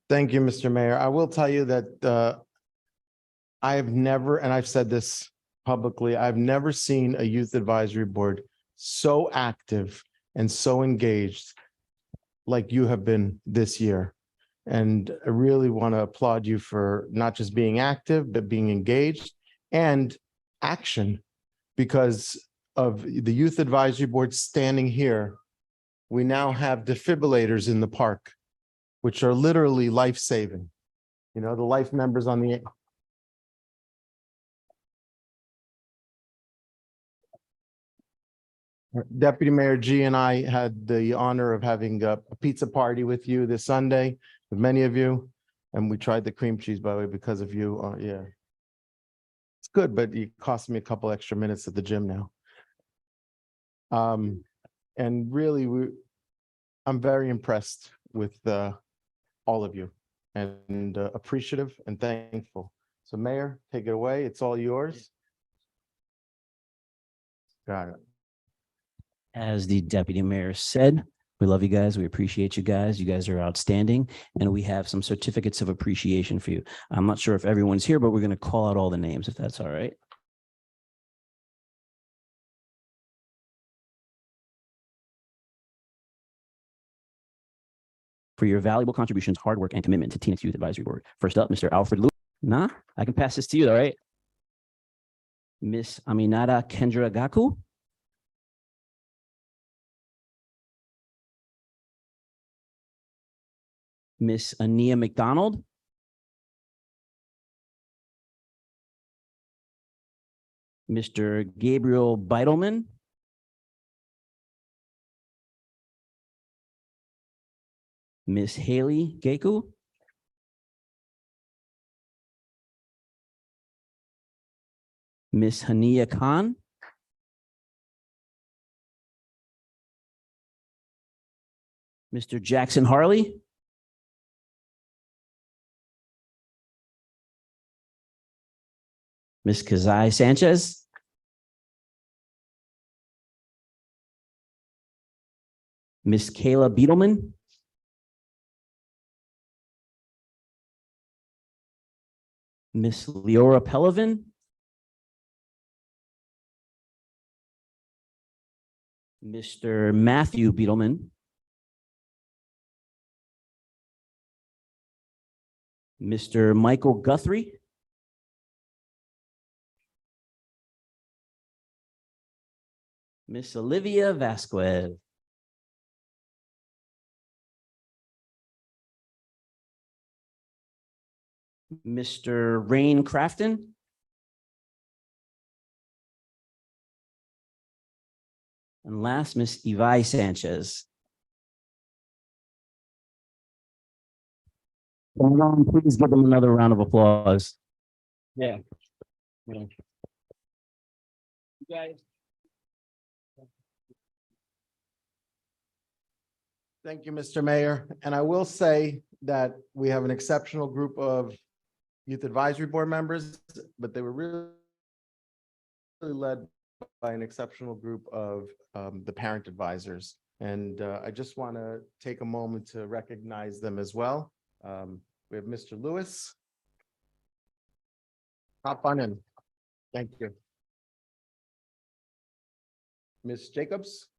Thank you, Mr. Mayor. I will tell you that I have never, and I've said this publicly, I've never seen a youth advisory board so active and so engaged like you have been this year. And I really want to applaud you for not just being active, but being engaged and action. Because of the youth advisory board standing here, we now have defibrillators in the park, which are literally life-saving. You know, the life members on the Deputy Mayor G and I had the honor of having a pizza party with you this Sunday, with many of you. And we tried the cream cheese, by the way, because of you. Yeah. It's good, but it cost me a couple extra minutes at the gym now. And really, I'm very impressed with all of you and appreciative and thankful. So Mayor, take it away. It's all yours. Got it. As the deputy mayor said, we love you guys. We appreciate you guys. You guys are outstanding. And we have some certificates of appreciation for you. I'm not sure if everyone's here, but we're going to call out all the names if that's all right. For your valuable contributions, hard work, and commitment to Teaneck's Youth Advisory Board. First up, Mr. Alfred Lewis. Nah, I can pass this to you, all right? Miss Aminata Kendra Gaku. Miss Ania McDonald. Mr. Gabriel Beitelman. Miss Haley Geku. Miss Hania Khan. Mr. Jackson Harley. Miss Kazai Sanchez. Miss Kayla Beetelman. Miss Leora Pelovin. Mr. Matthew Beetelman. Mr. Michael Guthrie. Miss Olivia Vasquez. Mr. Rain Crafton. And last, Miss Ivai Sanchez. Please give them another round of applause. Yeah. You guys. Thank you, Mr. Mayor. And I will say that we have an exceptional group of youth advisory board members, but they were really led by an exceptional group of the parent advisors. And I just want to take a moment to recognize them as well. We have Mr. Lewis. Hop on in. Thank you. Ms. Jacobs.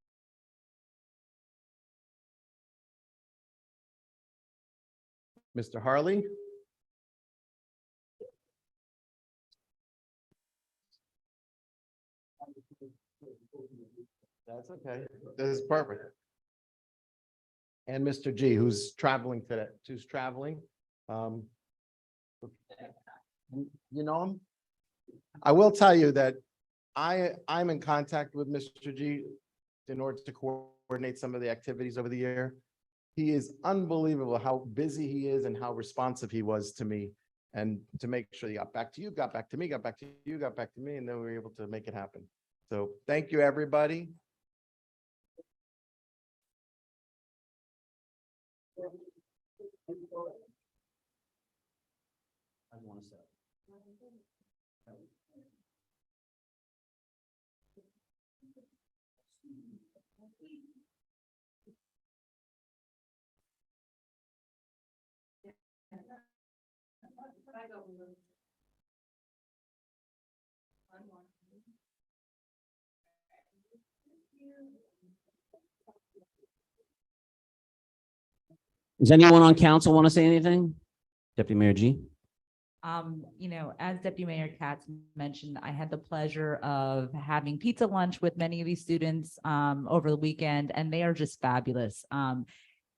Mr. Harley. That's okay. This is perfect. And Mr. G, who's traveling today, who's traveling. You know him? I will tell you that I'm in contact with Mr. G in order to coordinate some of the activities over the year. He is unbelievable how busy he is and how responsive he was to me, and to make sure he got back to you, got back to me, got back to you, got back to me, and then we were able to make it happen. So thank you, everybody. I want to say. Does anyone on council want to say anything? Deputy Mayor G? As Deputy Mayor Katz mentioned, I had the pleasure of having pizza lunch with many of these students over the weekend, and they are just fabulous.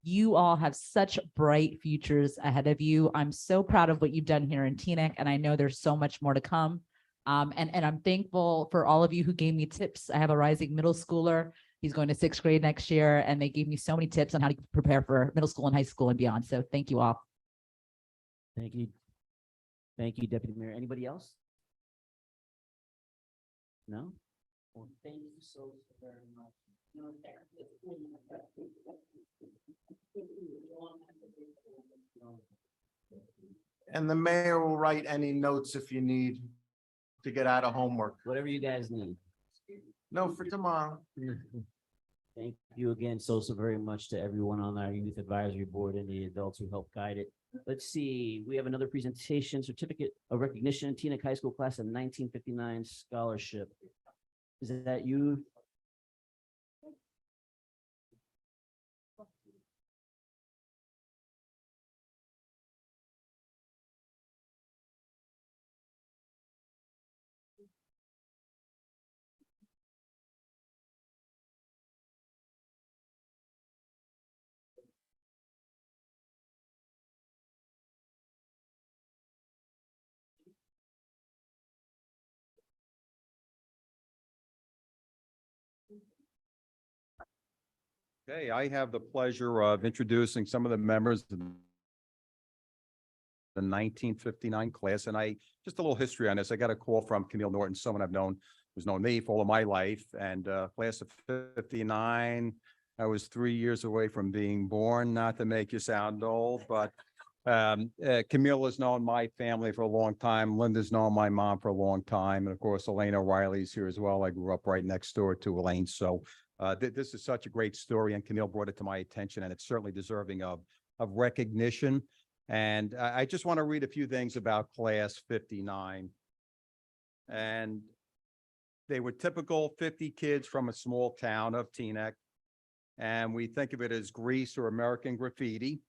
You all have such bright futures ahead of you. I'm so proud of what you've done here in Teaneck, and I know there's so much more to come. And I'm thankful for all of you who gave me tips. I have a rising middle schooler. He's going to 6th grade next year, and they gave me so many tips on how to prepare for middle school and high school and beyond. So thank you all. Thank you. Thank you, Deputy Mayor. Anybody else? No? Well, thank you so very much. And the mayor will write any notes if you need to get out of homework. Whatever you guys need. No, for tomorrow. Thank you again so very much to everyone on our Youth Advisory Board and the adults who helped guide it. Let's see, we have another presentation, certificate of recognition, Teaneck High School class of 1959 scholarship. Is that you? Okay, I have the pleasure of introducing some of the members of the 1959 class, and just a little history on this. I got a call from Camille Norton, someone I've known, who's known me for all of my life, and class of 59. I was 3 years away from being born, not to make you sound old, but Camille has known my family for a long time. Linda's known my mom for a long time, and of course, Elaine O'Reilly's here as well. I grew up right next door to Elaine, so this is such a great story, and Camille brought it to my attention, and it's certainly deserving of recognition. And I just want to read a few things about class 59. And they were typical 50 kids from a small town of Teaneck, and we think of it as Greece or American Graffiti.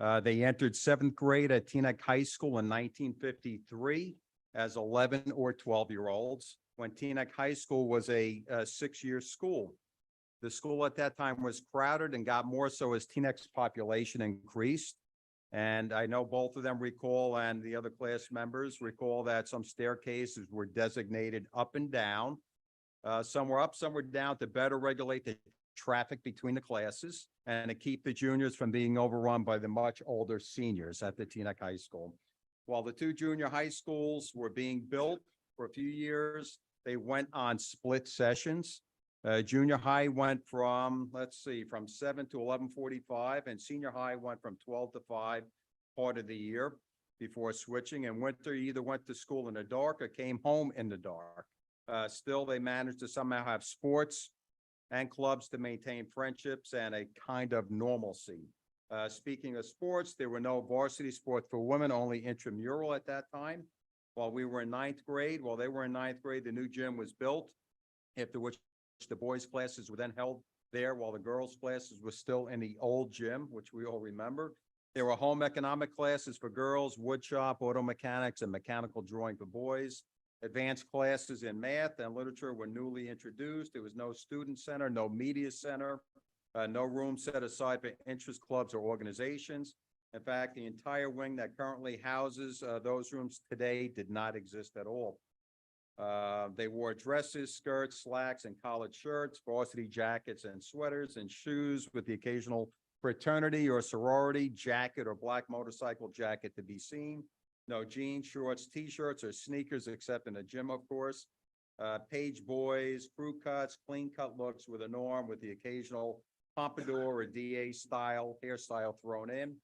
They entered 7th grade at Teaneck High School in 1953 as 11 or 12-year-olds, when Teaneck High School was a 6-year school. The school at that time was crowded and got more so as Teaneck's population increased. And I know both of them recall, and the other class members recall, that some staircases were designated up and down. Some were up, some were down, to better regulate the traffic between the classes and to keep the juniors from being overrun by the much older seniors at the Teaneck High School. While the two junior high schools were being built for a few years, they went on split sessions. Junior high went from, from 7 to 11:45, and senior high went from 12 to 5 part of the year before switching. And winter either went to school in the dark or came home in the dark. Still, they managed to somehow have sports and clubs to maintain friendships and a kind of normalcy. Speaking of sports, there were no varsity sports for women, only intramural at that time. While we were in 9th grade, while they were in 9th grade, the new gym was built, after which the boys' classes were then held there, while the girls' classes were still in the old gym, which we all remember. There were home economic classes for girls, wood shop, auto mechanics, and mechanical drawing for boys. Advanced classes in math and literature were newly introduced. There was no student center, no media center, no room set aside for interest clubs or organizations. In fact, the entire wing that currently houses those rooms today did not exist at all. They wore dresses, skirts, slacks, and collared shirts, varsity jackets and sweaters, and shoes with the occasional fraternity or sorority jacket or black motorcycle jacket to be seen. No jeans, shorts, t-shirts, or sneakers, except in the gym, of course. Page boys, crew cuts, clean cut looks were the norm, with the occasional pompadour or DA style hairstyle thrown in.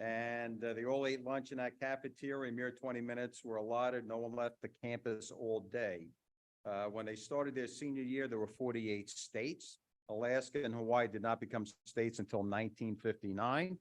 And they all ate lunch in that cafeteria. A mere 20 minutes were allotted. No one left the campus all day. When they started their senior year, there were 48 states. Alaska and Hawaii did not become states until 1959.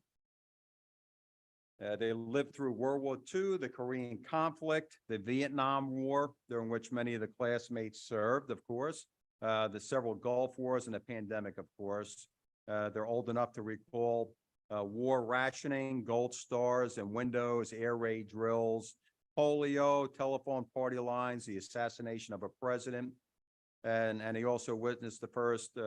They lived through World War II, the Korean conflict, the Vietnam War, during which many of the classmates served, of course, the several Gulf Wars and the pandemic, of course. They're old enough to recall war rationing, gold stars and windows, air raid drills, polio, telephone party lines, the assassination of a president. And he also witnessed the first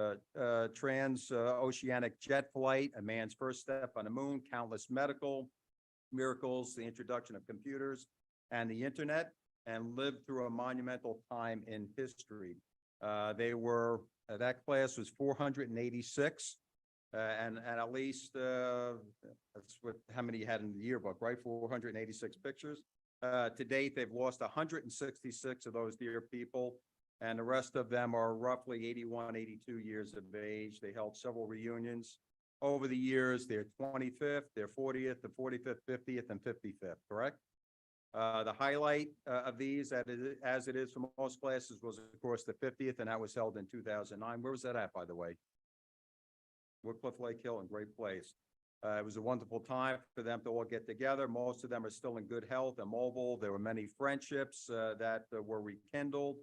trans-oceanic jet flight, a man's first step on the moon, countless medical miracles, the introduction of computers and the internet, and lived through a monumental time in history. That class was 486, and at least, that's how many you had in the yearbook, right? 486 pictures. To date, they've lost 166 of those dear people, and the rest of them are roughly 81, 82 years of age. They held several reunions over the years, their 25th, their 40th, the 45th, 50th, and 55th, correct? The highlight of these, as it is for most classes, was, of course, the 50th, and that was held in 2009. Where was that at, by the way? Woodcliff Lake Hill, in great place. It was a wonderful time for them to all get together. Most of them are still in good health and mobile. There were many friendships that were rekindled.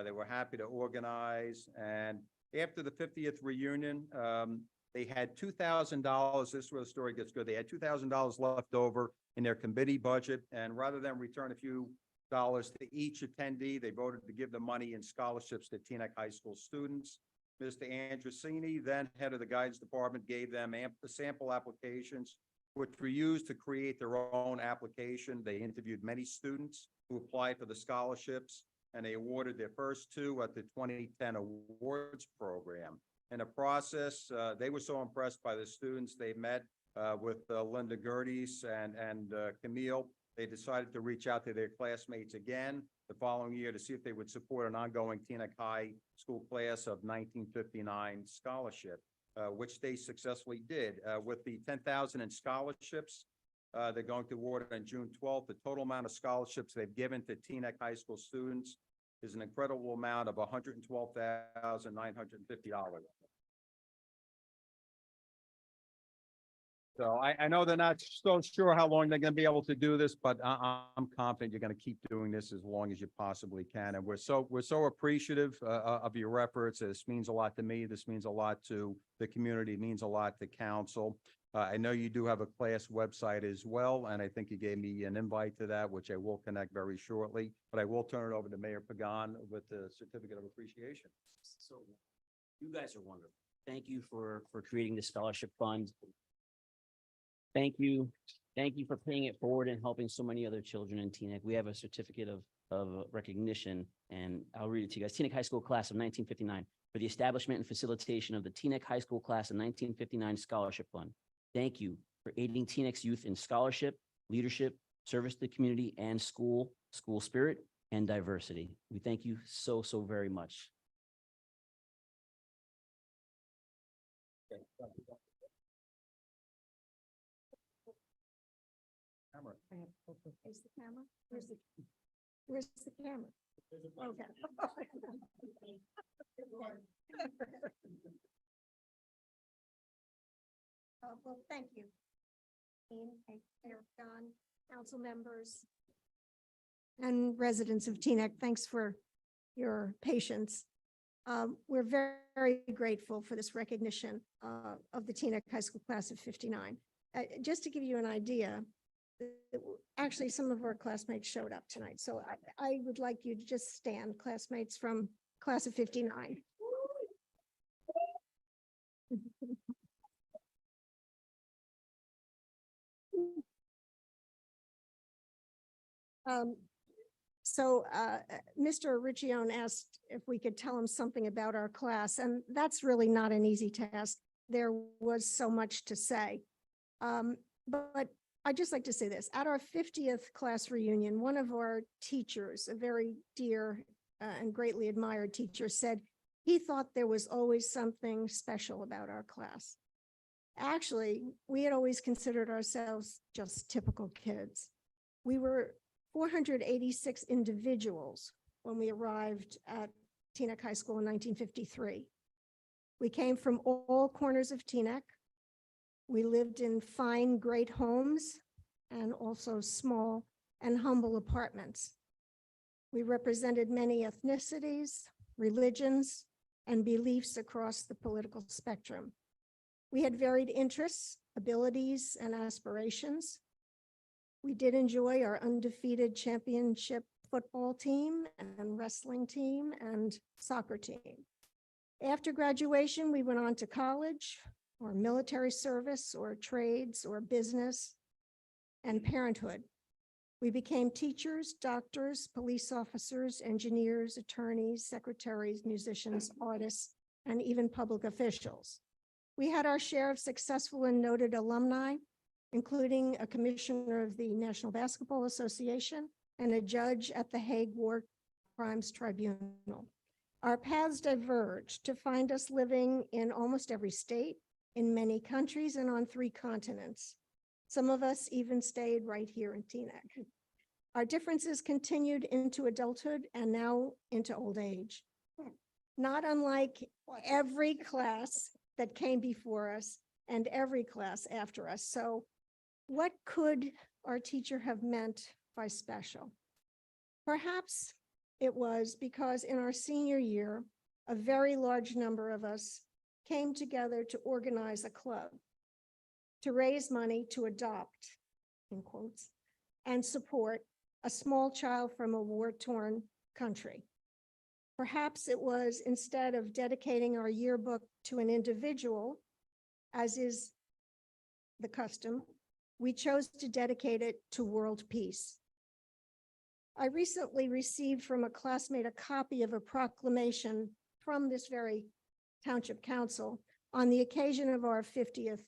They were happy to organize. And after the 50th reunion, they had $2,000. This is where the story gets good. They had $2,000 left over in their committee budget. And rather than return a few dollars to each attendee, they voted to give the money in scholarships to Teaneck High School students. Mr. Andrusini, then head of the guidance department, gave them sample applications, which were used to create their own application. They interviewed many students who applied for the scholarships, and they awarded their first two at the 2010 awards program. In the process, they were so impressed by the students they met with Linda Gerdes and Camille. They decided to reach out to their classmates again the following year to see if they would support an ongoing Teaneck High School class of 1959 scholarship, which they successfully did. With the 10,000 in scholarships, they're going to award on June 12th. The total amount of scholarships they've given to Teaneck High School students is an incredible amount of $112,950. So I know they're not so sure how long they're going to be able to do this, but I'm confident you're going to keep doing this as long as you possibly can. And we're so appreciative of your efforts. This means a lot to me. This means a lot to the community. It means a lot to council. I know you do have a class website as well, and I think you gave me an invite to that, which I will connect very shortly. But I will turn it over to Mayor Pagan with the certificate of appreciation. So you guys are wonderful. Thank you for creating the scholarship fund. Thank you. Thank you for paying it forward and helping so many other children in Teaneck. We have a certificate of recognition, and I'll read it to you guys. Teaneck High School Class of 1959 for the establishment and facilitation of the Teaneck High School Class of 1959 Scholarship Fund. Thank you for aiding Teaneck's youth in scholarship, leadership, service to the community, and school spirit and diversity. We thank you so very much. Camera. Where's the camera? Where's the camera? Okay. Well, thank you. Mayor Pagan, council members, and residents of Teaneck, thanks for your patience. We're very grateful for this recognition of the Teaneck High School Class of 59. Just to give you an idea, actually, some of our classmates showed up tonight, so I would like you to just stand, classmates from Class of 59. Mr. Riccione asked if we could tell him something about our class, and that's really not an easy task. There was so much to say. But I'd just like to say this. At our 50th class reunion, one of our teachers, a very dear and greatly admired teacher, said he thought there was always something special about our class. Actually, we had always considered ourselves just typical kids. We were 486 individuals when we arrived at Teaneck High School in 1953. We came from all corners of Teaneck. We lived in fine, great homes, and also small and humble apartments. We represented many ethnicities, religions, and beliefs across the political spectrum. We had varied interests, abilities, and aspirations. We did enjoy our undefeated championship football team and wrestling team and soccer team. After graduation, we went on to college or military service or trades or business and parenthood. We became teachers, doctors, police officers, engineers, attorneys, secretaries, musicians, artists, and even public officials. We had our share of successful and noted alumni, including a commissioner of the National Basketball Association and a judge at the Hague War Crimes Tribunal. Our paths diverged to find us living in almost every state, in many countries, and on 3 continents. Some of us even stayed right here in Teaneck. Our differences continued into adulthood and now into old age. Not unlike every class that came before us and every class after us. So what could our teacher have meant by special? Perhaps it was because in our senior year, a very large number of us came together to organize a club, to raise money to adopt, in quotes, and support a small child from a war-torn country. Perhaps it was instead of dedicating our yearbook to an individual, as is the custom, we chose to dedicate it to world peace. I recently received from a classmate a copy of a proclamation from this very Township Council on the occasion of our 50th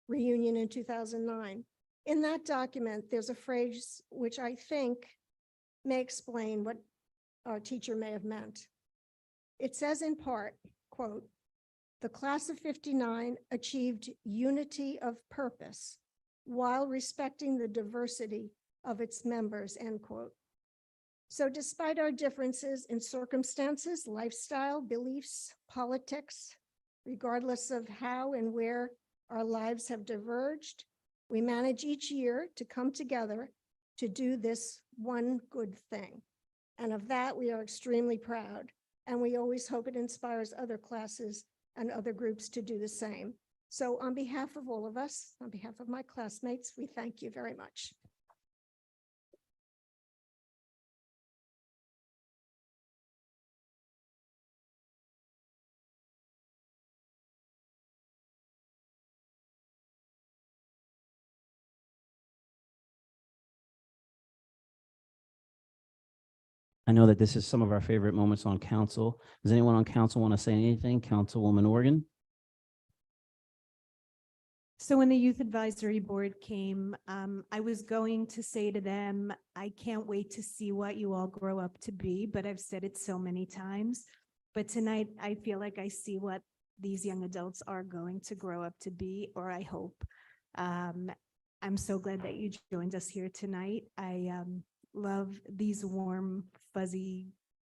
reunion in 2009. In that document, there's a phrase which I think may explain what our teacher may have meant. It says in part, quote, "The class of 59 achieved unity of purpose while respecting the diversity of its members," end quote. So despite our differences in circumstances, lifestyle, beliefs, politics, regardless of how and where our lives have diverged, we manage each year to come together to do this one good thing. And of that, we are extremely proud. And we always hope it inspires other classes and other groups to do the same. So on behalf of all of us, on behalf of my classmates, we thank you very much. I know that this is some of our favorite moments on council. Does anyone on council want to say anything? Councilwoman Organ? So when the Youth Advisory Board came, I was going to say to them, I can't wait to see what you all grow up to be, but I've said it so many times. But tonight, I feel like I see what these young adults are going to grow up to be, or I hope. I'm so glad that you joined us here tonight. I love these warm, fuzzy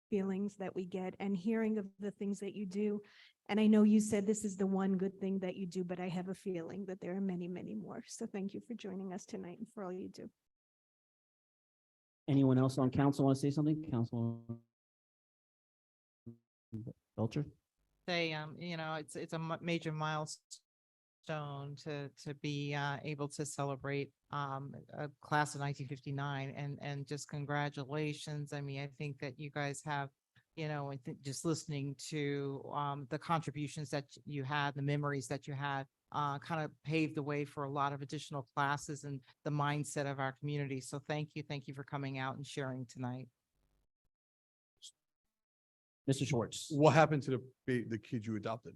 feelings that we get and hearing of the things that you do. And I know you said this is the one good thing that you do, but I have a feeling that there are many, many more. So thank you for joining us tonight and for all you do. Anyone else on council want to say something? Council Belcher? Say, it's a major milestone to be able to celebrate a class of 1959 and just congratulations. I mean, I think that you guys have, I think just listening to the contributions that you had, the memories that you had, kind of paved the way for a lot of additional classes and the mindset of our community. So thank you for coming out and sharing tonight. Mr. Schwartz? What happened to the kids you adopted?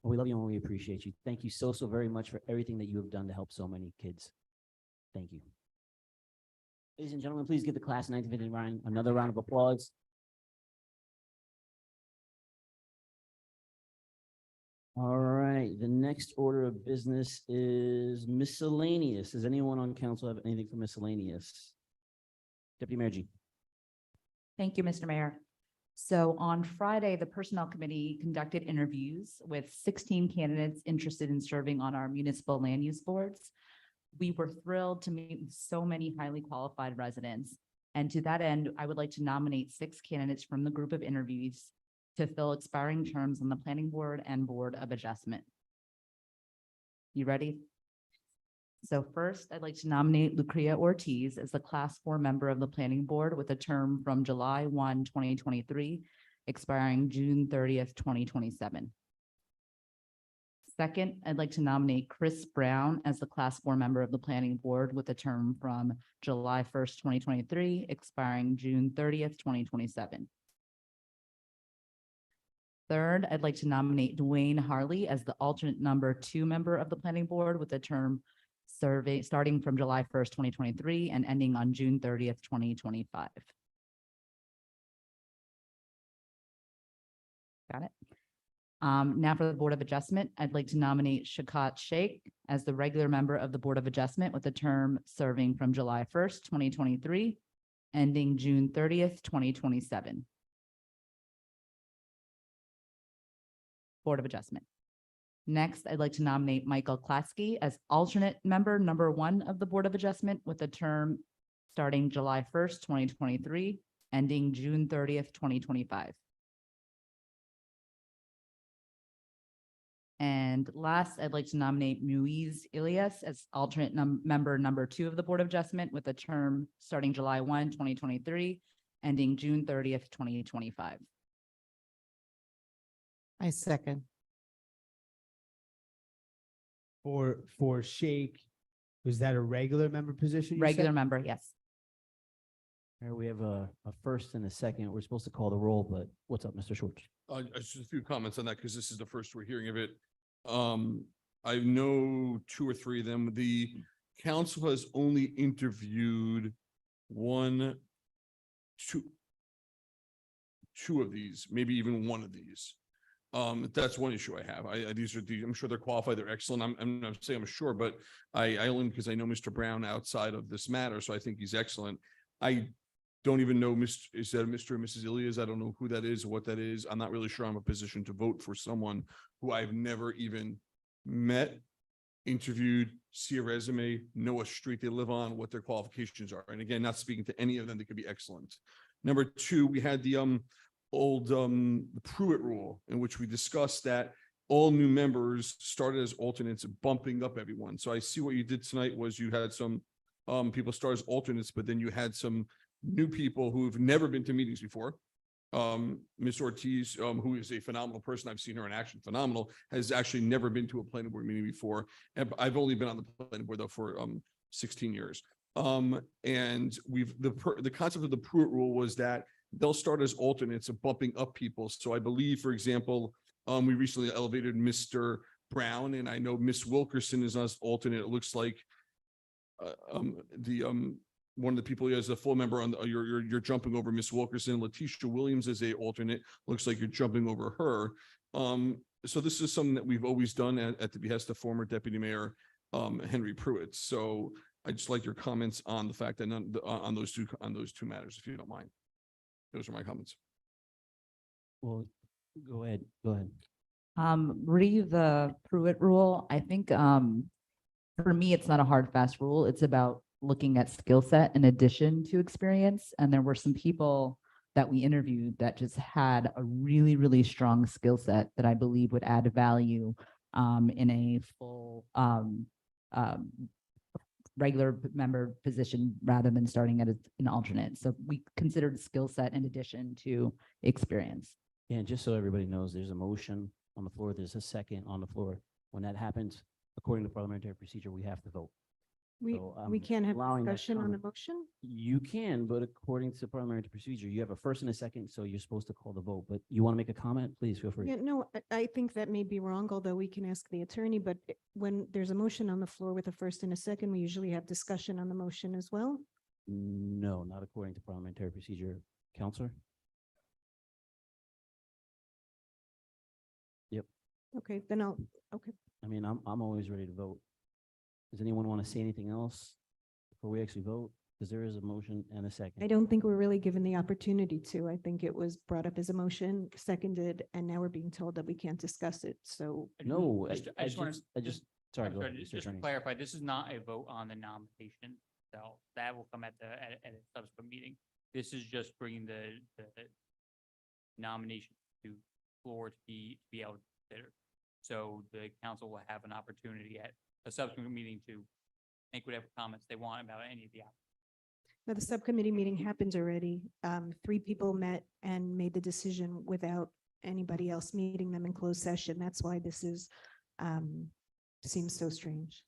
We love you and we appreciate you. Thank you so very much for everything that you have done to help so many kids. Thank you. Ladies and gentlemen, please give the class of 1959 another round of applause. All right. right, the next order of business is miscellaneous. Does anyone on council have anything for miscellaneous? Deputy Mayor G. Thank you, Mr. Mayor. So on Friday, the Personnel Committee conducted interviews with 16 candidates interested in serving on our municipal land use boards. We were thrilled to meet with so many highly qualified residents. And to that end, I would like to nominate 6 candidates from the group of interviews to fill expiring terms on the Planning Board and Board of Adjustment. You ready? So first, I'd like to nominate Lucria Ortiz as the Class 4 member of the Planning Board with a term from July 1, 2023, expiring June 30th, 2027. Second, I'd like to nominate Chris Brown as the Class 4 member of the Planning Board with a term from July 1st, 2023, expiring June 30th, 2027. Third, I'd like to nominate Dwayne Harley as the alternate number 2 member of the Planning Board with a term starting from July 1st, 2023 and ending on June 30th, 2025. Got it. Now for the Board of Adjustment, I'd like to nominate Shakat Sheikh as the regular member of the Board of Adjustment with a term serving from July 1st, 2023, ending June 30th, 2027. Board of Adjustment. Next, I'd like to nominate Michael Klatsky as alternate member number 1 of the Board of Adjustment with a term starting July 1st, 2023, ending June 30th, 2025. And last, I'd like to nominate Muiz Ilias as alternate member number 2 of the Board of Adjustment with a term starting July 1, 2023, ending June 30th, 2025. I second. For Shake, was that a regular member position? you Regular said? member, yes. All right, we have a first and a second. We're supposed to call the roll, but what's up, Mr. Schwartz? Just a few comments on that because this is the first we're hearing of it. I know 2 or 3 of them. The council has only interviewed two of these, maybe even 1 of these. That's one issue I have. I'm sure they're qualified. They're excellent. I'm not saying I'm sure, but I only because I know Mr. Brown outside of this matter, so I think he's excellent. I don't even know is that Mr. and Mrs. Ilias? I don't know who that is, what that is. I'm not really sure I'm in a position to vote for someone who I've never even met, interviewed, see a resume, know what street they live on, what their qualifications are. And again, not speaking to any of them, they could be excellent. Number 2, we had the old Pruitt rule in which we discussed that all new members started as alternates, bumping up everyone. So I see what you did tonight was you had some people start as alternates, but then you had some new people who've never been to meetings before. Ms. Ortiz, who is a phenomenal person, I've seen her in action, phenomenal, has actually never been to a planning board meeting before. And I've only been on the planning board though for 16 years. And the concept of the Pruitt rule was that they'll start as alternates of bumping up people. So I believe, for example, we recently elevated Mr. Brown, and I know Miss Wilkerson is as alternate. It looks like one of the people as a full member on you're jumping over Miss Wilkerson. Letitia Williams is a alternate. Looks like you're jumping over her. So this is something that we've always done at the behest of former Deputy Mayor Henry Pruitt. So I just like your comments on the fact that on those two matters, if you don't mind. Those are my comments. Well, go ahead. Go ahead. Re the Pruitt rule, I think for me, it's not a hard, fast rule. It's about looking at skill set in addition to experience. And there were some people that we interviewed that just had a really, really strong skill set that I believe would add value in a full regular member position rather than starting at an alternate. So we considered skill set in addition to experience. Yeah, and just so everybody knows, there's a motion on the floor. There's a second on the floor. When that happens, according to parliamentary procedure, we have to vote. We So, can't have allowing that discussion on the comment. motion? You can, but according to parliamentary procedure, you have a first and a second, so you're supposed to call the vote. But you want to make a comment? Please feel free. Yeah, no, I think that may be wrong, although we can ask the attorney, but when there's a motion on the floor with a first and a second, we usually have discussion on the motion as well. No, not according to parliamentary procedure. Counselor? Yep. Okay, then I'll, okay. I mean, I'm always ready to vote. Does anyone want to say anything else before we actually vote? Because there is a motion and a second. I don't think we're really given the opportunity to. I think it was brought up as a motion, seconded, and now we're being told that we can't discuss it. So No, I just wanna- sorry, I'm go sorry, ahead, just Mr. just to Attorney. clarify, this is not a vote on the nomination. So that will come at at a subsequent meeting. This is just bringing the nomination to floor to be able to consider. So the council will have an opportunity at a subsequent meeting to make whatever comments they want about any of the applicants. now the subcommittee meeting happened already. 3 people met and made the decision without anybody else meeting them in closed session. That's why this is, seems so strange.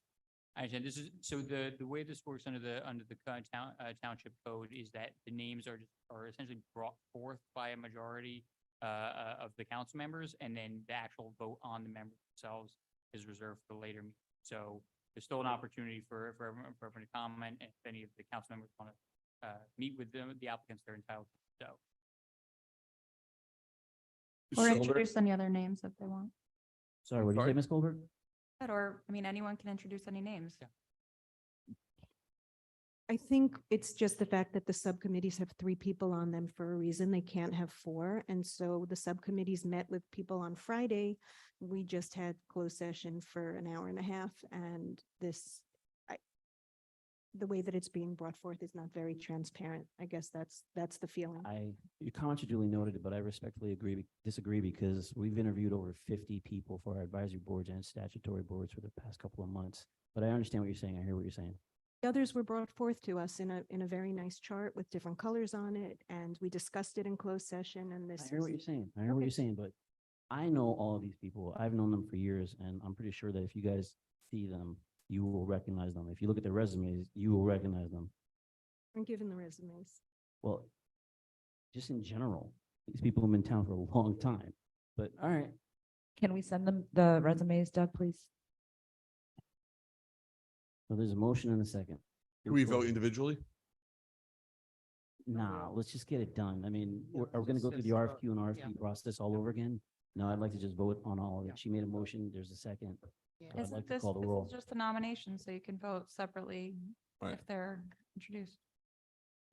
I understand. This is, so the way this works under the current township code is that the names are essentially brought forth by a majority of the council members, and then the actual vote on the members themselves is reserved for later. So there's still an opportunity for everyone to comment, and if any of the council members want to meet with the applicants, they're entitled to. So Or So- introduce any other names if they want. Sorry, what did you say, Sorry? Ms. Goldberg? Or, I mean, anyone can introduce any names. I think it's just the fact that the subcommittees have 3 people on them for a reason. They can't have 4. And so the subcommittees met with people on Friday. We just had closed session for an hour and a half, and this, the way that it's being brought forth is not very transparent. I guess that's the feeling. Your comments are duly noted, but I respectfully disagree because we've interviewed over 50 people for our advisory boards and statutory boards for the past couple of months. But I understand what you're saying. I hear what you're saying. The others were brought forth to us in a very nice chart with different colors on it, and we discussed it in closed session, and I this hear what is, you're saying. I hear what Okay. you're saying, but I know all of these people. I've known them for years, and I'm pretty sure that if you guys see them, you will recognize them. If you look at their resumes, you will recognize them. I'm given the resumes. Well, just in general, these people have been in town for a long time. But all right, Can we send them the resumes, Doug, please? so there's a motion and a second. Can we vote individually? Nah, let's just get it done. I mean, Yeah, are we gonna go through the just, RFQ and yeah. RFP process all over again? No, I'd like to just vote on all of Yeah. it. She made a motion, there's a second. Yeah. So I'd Isn't like to this, call the this roll. is just a nomination, so you can vote separately Right. if they're introduced.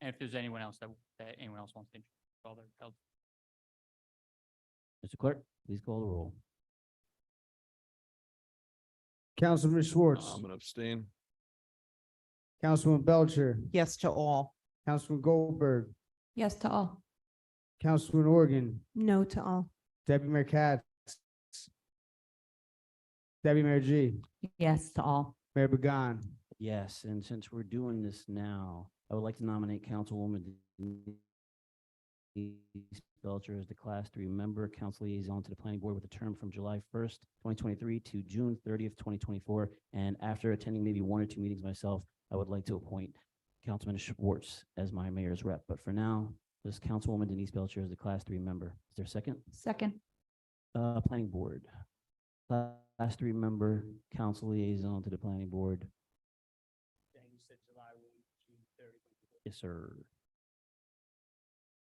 and if there's anyone else that anyone else wants to introduce, all their Mr. Clerk, please call the roll. Councilman Schwartz, I'm gonna abstain. Councilman Belcher, Yes to all. Councilman Goldberg, Yes to all. Councilman Organ, No to all. Deputy Mayor Katz, Deputy Mayor G, Yes to all. Mayor Began. Yes, and since we're doing this now, I would like to nominate Councilwoman Denise Belcher as the Class 3 member, council liaison to the planning board with a term from July 1st, 2023 to June 30th, 2024. And after attending maybe 1 or 2 meetings myself, I would like to appoint Councilman Schwartz as my mayor's rep. But for now, this Councilwoman Denise Belcher is the Class 3 member. Is there a second? Second. Planning board. Class 3 member, council liaison to the planning board. Yes, sir.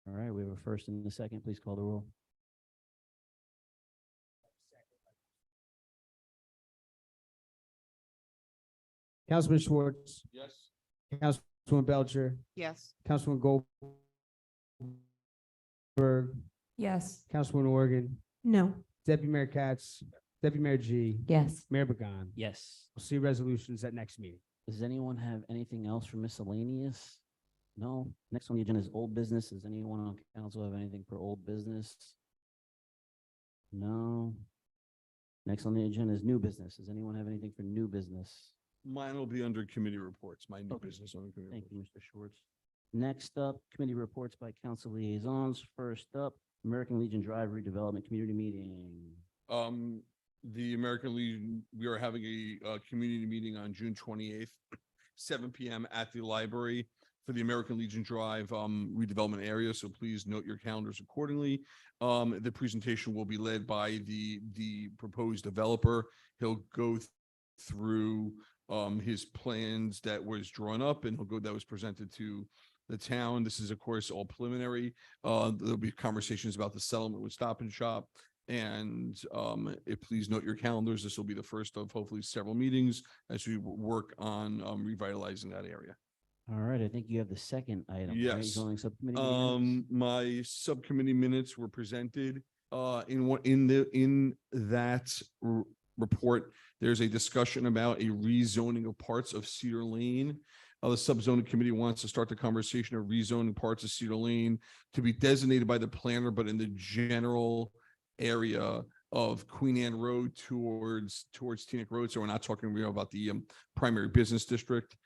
All right, we have a first and a second. Please call the roll. Councilman Schwartz, Yes. Councilman Belcher, Yes. Councilman Goldberg, Yes. Councilman Organ, No. Deputy Mayor Katz, Deputy Mayor G, Yes. Mayor Began. Yes. We'll see resolutions at next meeting. Does anyone have anything else for miscellaneous? No. Next on the agenda is old business. Does anyone on council have anything for old business? No. Next on the agenda is new business. Does anyone have anything for new business? Mine will be under committee reports, my new Okay. business on the committee. Thank you, Mr. Schwartz. Next up, committee reports by council liaisons. First up, American Legion Drive redevelopment community meeting. The American Legion, we are having a community meeting on June 28th, 7 PM at the library for the American Legion Drive redevelopment area. So please note your calendars accordingly. The presentation will be led by the proposed developer. He'll go through his plans that was drawn up, and that was presented to the town. This is, of course, all preliminary. There'll be conversations about the settlement with Stop and Shop. And please note your calendars. This will be the first of hopefully several meetings as we work on revitalizing that area. All right, I think you have the second item, right? Yes. Zoning subcommittee meeting minutes? My subcommittee minutes were presented in that report. There's a discussion about a rezoning of parts of Cedar Lane. The subzoning committee wants to start the conversation of rezoning parts of Cedar Lane to be designated by the planner, but in the general area of Queen Anne Road towards Teaneck Road. So we're not talking real about the primary business district.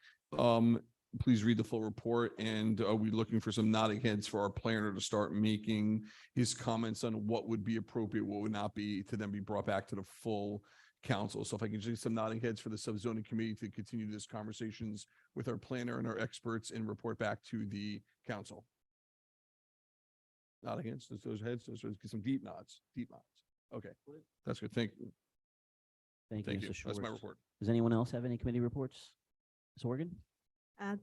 Please read the full report, and we're looking for some nodding heads for our planner to start making his comments on what would be appropriate, what would not be, to then be brought back to the full council. So if I can just get some nodding heads for the subzoning committee to continue these conversations with our planner and our experts and report back to the council. Nodding heads, those heads, those get some deep nods. Okay, that's good. Thank you. Thank you, Mr. That's my Schwartz. report. Does anyone else have any committee reports? Ms. Organ?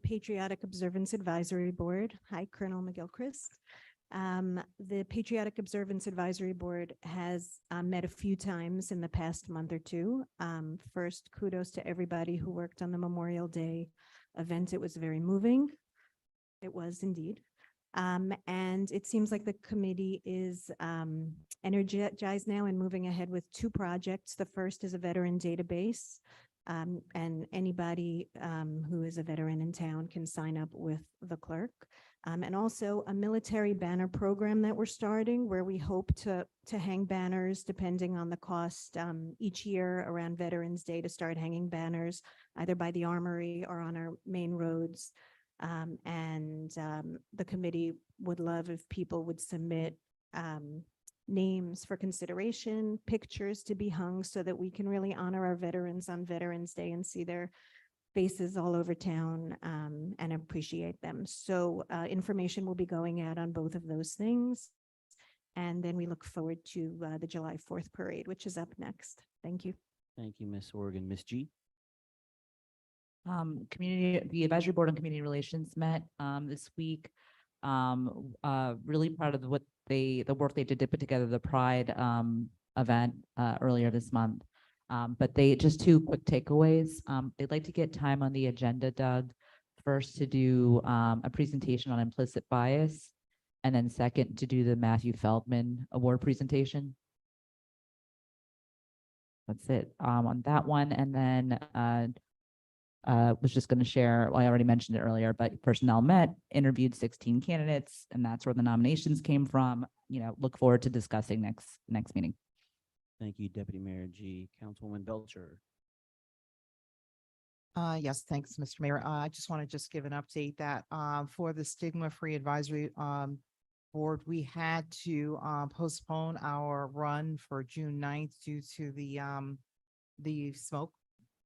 Patriotic Observance Advisory Board. Hi, Colonel McGilchrist. The Patriotic Observance Advisory Board has met a few times in the past month or two. First, kudos to everybody who worked on the Memorial Day event. It was very moving. It was indeed. And it seems like the committee is energized now and moving ahead with two projects. The first is a veteran database. And anybody who is a veteran in town can sign up with the clerk. And also a military banner program that we're starting where we hope to hang banners depending on the cost each year around Veterans Day, to start hanging banners either by the armory or on our main roads. The committee would love if people would submit names for consideration, pictures to be hung so that we can really honor our veterans on Veterans Day and see their faces all over town and appreciate them. So information will be going out on both of those things. And then we look forward to the July 4th parade, which is up next. Thank you. Thank you, Ms. Organ. Ms. G? The advisory board on community relations met this week. Really proud of the work they did to put together the Pride event earlier this month. But just two quick takeaways. They'd like to get time on the agenda, Doug, first to do a presentation on implicit bias, and then second to do the Matthew Feldman Award presentation. That's it on that one. And then was just going to share, well, I already mentioned it earlier, but Personnel met, interviewed 16 candidates, and that's where the nominations came from. Look forward to discussing next meeting. Thank you, Deputy Mayor G. Councilwoman Belcher? Yes, thanks, Mr. Mayor. I just want to give an update that for the Stigma-Free Advisory Board, we had to postpone our run for June 9th due to the smoke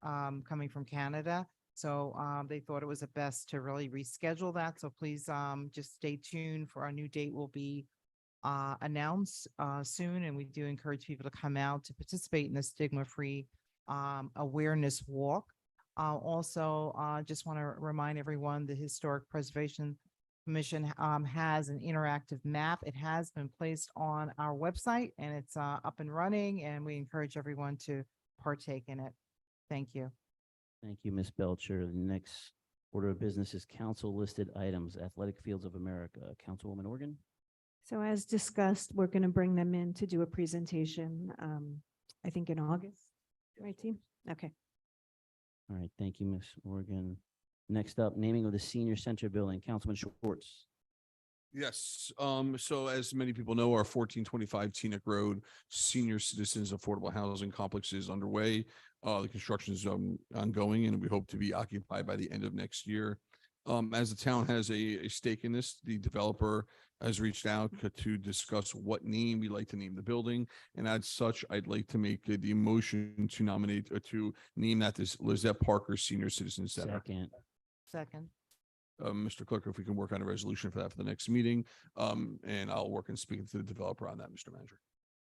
coming from Canada. So they thought it was best to really reschedule that. So please just stay tuned for our new date will be announced soon. And we do encourage people to come out to participate in the Stigma-Free Awareness Walk. Also, just want to remind everyone the Historic Preservation Commission has an interactive map. It has been placed on our website and it's up and running, and we encourage everyone to partake in it. Thank you. Thank you, Ms. Belcher. The next order of business is council listed items, Athletic Fields of America. Councilwoman Organ? So as discussed, we're going to bring them in to do a presentation, I think in August, right, team? Okay. All right, thank you, Ms. Organ. Next up, naming of the Senior Center Building, Councilman Schwartz. Yes, so as many people know, our 1425 Teaneck Road Senior Citizens Affordable Housing Complex is underway. The construction is ongoing, and we hope to be occupied by the end of next year. As the town has a stake in this, the developer has reached out to discuss what name we like to name the building. And as such, I'd like to make the motion to nominate or to name that this Lizette Parker Senior Citizen Center. Second. Mr. Clerk, if we can work on a resolution for that for the next meeting, and I'll work and speak to the developer on that, Mr. Manager.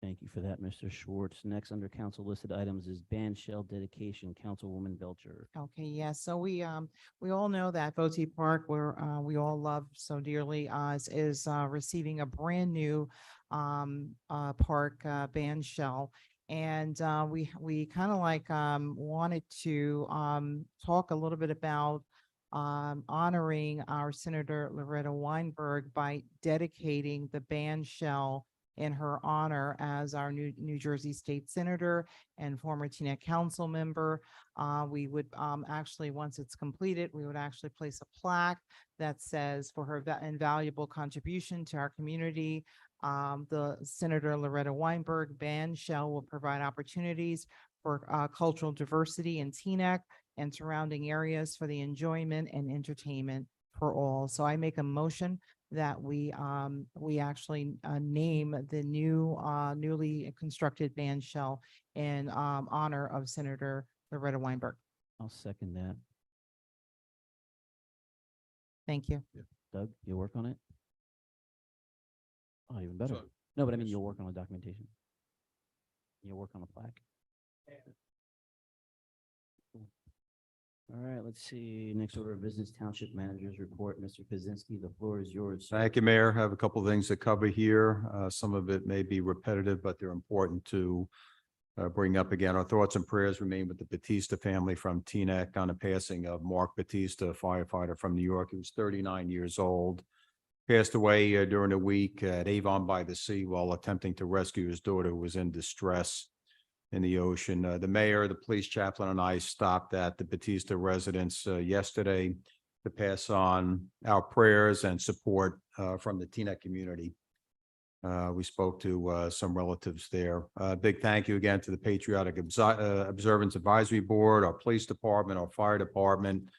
Thank you for that, Mr. Schwartz. Next, under council listed items is band shell dedication, Councilwoman Belcher. Okay, yes. So we all know that Voti Park, where we all love so dearly, is receiving a brand new park band shell. And we kind of like wanted to talk a little bit about honoring our Senator Loretta Weinberg by dedicating the band shell in her honor as our New Jersey State Senator and former Teaneck Council member. We would actually, once it's completed, we would actually place a plaque that says for her invaluable contribution to our community. The Senator Loretta Weinberg band shell will provide opportunities for cultural diversity in Teaneck and surrounding areas for the enjoyment and entertainment for all. So I make a motion that we actually name the newly constructed band shell in honor of Senator Loretta Weinberg. I'll second that. Thank you. Doug, you'll work on it? Oh, even better. So- No, but I mean, you'll work on the documentation. You'll work on the plaque. Cool. All right, let's see. Next order of business, Township Manager's Report. Mr. Kaczynski, the floor is yours. sir. Thank you, Mayor. I have a couple of things to cover here. Some of it may be repetitive, but they're important to bring up again. Our thoughts and prayers remain with the Batista family from Teaneck on the passing of Mark Batista, a firefighter from New York. He was 39 years old. Passed away during the week at Avon by the Sea while attempting to rescue his daughter who was in distress in the ocean. The mayor, the police chaplain, and I stopped at the Batista residence yesterday to pass on our prayers and support from the Teaneck community. We spoke to some relatives there. Big thank you again to the Patriotic Observance Advisory Board, our police department, our fire department,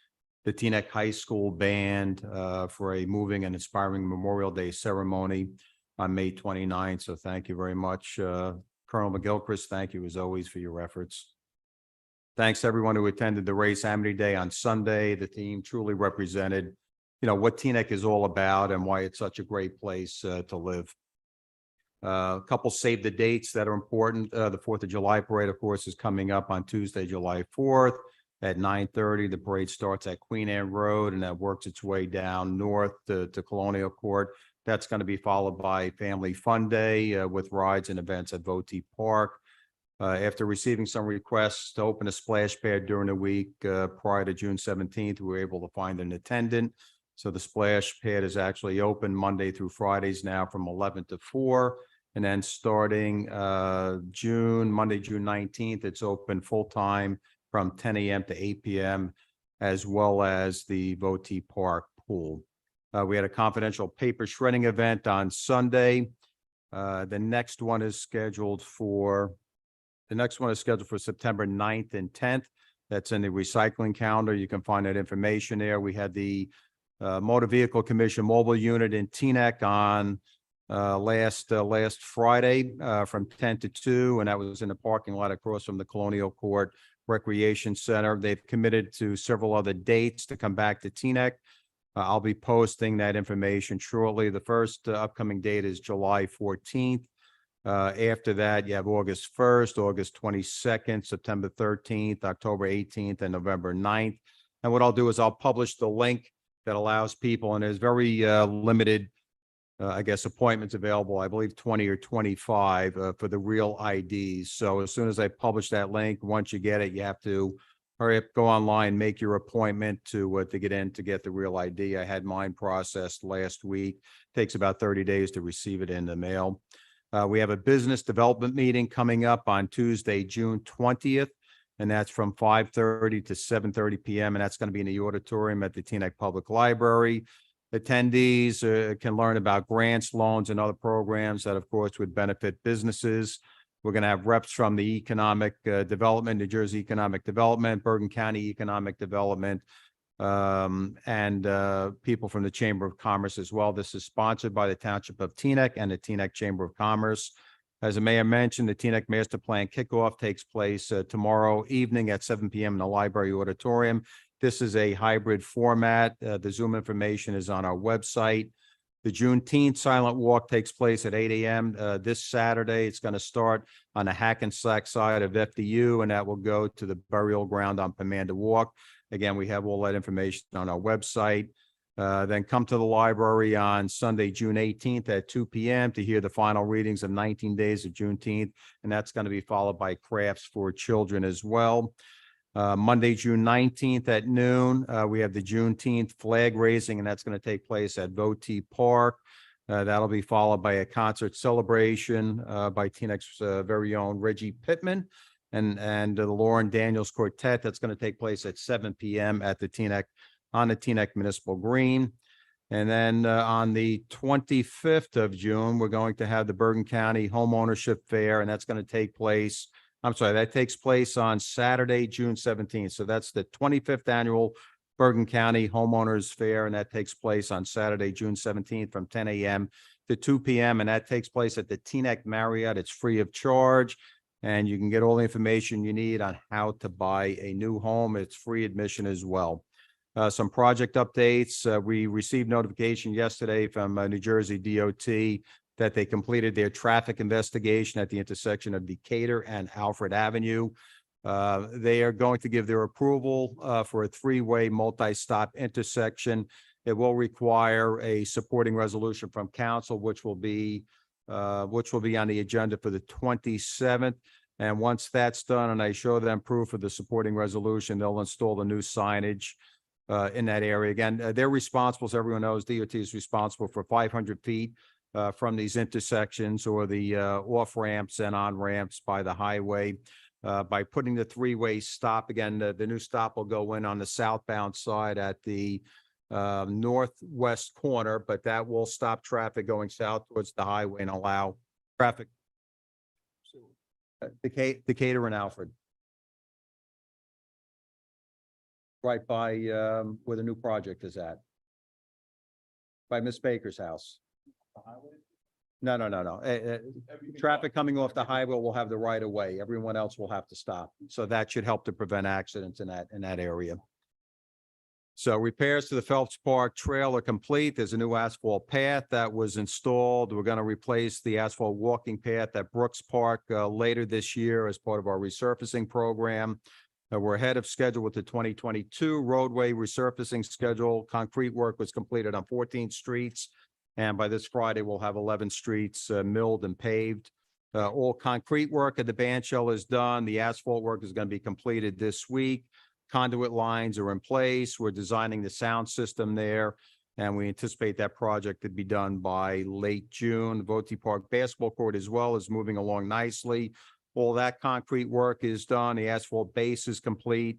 the Teaneck High School band for a moving and inspiring Memorial Day ceremony on May 29th. So thank you very much. Colonel McGilchrist, thank you as always for your efforts. Thanks to everyone who attended the Race Amity Day on Sunday. The team truly represented, what Teaneck is all about and why it's such a great place to live. A couple save the dates that are important. The 4th of July parade, of course, is coming up on Tuesday, July 4th at 9:30. The parade starts at Queen Anne Road and that works its way down north to Colonial Court. That's going to be followed by Family Fun Day with rides and events at Voti Park. After receiving some requests to open a splash pad during the week prior to June 17th, we were able to find an attendant. So the splash pad is actually open Monday through Fridays now from 11 to 4. And then starting Monday, June 19th, it's open full-time from 10 a.m. to 8 p.m., as well as the Voti Park pool. We had a confidential paper shredding event on Sunday. The next one is scheduled for September 9th and 10th. That's in the recycling calendar. You can find that information there. We had the Motor Vehicle Commission mobile unit in Teaneck on last Friday from 10 to 2, and that was in the parking lot across from the Colonial Court Recreation Center. They've committed to several other dates to come back to Teaneck. I'll be posting that information shortly. The first upcoming date is July 14th. After that, you have August 1st, August 22nd, September 13th, October 18th, and November 9th. And what I'll do is I'll publish the link that allows people, and there's very limited appointments available, I believe 20 or 25 for the real IDs. So as soon as I publish that link, once you get it, you have to hurry up, go online, make your appointment to get in to get the real ID. I had mine processed last week. Takes about 30 days to receive it in the mail. We have a business development meeting coming up on Tuesday, June 20th, and that's from 5:30 to 7:30 p.m. And that's going to be in the auditorium at the Teaneck Public Library. Attendees can learn about grants, loans, and other programs that, of course, would benefit businesses. We're going to have reps from the Economic Development, New Jersey Economic Development, Bergen County Economic Development, and people from the Chamber of Commerce as well. This is sponsored by the Township of Teaneck and the Teaneck Chamber of Commerce. As the mayor mentioned, the Teaneck Master Plan kickoff takes place tomorrow evening at 7 p.m. in the library auditorium. This is a hybrid format. The Zoom information is on our website. The Juneteenth Silent Walk takes place at 8 a.m. This Saturday. It's going to start on the Hackensack side of FDU, and that will go to the burial ground on Pomanda Walk. Again, we have all that information on our website. Then come to the library on Sunday, June 18th at 2 p.m. to hear the final readings of 19 Days of Juneteenth, and that's going to be followed by crafts for children as well. Monday, June 19th at noon, we have the Juneteenth flag raising, and that's going to take place at Votey Park. That'll be followed by a concert celebration by Teanac's very own Reggie Pittman and the Lauren Daniels Quartet. That's going to take place at 7 p.m. at the Teaneck on the Teaneck Municipal Green. And then on the 25th of June, we're going to have the Bergen County Homeownership Fair, and that's going to take place. I'm sorry, that takes place on Saturday, June 17th. So that's the 25th annual Bergen County Homeowners Fair, and that takes place on Saturday, June 17th from 10 a.m. to 2 p.m. And that takes place at the Teaneck Marriott. It's free of charge, and you can get all the information you need on how to buy a new home. It's free admission as well. Some project updates. We received notification yesterday from New Jersey DOT that they completed their traffic investigation at the intersection of Decatur and Alfred Avenue. They are going to give their approval for a three-way multi-stop intersection. It will require a supporting resolution from council, which will be on the agenda for the 27th. And once that's done and I show them proof of the supporting resolution, they'll install the new signage in that area. Again, they're responsible, as everyone knows, DOT is responsible for 500 feet from these intersections or the off ramps and on ramps by the highway. By putting the three-way stop, again, the new stop will go in on the southbound side at the northwest corner, but that will stop traffic going south towards the highway and allow traffic. Decatur and Alfred. Right by where the new project is at. By Miss Baker's house. No. Traffic coming off the highway will have the right of way. Everyone else will have to stop. So that should help to prevent accidents in that area. So repairs to the Phelps Park Trail are complete. There's a new asphalt path that was installed. We're going to replace the asphalt walking path at Brooks Park later this year as part of our resurfacing program. We're ahead of schedule with the 2022 roadway resurfacing schedule. Concrete work was completed on 14 streets. And by this Friday, we'll have 11 streets milled and paved. All concrete work at the band shell is done. The asphalt work is going to be completed this week. Conduit lines are in place. We're designing the sound system there, and we anticipate that project to be done by late June. Votey Park basketball court as well is moving along nicely. All that concrete work is done. The asphalt base is complete.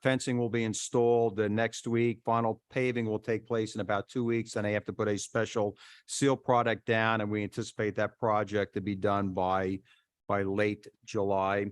Fencing will be installed next week. Final paving will take place in about 2 weeks, and they have to put a special seal product down, and we anticipate that project to be done by late July.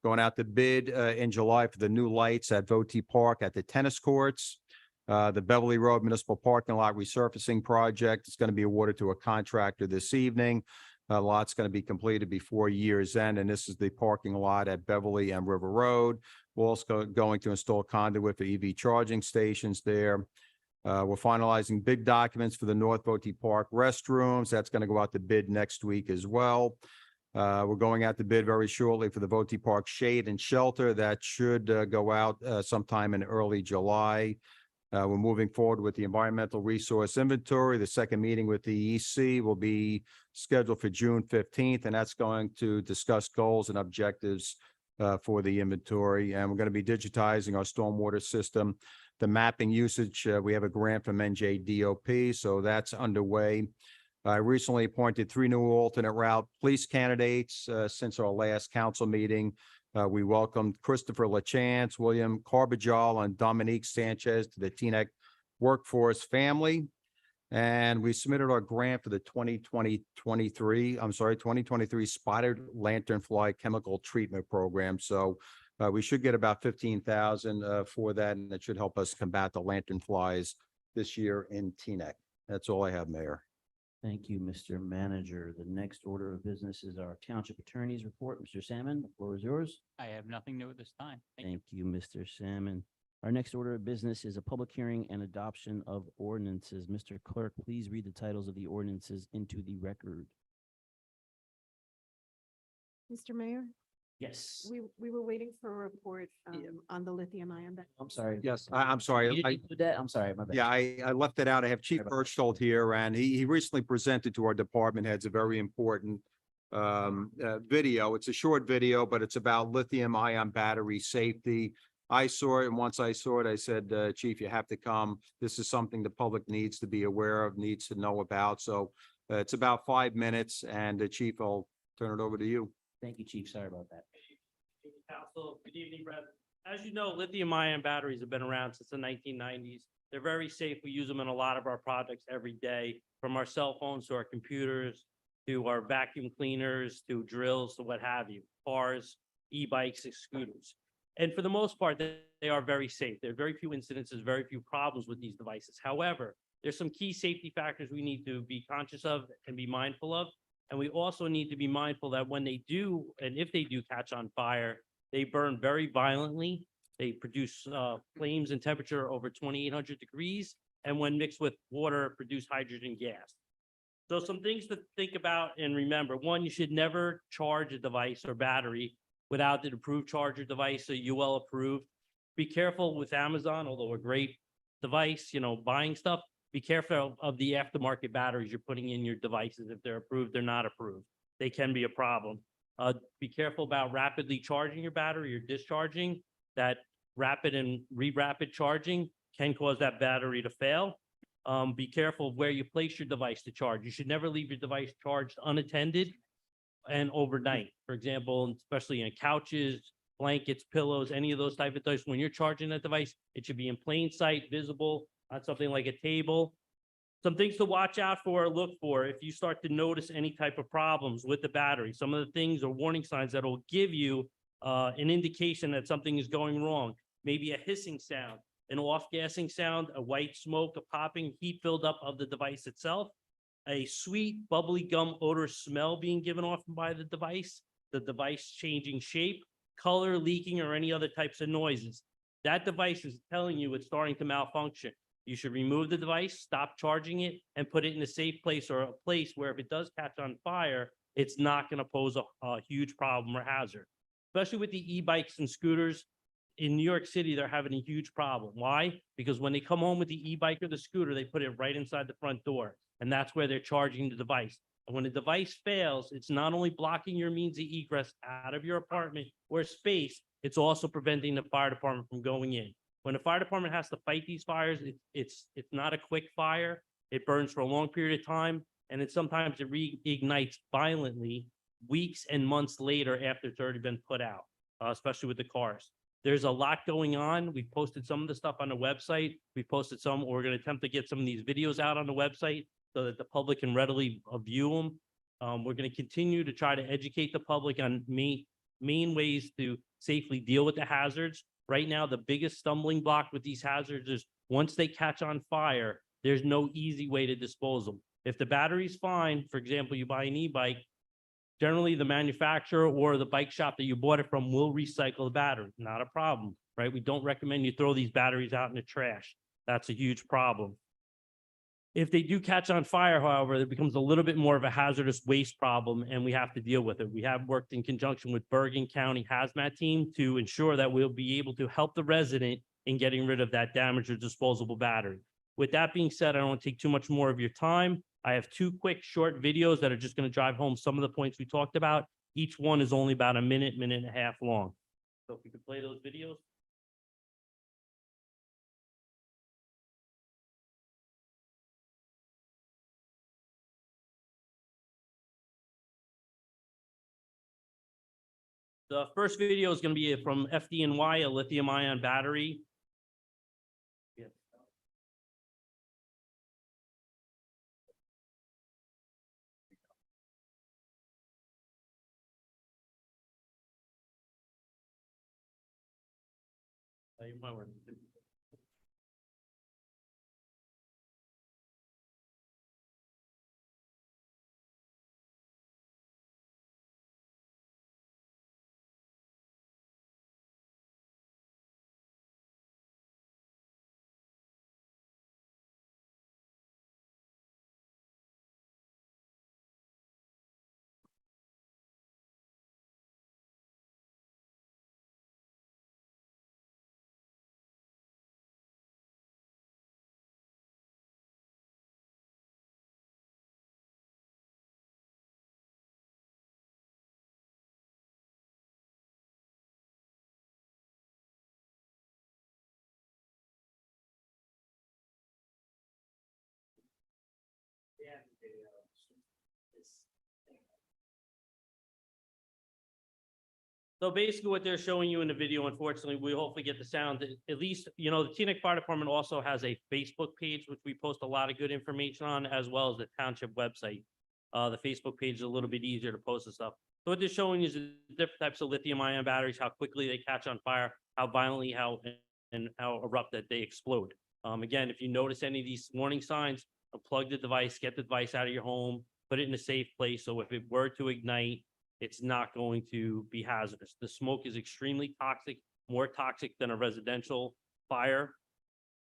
Going out to bid in July for the new lights at Votey Park at the tennis courts. The Beverly Road Municipal Parking Lot resurfacing project is going to be awarded to a contractor this evening. Lot's going to be completed before year's end, and this is the parking lot at Beverly and River Road. We're also going to install conduit for EV charging stations there. We're finalizing bid documents for the North Votey Park restrooms. That's going to go out to bid next week as well. We're going out to bid very shortly for the Votey Park Shade and Shelter. That should go out sometime in early July. We're moving forward with the environmental resource inventory. The second meeting with the EC will be scheduled for June 15th, and that's going to discuss goals and objectives for the inventory. And we're going to be digitizing our stormwater system. The mapping usage, we have a grant from NJDOP, so that's underway. I recently appointed 3 new alternate route police candidates since our last council meeting. We welcomed Christopher LaChance, William Carbajal, and Dominique Sanchez to the Teaneck workforce family. And we submitted our grant for the 2023 spotted lanternfly chemical treatment program. So we should get about $15,000 for that, and that should help us combat the lanternflies this year in Teaneck. That's all I have, Mayor. Thank you, Mr. Manager. The next order of business is our Township Attorney's Report. Mr. Salmon, the floor is yours. I have nothing new at this time. Thank you. Thank you, Mr. Salmon. Our next order of business is a public hearing and adoption of ordinances. Mr. Clerk, please read the titles of the ordinances into the record. Mr. Mayor, Yes. we were waiting for a report on the lithium ion battery. I'm sorry. Yes, I'm sorry. You didn't I, include that? I'm sorry, my bad. yeah, I left it out. I have Chief Sorry about Berchtold here, and he recently presented to our department heads a very important video. It's a short video, but it's about lithium ion battery safety. I saw it, and once I saw it, I said, Chief, you have to come. This is something the public needs to be aware of, needs to know about. So it's about 5 minutes, and the Chief, I'll turn it over to you. Thank you, Chief. Sorry about that. Council, good evening, Brett. As you know, lithium ion batteries have been around since the 1990s. They're very safe. We use them in a lot of our projects every day, from our cell phones to our computers, to our vacuum cleaners, to drills, to what have you, cars, e-bikes, and scooters. And for the most part, they are very safe. There are very few incidences, very few problems with these devices. However, there's some key safety factors we need to be conscious of and be mindful of. And we also need to be mindful that when they do, and if they do catch on fire, they burn very violently. They produce flames and temperature over 2,800 degrees. And when mixed with water, produce hydrogen gas. So some things to think about and remember. One, you should never charge a device or battery without an approved charger device, so UL approved. Be careful with Amazon, although a great device, buying stuff. Be careful of the aftermarket batteries you're putting in your devices. If they're approved, they're not approved. They can be a problem. Be careful about rapidly charging your battery or discharging. That rapid and re-rapid charging can cause that battery to fail. Be careful of where you place your device to charge. You should never leave your device charged unattended and overnight. For example, especially in couches, blankets, pillows, any of those type of things. When you're charging that device, it should be in plain sight, visible on something like a table. Some things to watch out for or look for if you start to notice any type of problems with the battery. Some of the things or warning signs that will give you an indication that something is going wrong. Maybe a hissing sound, an off-gassing sound, a white smoke, a popping, heat buildup of the device itself, a sweet bubbly gum odor smell being given off by the device changing shape, color, leaking, or any other types of noises. That device is telling you it's starting to malfunction. You should remove the device, stop charging it, and put it in a safe place or a place where if it does catch on fire, it's not going to pose a huge problem or hazard. Especially with the e-bikes and scooters. In New York City, they're having a huge problem. Why? Because when they come home with the e-bike or the scooter, they put it right inside the front door, and that's where they're charging the device. And when the device fails, it's not only blocking your means of egress out of your apartment or space, it's also preventing the fire department from going in. When the fire department has to fight these fires, it's not a quick fire. It burns for a long period of time, and sometimes it reignites violently weeks and months later after it's already been put out, especially with the cars. There's a lot going on. We posted some of the stuff on the website. We posted some, we're going to attempt to get some of these videos out on the website so that the public can readily view them. We're going to continue to try to educate the public on main ways to safely deal with the hazards. Right now, the biggest stumbling block with these hazards is once they catch on fire, there's no easy way to dispose them. If the battery's fine, for example, you buy an e-bike, generally the manufacturer or the bike shop that you bought it from will recycle the battery. Not a problem, right? We don't recommend you throw these batteries out in the trash. That's a huge problem. If they do catch on fire, however, it becomes a little bit more of a hazardous waste problem, and we have to deal with it. We have worked in conjunction with Bergen County Hazmat Team to ensure that we'll be able to help the resident in getting rid of that damaged or disposable battery. With that being said, I don't want to take too much more of your time. I have two quick short videos that are just going to drive home some of the points we talked about. Each one is only about a minute, minute and a half long. So if we could play those videos. The first video is going to be from FDNY, a lithium ion battery. Yeah. You might want to So basically what they're showing you in the video, unfortunately, we hopefully get the sound, at least, the Teaneck Fire Department also has a Facebook page, which we post a lot of good information on, as well as the township website. The Facebook page is a little bit easier to post the stuff. So what they're showing you is the different types of lithium ion batteries, how quickly they catch on fire, how violently, and how erupt that they explode. Again, if you notice any of these warning signs, unplug the device, get the device out of your home, put it in a safe place. So if it were to ignite, it's not going to be hazardous. The smoke is extremely toxic, more toxic than a residential fire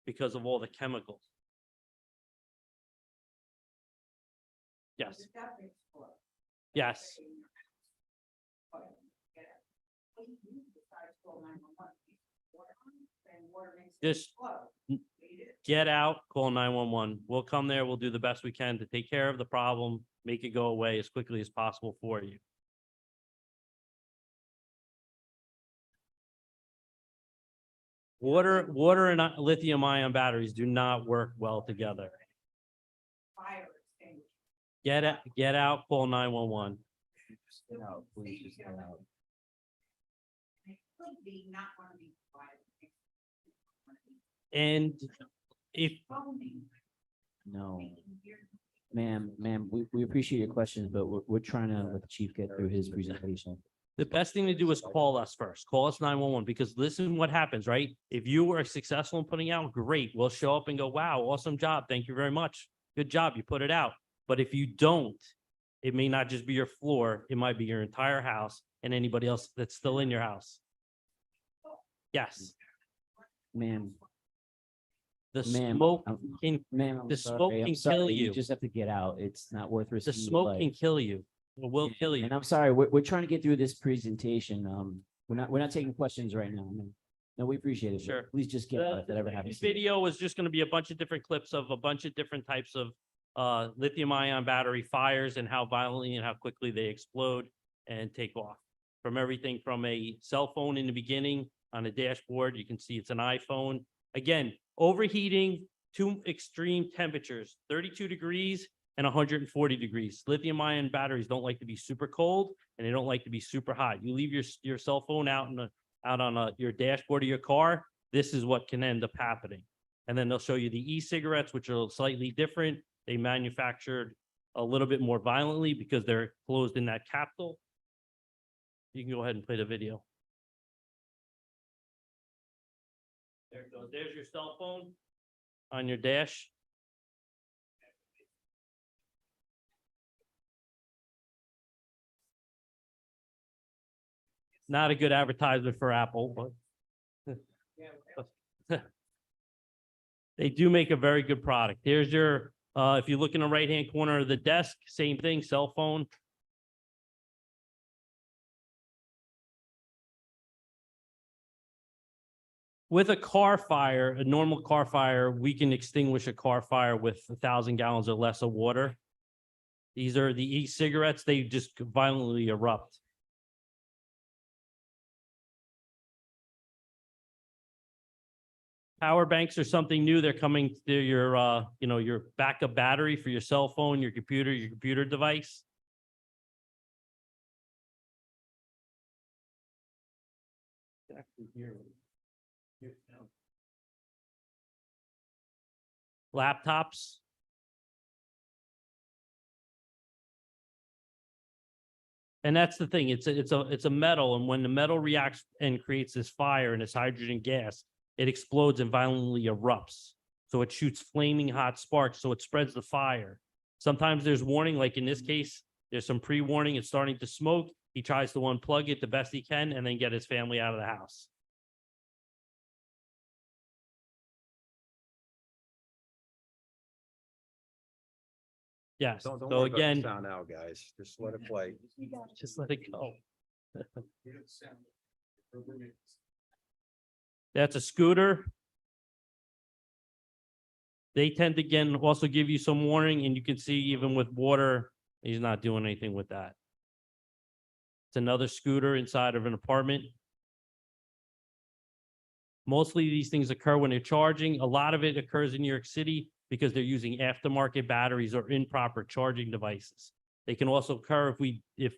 because of all the chemicals. Yes. Yes. Just get out, call 911. We'll come there. We'll do the best we can to take care of the problem, make it go away as quickly as possible for you. Water and lithium ion batteries do not work well together. Get out, call 911. And if, No, ma'am, we appreciate your questions, but we're trying to let the chief get through his presentation. the best thing to do is call us first. Call us 911 because listen what happens, right? If you were successful in putting out, great. We'll show up and go, wow, awesome job. Thank you very much. Good job. You put it out. But if you don't, it may not just be your floor. It might be your entire house and anybody else that's still in your house. Yes, Ma'am, the Ma'am, smoke I'm- can, ma'am, I'm the sorry, smoke I'm can sorry, kill you. just have to get out. It's not worth the risking. your smoke life. can kill you. It will kill you. And I'm sorry, we're trying to get through this presentation. We're not taking questions right now. No, we appreciate it. but Sure. Please just get out if that ever This happens. to you. video is just going to be a bunch of different clips of a bunch of different types of lithium ion battery fires and how violently and how quickly they explode and take off. From everything from a cell phone in the beginning on a dashboard, you can see it's an iPhone. Again, overheating to extreme temperatures, 32 degrees and 140 degrees. Lithium ion batteries don't like to be super cold and they don't like to be super hot. You leave your cell phone out on your dashboard of your car, this is what can end up happening. And then they'll show you the e-cigarettes, which are slightly different. They manufactured a little bit more violently because they're closed in that capsule. You can go ahead and play the video. There it goes. There's your cell phone on your dash. Not a good advertisement for Apple, but they do make a very good product. Here's your, if you look in the right-hand corner of the desk, same thing, cell phone. With a car fire, a normal car fire, we can extinguish a car fire with 1,000 gallons or less of water. These are the e-cigarettes, they just violently erupt. Power banks are something new. They're coming to your, your backup battery for your cell phone, your computer device. Laptops. And that's the thing. It's a metal, and when the metal reacts and creates this fire and this hydrogen gas, it explodes and violently erupts. So it shoots flaming hot sparks, so it spreads the fire. Sometimes there's warning, like in this case, there's some pre-warning, it's starting to smoke. He tries to unplug it the best he can and then get his family out of the house. Yes, Don't so worry about the again, sound now, guys. Just let it play. just let it go. That's a scooter. They tend to, again, also give you some warning, and you can see even with water, he's not doing anything with that. It's another scooter inside of an apartment. Mostly these things occur when they're charging. A lot of it occurs in New York City because they're using aftermarket batteries or improper charging devices. They can also occur if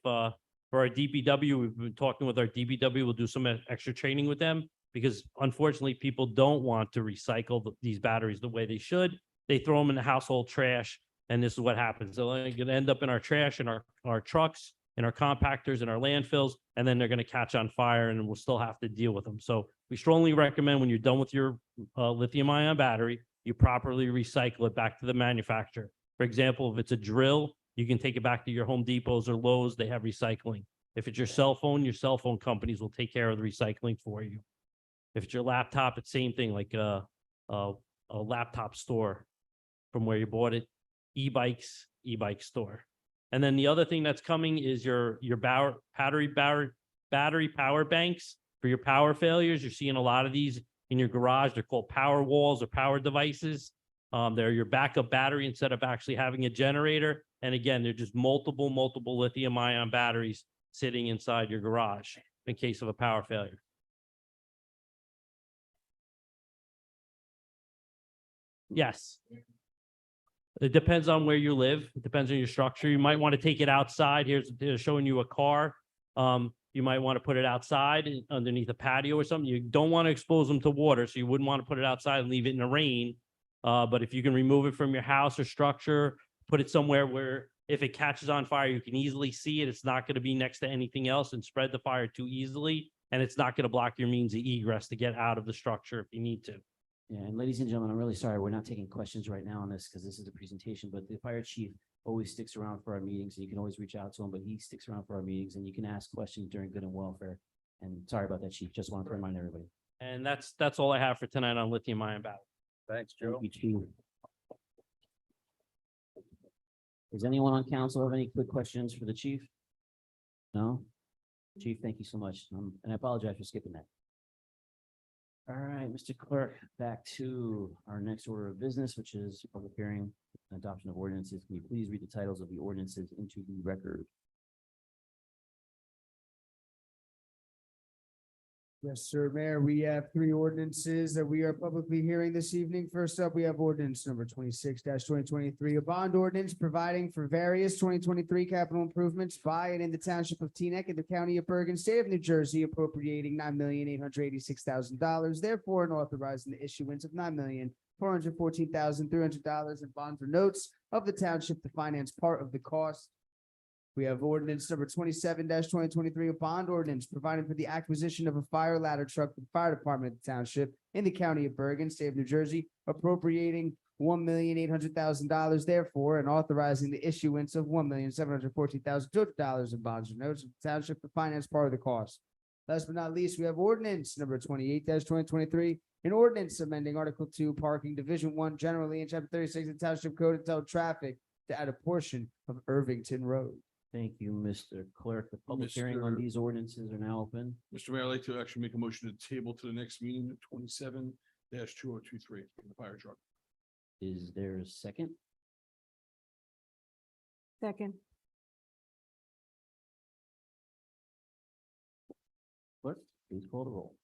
For our DPW, we've been talking with our DPW. We'll do some extra training with them because unfortunately, people don't want to recycle these batteries the way they should. They throw them in the household trash, and this is what happens. They're going to end up in our trash, in our trucks, in our compactors, in our landfills, and then they're going to catch on fire, and we'll still have to deal with them. So we strongly recommend when you're done with your lithium-ion battery, you properly recycle it back to the manufacturer. For example, if it's a drill, you can take it back to your Home Depots or Lowe's. They have recycling. If it's your cell phone companies will take care of the recycling for you. If it's your laptop, it's same thing, like a laptop store from where you bought it, e-bikes, e-bike store. And then the other thing that's coming is your battery power banks for your power failures. You're seeing a lot of these in your garage. They're called power walls or power devices. They're your backup battery instead of actually having a generator. And again, they're just multiple lithium ion batteries sitting inside your garage in case of a power failure. Yes. It depends on where you live. It depends on your structure. You might want to take it outside. Here's showing you a car. You might want to put it outside underneath a patio or something. You don't want to expose them to water, so you wouldn't want to put it outside and leave it in the rain. But if you can remove it from your house or structure, put it somewhere where if it catches on fire, you can easily see it. It's not going to be next to anything else and spread the fire too easily. And it's not going to block your means of egress to get out of the structure if you need to. Yeah, and ladies and gentlemen, I'm really sorry. We're not taking questions right now on this because this is a presentation, but the fire chief always sticks around for our meetings and you can always reach out to him, but he sticks around for our meetings and you can ask questions during good and welfare. And sorry about that, chief. Just wanted to remind everybody. And that's all I have for tonight on lithium ion battery. Thanks, Joe. Thank you, chief. Does anyone on council have any quick questions for the chief? No? Chief, thank you so much. And I apologize for skipping that. All right, Mr. Clerk, back to our next order of business, which is public hearing and adoption of ordinances. Can you please read the titles of the ordinances into the record? Yes, sir, Mayor. We have three ordinances that we are publicly hearing this evening. First up, we have ordinance number 26-2023, a bond ordinance providing for various 2023 capital improvements by and in the township of Teaneck in the county of Bergen, state of New Jersey, appropriating $9,886,000, therefore, and authorizing the issuance of $9,414,300 in bonds or notes of the township to finance part of the cost. We have ordinance number 27-2023, a bond ordinance providing for the acquisition of a fire ladder truck for the fire department of the township in the county of Bergen, state of New Jersey, appropriating $1,800,000, therefore, and authorizing the issuance of $1,714,200 in bonds or notes of the township to finance part of the cost. Last but not least, we have ordinance number 28-2023, an ordinance amending Article 2, Parking, Division 1, generally in Chapter 36 of the Township Code entitled Traffic to add a portion of Irvington Road. Thank you, Mr. Clerk. The public hearing on Mr. these ordinances are now open. Mr. Mayor, I'd like to actually make a motion to table to the next meeting, 27-2023, the fire truck. Is there a second? Second. Clerk, please call the roll.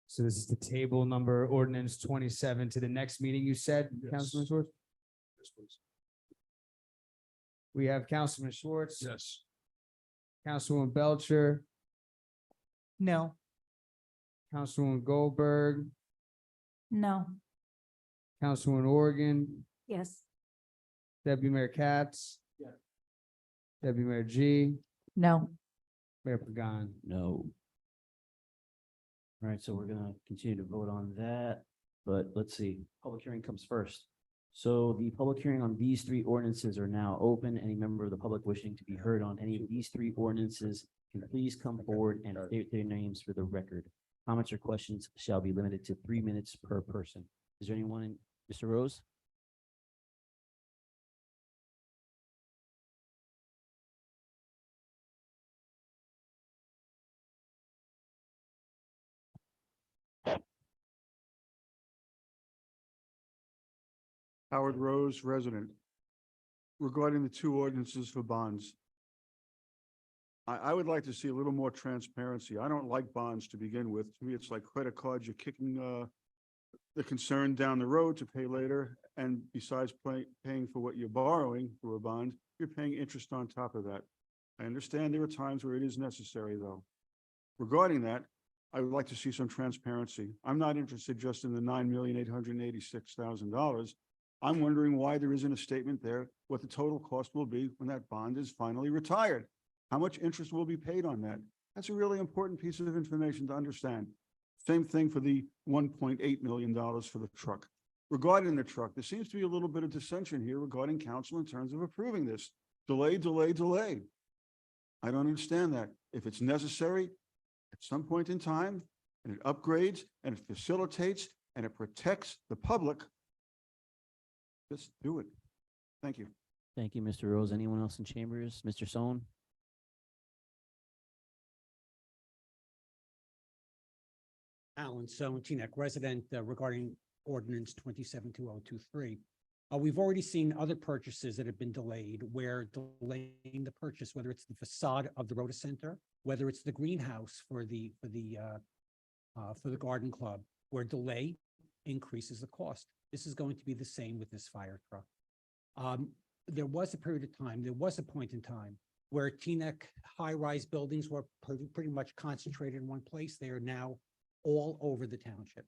So this is the table number ordinance 27 to the next meeting, you said, Yes. Councilman Schwartz? Yes, please. We have Councilman Schwartz. Yes. Councilwoman Belcher, No. Councilwoman Goldberg, No. Councilwoman Oregon, Yes. Deputy Mayor Katz. Yeah. Deputy Mayor G, No. Mayor Pagan. No. All right, so we're gonna continue to vote on that, but let's see, public hearing comes first. So the public hearing on these three ordinances are now open. Any member of the public wishing to be heard on any of these three ordinances can please come forward and state their names for the record. Comments or questions shall be limited to 3 minutes per person. Is there anyone in, Mr. Rose? Howard Rose, resident. Regarding the two ordinances for bonds. I would like to see a little more transparency. I don't like bonds to begin with. To me, it's like credit cards. You're kicking the concern down the road to pay later. And besides paying for what you're borrowing through a bond, you're paying interest on top of that. I understand there are times where it is necessary, though. Regarding that, I would like to see some transparency. I'm not interested just in the $9,886,000. I'm wondering why there isn't a statement there, what the total cost will be when that bond is finally retired. How much interest will be paid on that? That's a really important piece of information to understand. Same thing for the $1.8 million for the truck. Regarding the truck, there seems to be a little bit of dissension here regarding council in terms of approving this. Delay, delay, delay. I don't understand that. If it's necessary at some point in time, and it upgrades, and it facilitates, and it protects the public, just do it. Thank you. Thank you, Mr. Rose. Anyone else in chambers? Mr. Sohn? Alan Sohn, Teaneck resident, regarding ordinance 272023. We've already seen other purchases that have been delayed where delaying the purchase, whether it's the facade of the Rota Center, whether it's the greenhouse for the garden club, where delay increases the cost. This is going to be the same with this fire truck. There was a period of time, there was a point in time where Teaneck high-rise buildings were pretty much concentrated in one place. They are now all over the township.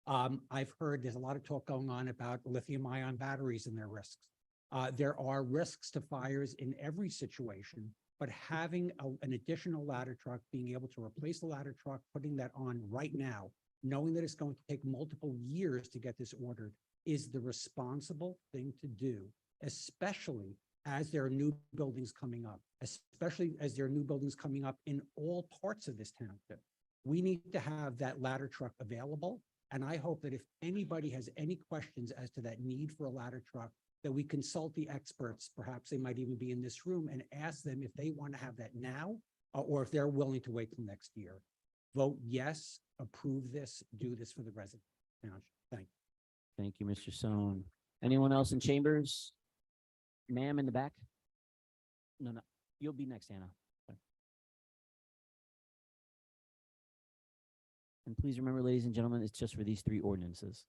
I've heard there's a lot of talk going on about lithium-ion batteries and their risks. There are risks to fires in every situation, but having an additional ladder truck, being able to replace the ladder truck, putting that on right now, knowing that it's going to take multiple years to get this ordered, is the responsible thing to do, especially as there are new buildings coming up, especially as there are new buildings coming up in all parts of this township. We need to have that ladder truck available. And I hope that if anybody has any questions as to that need for a ladder truck, that we consult the experts, perhaps they might even be in this room, and ask them if they want to have that now, or if they're willing to wait till next year. Vote yes, approve this, do this for the residents. Thank you. Thank you, Mr. Sohn. Anyone else in chambers? Ma'am in the back? No, you'll be next, Anna. Sorry. And please remember, ladies and gentlemen, it's just for these three ordinances.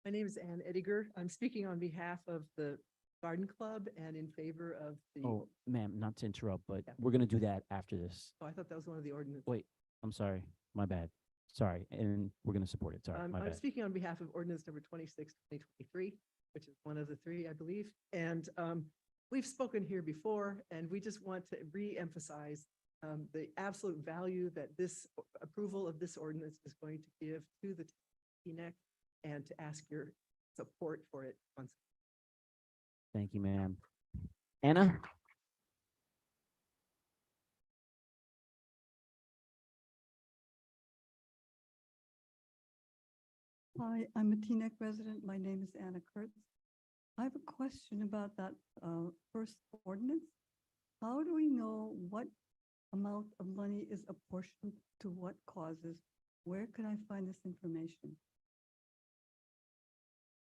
My name is Ann Ediger. I'm speaking on behalf of the Garden Club and in favor of the. Oh, ma'am, not to interrupt, but Yeah. we're going to do that after this. Oh, I thought that was one of the ordinances. Wait, I'm sorry. My bad. Sorry. And we're going to support it. Sorry. My I'm bad. speaking on behalf of ordinance number 26, 2023, which is one of the three, I believe. And we've spoken here before, and we just want to re-emphasize the absolute value that this approval of this ordinance is going to give to the Teaneck, and to ask your support for it once. Thank you, ma'am. Anna? Hi, I'm a Teaneck resident. My name is Anna Kurtz. I have a question about that first ordinance. How do we know what amount of money is apportioned to what causes? Where can I find this information?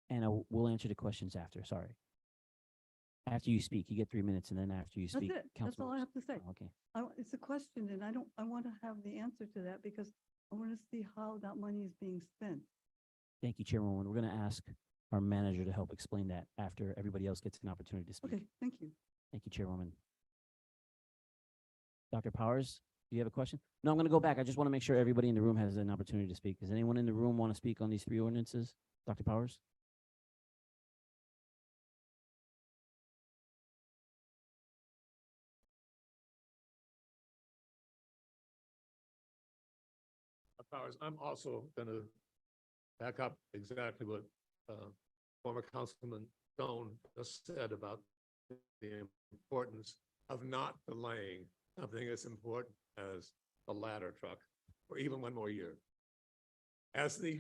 Anna, we'll answer the questions after. Sorry. After you speak, you get 3 minutes, and then after you That's speak. it. That's all I Councilwoman- have to say. Oh, okay. It's a question and I want to have the answer to that because I want to see how that money is being spent. Thank you, Chairwoman. We're going to ask our manager to help explain that after everybody else gets an opportunity to speak. Okay, thank you. Thank you, Chairwoman. Dr. Powers, do you have a question? No, I'm going to go back. I just want to make sure everybody in the room has an opportunity to speak. Does anyone in the room want to speak on these three ordinances? Dr. Powers? Powers, I'm also going to back up exactly what former Councilman Stone just said about the importance of not delaying something as important as the ladder truck for even one more year. As the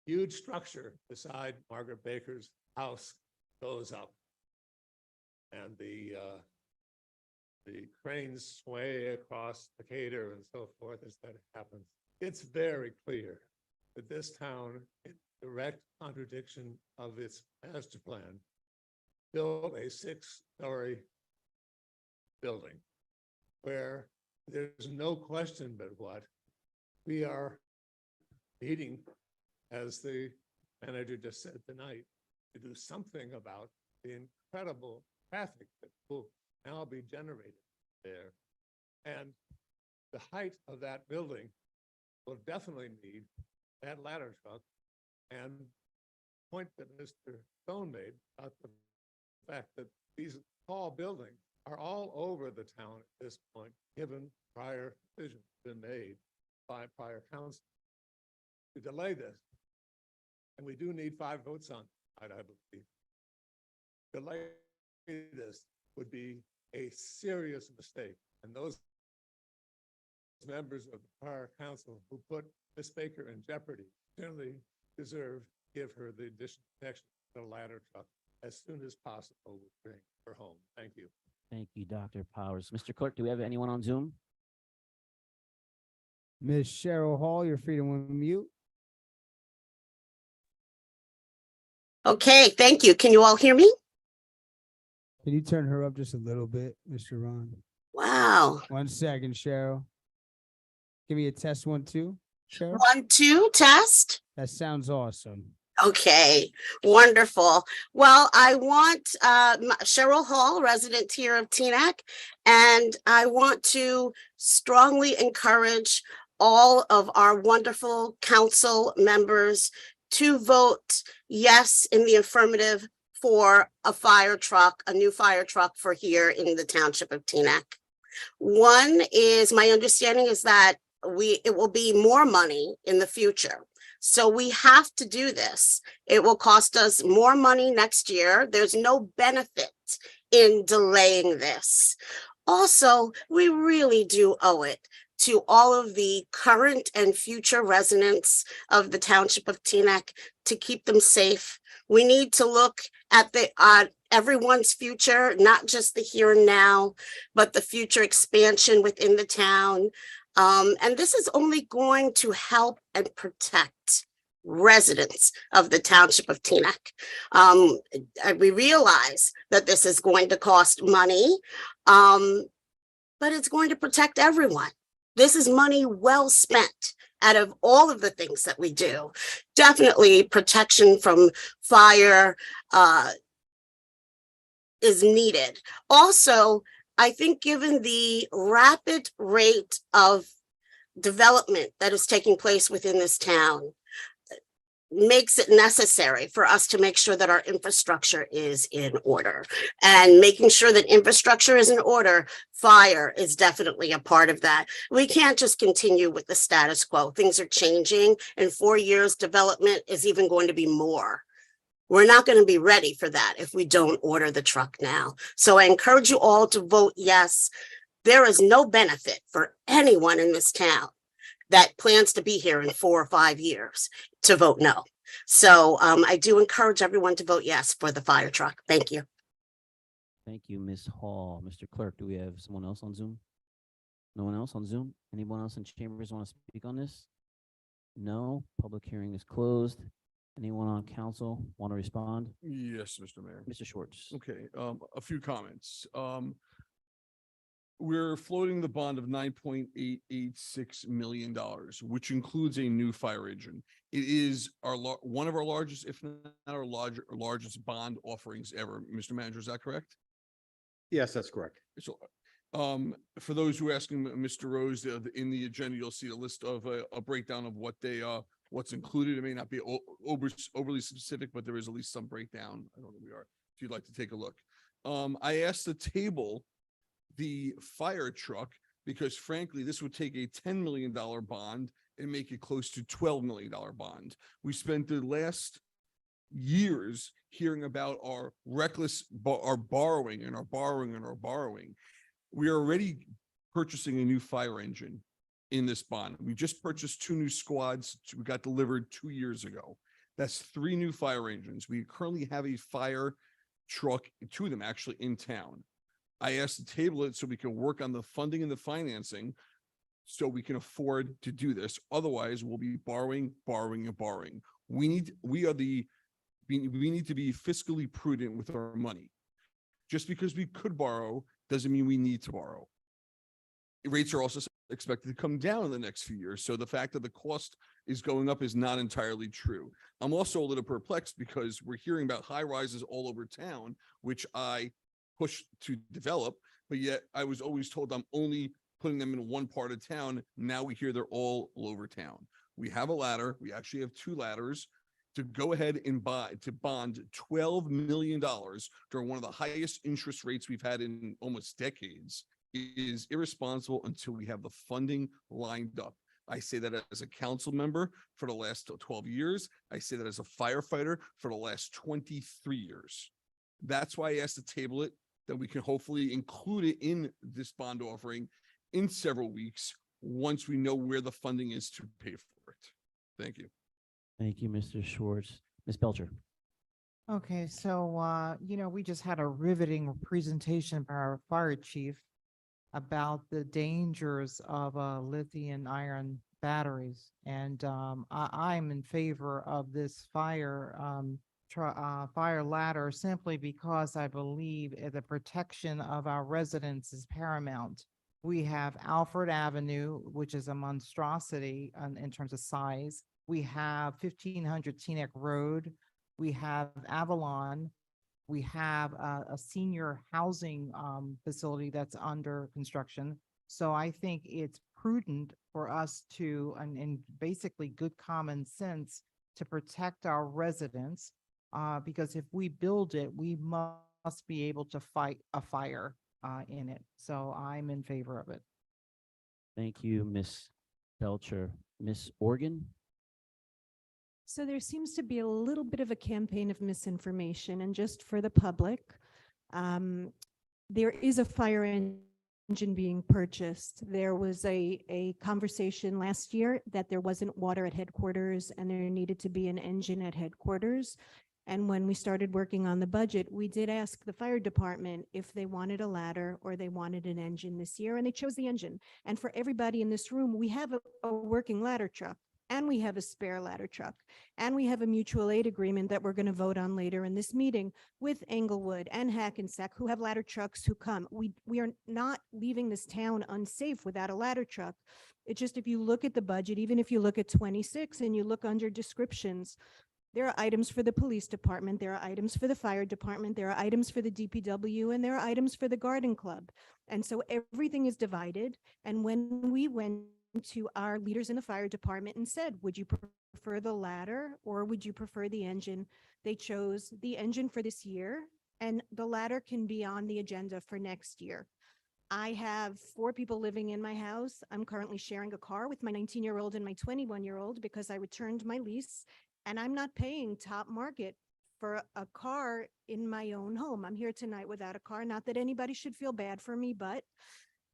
huge structure beside Margaret Baker's house goes up and the cranes sway across Decatur and so forth as that happens, it's very clear that this town, in direct contradiction of its master plan, built a 6-story building where there's no question but what we are meeting, as the manager just said tonight, to do something about the incredible traffic that will now be generated there. And the height of that building will definitely need that ladder truck. And point that Mr. Stone made about the fact that these tall buildings are all over the town at this point, given prior decisions been made by prior council to delay this. And we do need 5 votes on it, I believe. Delay this would be a serious mistake. And those members of the prior council who put Ms. Baker in jeopardy certainly deserve to give her the additional protection of the ladder truck as soon as possible to bring her home. Thank you. Thank you, Dr. Powers. Mr. Clerk, do we have anyone on Zoom? Ms. Cheryl Hall, you're free to unmute. Okay, thank you. Can you all hear me? Can you turn her up just a little bit, Mr. Ron? Wow. 1 second, Cheryl. Give me a test 1, 2, Cheryl. 1, 2, test. That sounds awesome. Okay, wonderful. Well, I want Cheryl Hall, resident here of Teaneck, and I want to strongly encourage all of our wonderful council members to vote yes in the affirmative for a fire truck, a new fire truck for here in the township of Teaneck. One is, my understanding is that it will be more money in the future. So we have to do this. It will cost us more money next year. There's no benefit in delaying this. Also, we really do owe it to all of the current and future residents of the township of Teaneck to keep them safe. We need to look at everyone's future, not just the here and now, but the future expansion within the town. And this is only going to help and protect residents of the township of Teaneck. We realize that this is going to cost money, but it's going to protect everyone. This is money well spent out of all of the things that we do. Definitely protection from fire is needed. Also, I think given the rapid rate of development that is taking place within this town, makes it necessary for us to make sure that our infrastructure is in order. And making sure that infrastructure is in order, fire is definitely a part of that. We can't just continue with the status quo. Things are changing. In 4 years, development is even going to be more. We're not going to be ready for that if we don't order the truck now. So I encourage you all to vote yes. There is no benefit for anyone in this town that plans to be here in 4 or 5 years to vote no. So I do encourage everyone to vote yes for the fire truck. Thank you. Thank you, Ms. Hall. Mr. Clerk, do we have someone else on Zoom? No one else on Zoom? Anyone else in chambers want to speak on this? No, public hearing is closed. Anyone on council want to respond? Yes, Mr. Mayor. Mr. Schwartz. Okay, a few comments. We're floating the bond of $9.886 million, which includes a new fire engine. It is one of our largest, if not our largest bond offerings ever. Mr. Manager, is that correct? Yes, that's correct. So, for those who are asking Mr. Rose, in the agenda, you'll see a list of a breakdown of what's included. It may not be overly specific, but there is at least some breakdown. I don't know where we are. If you'd like to take a look. I asked the table the fire truck because frankly, this would take a $10 million bond and make it close to $12 million bond. We spent the last years hearing about our reckless, our borrowing. We are already purchasing a new fire engine in this bond. We just purchased 2 new squads. We got delivered 2 years ago. That's 3 new fire engines. We currently have a fire truck, 2 of them actually in town. I asked to table it so we can work on the funding and the financing so we can afford to do this. Otherwise, we'll be borrowing. We need to be fiscally prudent with our money. Just because we could borrow doesn't mean we need to borrow. Rates are also expected to come down in the next few years. So the fact that the cost is going up is not entirely true. I'm also a little perplexed because we're hearing about high rises all over town, which I pushed to develop, but yet I was always told I'm only putting them in one part of town. Now we hear they're all over town. We have a ladder. We actually have two ladders to go ahead and bond $12 million during one of the highest interest rates we've had in almost decades is irresponsible until we have the funding lined up. I say that as a council member for the last 12 years. I say that as a firefighter for the last 23 years. That's why I asked to table it, that we can hopefully include it in this bond offering in several weeks once we know where the funding is to pay for it. Thank you. Thank you, Mr. Schwartz. Ms. Belcher. Okay, so, we just had a riveting presentation by our fire chief about the dangers of lithium iron batteries. And I'm in favor of this fire ladder simply because I believe the protection of our residents is paramount. We have Alfred Avenue, which is a monstrosity in terms of size. We have 1500 Teaneck Road. We have Avalon. We have a senior housing facility that's under construction. So I think it's prudent for us to, and basically good common sense, to protect our residents. Because if we build it, we must be able to fight a fire in it. So I'm in favor of it. Thank you, Ms. Belcher. Ms. Organ? So there seems to be a little bit of a campaign of misinformation, and just for the public, there is a fire engine being purchased. There was a conversation last year that there wasn't water at headquarters and there needed to be an engine at headquarters. And when we started working on the budget, we did ask the fire department if they wanted a ladder or they wanted an engine this year, and they chose the engine. And for everybody in this room, we have a working ladder truck, and we have a spare ladder truck, and we have a mutual aid agreement that we're going to vote on later in this meeting with Englewood and Hackensack, who have ladder trucks who come. We are not leaving this town unsafe without a ladder truck. It's just, if you look at the budget, even if you look at 26 and you look under descriptions, there are items for the police department, there are items for the fire department, there are items for the DPW, and there are items for the garden club. And so everything is divided. And when we went to our leaders in the fire department and said, would you prefer the ladder or would you prefer the engine? They chose the engine for this year, and the ladder can be on the agenda for next year. I have 4 people living in my house. I'm currently sharing a car with my 19-year-old and my 21-year-old because I returned my lease, and I'm not paying top market for a car in my own home. I'm here tonight without a car. Not that anybody should feel bad for me, but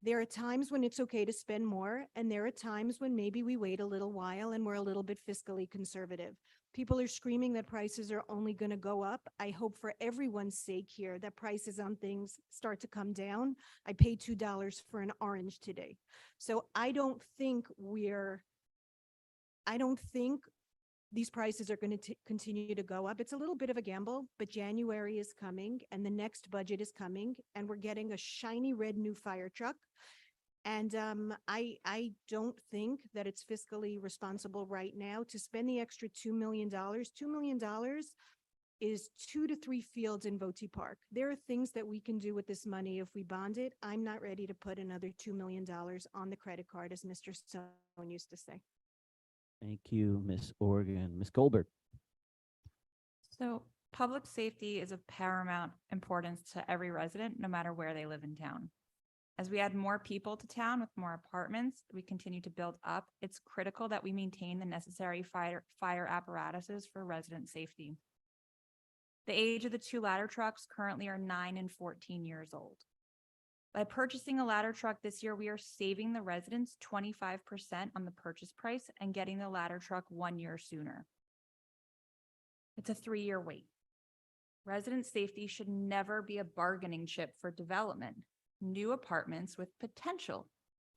there are times when it's okay to spend more, and there are times when maybe we wait a little while and we're a little bit fiscally conservative. People are screaming that prices are only going to go up. I hope for everyone's sake here that prices on things start to come down. I paid $2 for an orange today. So I don't think these prices are going to continue to go up. It's a little bit of a gamble, but January is coming and the next budget is coming, and we're getting a shiny red new fire truck. And I don't think that it's fiscally responsible right now to spend the extra $2 million. $2 million is 2 to 3 fields in Voti Park. There are things that we can do with this money if we bond it. I'm not ready to put another $2 million on the credit card, as Mr. Stone used to say. Thank you, Ms. Organ. Ms. Goldberg. So public safety is of paramount importance to every resident, no matter where they live in town. As we add more people to town with more apartments, we continue to build up. It's critical that we maintain the necessary fire apparatuses for resident safety. The age of the 2 ladder trucks currently are 9 and 14 years old. By purchasing a ladder truck this year, we are saving the residents 25% on the purchase price and getting the ladder truck 1 year sooner. It's a 3-year wait. Resident safety should never be a bargaining chip for development. New apartments with potential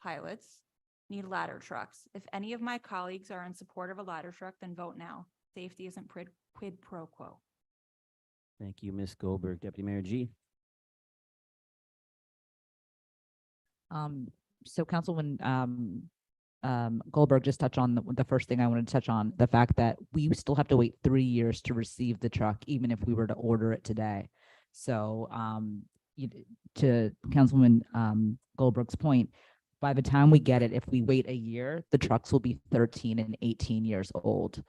pilots need ladder trucks. If any of my colleagues are in support of a ladder truck, then vote now. Safety isn't quid pro quo. Thank you, Ms. Goldberg. Deputy Mayor G. so Councilman, Goldberg just touched on the first thing I wanted to touch on, the fact that we still have to wait 3 years to receive the truck, even if we were to order it today. So, to Councilman, Goldberg's point, by the time we get it, if we wait a year, the trucks will be 13 and 18 years old.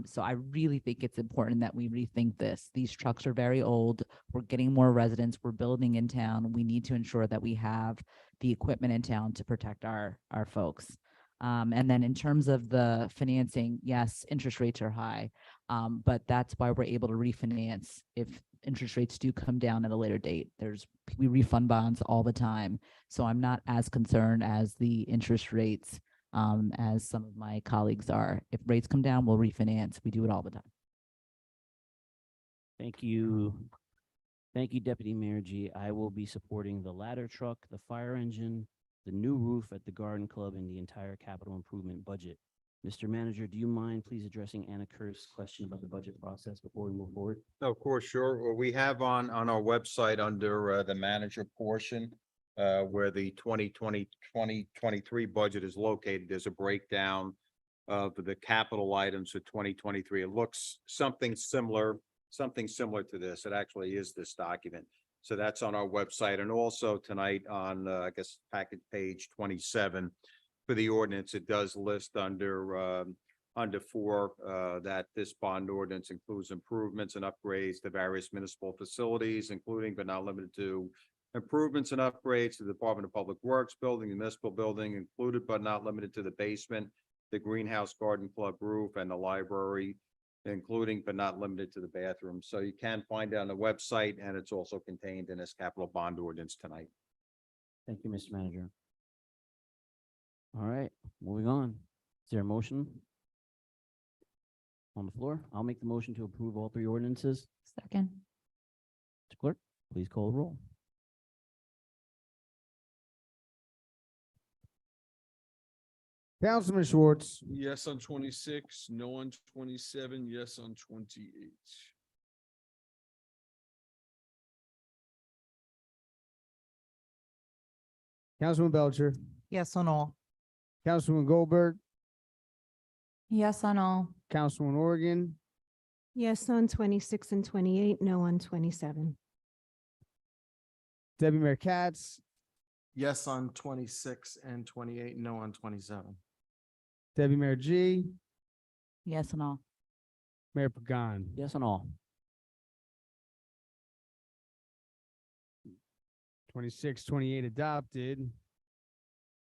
So I really think it's important that we rethink this. These trucks are very old. We're getting more residents. We're building in town. We need to ensure that we have the equipment in town to protect our folks. And then in terms of the financing, yes, interest rates are high, but that's why we're able to refinance if interest rates do come down at a later date. We refund bonds all the time. So I'm not as concerned as the interest rates as some of my colleagues are. If rates come down, we'll refinance. We do it all the time. Thank you. Thank you, Deputy Mayor G. I will be supporting the ladder truck, the fire engine, the new roof at the Garden Club, and the entire capital improvement budget. Mr. Manager, do you mind please addressing Anna Kurt's question about the budget process before we move forward? Of course, sure. Well, we have on our website under the manager portion, where the 2023 budget is located, there's a breakdown of the capital items for 2023. It looks something similar to this. It actually is this document. So that's on our website. And also tonight on, I guess, packet page 27 for the ordinance, it does list under 4 that this bond ordinance includes improvements and upgrades to various municipal facilities, including but not limited to improvements and upgrades to the Department of Public Works building, the municipal building, included but not limited to the basement, the greenhouse garden club roof, and the library, including but not limited to the bathroom. So you can find it on the website, and it's also contained in this capital bond ordinance tonight. Thank you, Mr. Manager. All right, moving on. Is there a motion on the floor? I'll make the motion to approve all 3 ordinances. Second. Mr. Clerk, please call the roll. Councilman Schwartz, Yes on 26, no on 27, yes on 28. Councilman Belcher, Yes on all. Councilman Goldberg, Yes on all. Councilman Oregon, Yes on 26 and 28, no on 27. Deputy Mayor Katz, Yes on 26 and 28, no on 27. Deputy Mayor G, Yes and all. Mayor Pagan. Yes on all. 26, 28 adopted.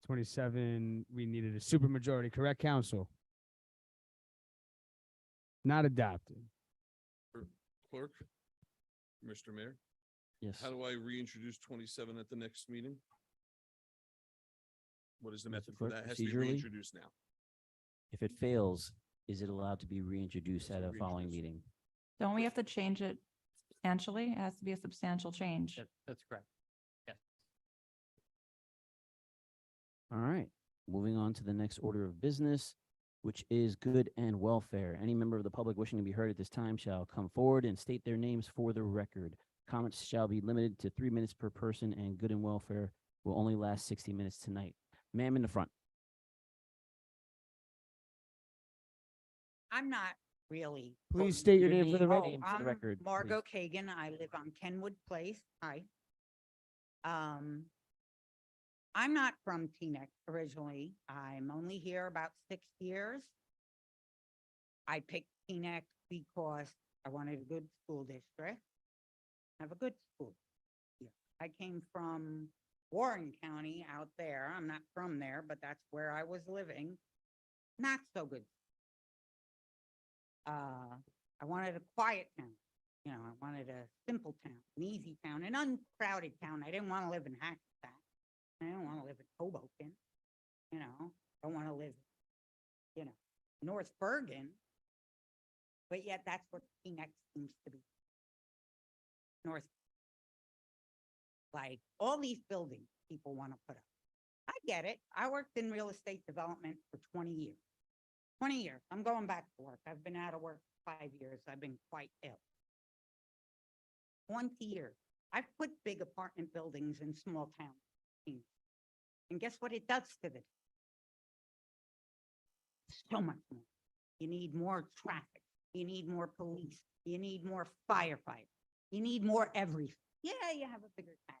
27, we needed a supermajority, correct, council? Not adopted. Clerk, Mr. Mayor, Yes. how do I reintroduce 27 at the next meeting? What is the method for Clerk, that? It has to be procedurally? reintroduced now. If it fails, is it allowed to be reintroduced at a following Reintroduce. meeting? Don't we have to change it substantially? It has to be a substantial change. That's correct. Yes. All right, moving on to the next order of business, which is good and welfare. Any member of the public wishing to be heard at this time shall come forward and state their names for the record. Comments shall be limited to 3 minutes per person, and good and welfare will only last 60 minutes tonight. Ma'am in the front. I'm not really. Please state your name for the name- record. name for the I'm record, Margot Kagan. I live on Kenwood Place. Hi. I'm not from Teaneck originally. I'm only here about 6 years. I picked Teaneck because I wanted a good school district. Have a good school. here. I came from Warren County out there. I'm not from there, but that's where I was living. Not so good. I wanted a quiet town. You know, I wanted a simple town, an easy town, an uncrowded town. I didn't want to live in Hackensack. I didn't want to live in Hoboken. You know, I want to live, North Bergen. But yet that's what Teaneck seems to be. North. Like all these buildings people want to put up. I get it. I worked in real estate development for 20 years. 20 years. I'm going back to work. I've been out of work 5 years. I've been quite ill. 20 years. I've put big apartment buildings in small towns. And guess what it does to the so much more. You need more traffic. You need more police. You need more firefighters. You need more everything. Yeah, you have a bigger tax.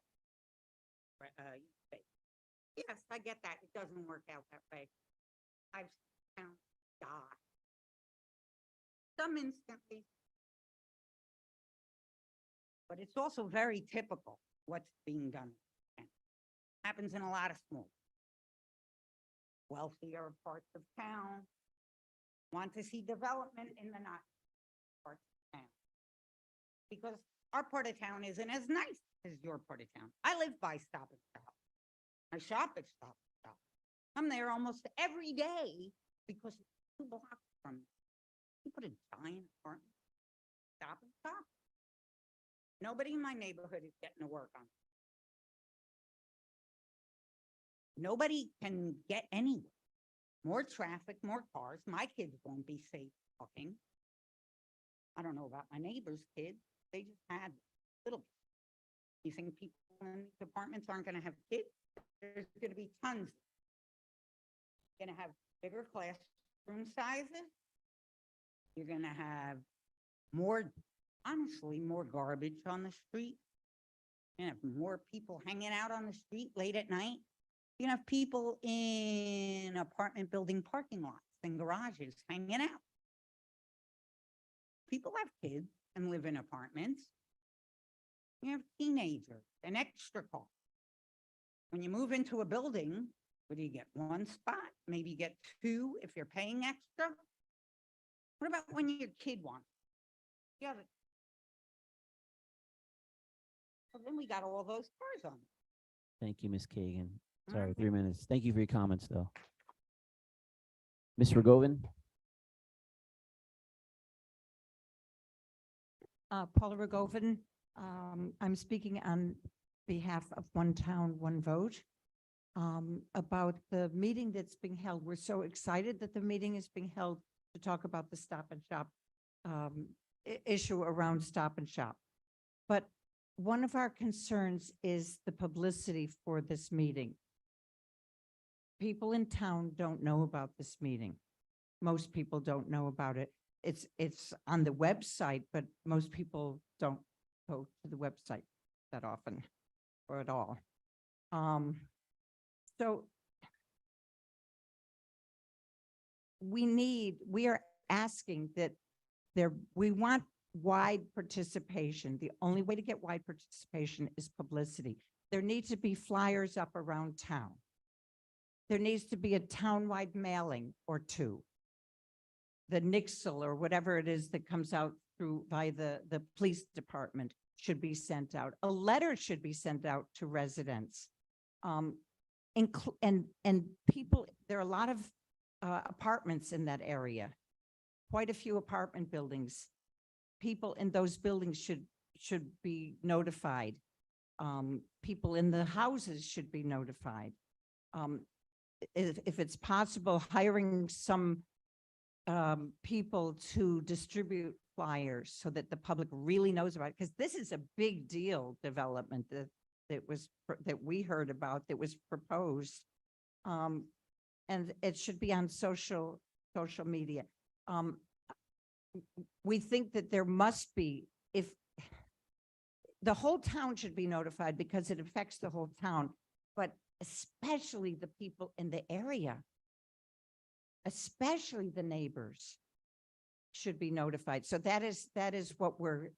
Base. Yes, I get that. It doesn't work out that way. I've seen towns die. Some instantly. But it's also very typical what's being done. Happens in a lot of small. Wealthier parts of town want to see development in the not parts of town. Because our part of town isn't as nice as your part of town. I live by Stop and Shop. I shop at Stop and Shop. I'm there almost every day because it's 2 blocks from me. You put a giant apartment, Stop and Shop. Nobody in my neighborhood is getting to work on it. Nobody can get anywhere. More traffic, more cars. My kids won't be safe walking. I don't know about my neighbor's kids. They just had little. You think people in these apartments aren't going to have kids? There's going to be tons. You're going to have bigger classroom sizes. You're going to have more, honestly, more garbage on the street. You're going to have more people hanging out on the street late at night. You have people in apartment building parking lots and garages hanging out. People have kids and live in apartments. You have teenagers and extra costs. When you move into a building, what do you get? 1 spot, maybe you get 2 if you're paying extra. What about when your kid wants? Yeah. So then we got all those cars on. Thank you, Ms. Kagan. Sorry, 3 minutes. Thank you for your comments, though. Ms. Rogovan? Paula Rogovan. I'm speaking on behalf of One Town, One Vote about the meeting that's being held. We're so excited that the meeting is being held to talk about the Stop and Shop issue around Stop and Shop. But one of our concerns is the publicity for this meeting. People in town don't know about this meeting. Most people don't know about it. It's on the website, but most people don't go to the website that often or at all. So we are asking that we want wide participation. The only way to get wide participation is publicity. There needs to be flyers up around town. There needs to be a townwide mailing or 2. The Nixle or whatever it is that comes out by the police department should be sent out. A letter should be sent out to residents. And people, there are a lot of apartments in that area, quite a few apartment buildings. People in those buildings should be notified. People in the houses should be notified. If it's possible, hiring some people to distribute flyers so that the public really knows about it, because this is a big deal development that we heard about that was proposed. And it should be on social media. We think that there must be, if the whole town should be notified because it affects the whole town, but especially the people in the area, especially the neighbors should be notified. So that is what we're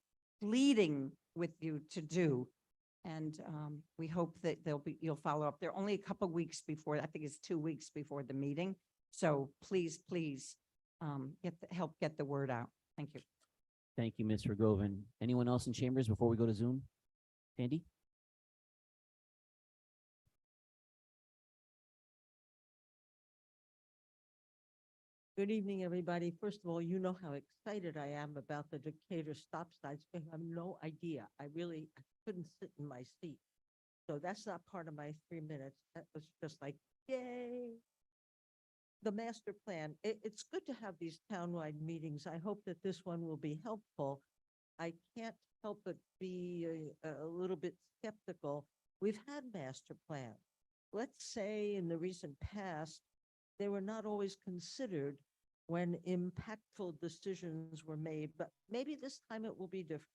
pleading with you to do. And we hope that you'll follow up. They're only a couple weeks before, I think it's 2 weeks before the meeting. So please, help get the word out. Thank you. Thank you, Ms. Rogovan. Anyone else in chambers before we go to Zoom? Andy? Good evening, everybody. First of all, you know how excited I am about the Decatur stop signs. I have no idea. I couldn't sit in my seat. So that's not part of my 3 minutes. That was just like, yay. The master plan, it's good to have these townwide meetings. I hope that this one will be helpful. I can't help but be a little bit skeptical. We've had master plans. let's say in the recent past, they were not always considered when impactful decisions were made, but maybe this time it will be different.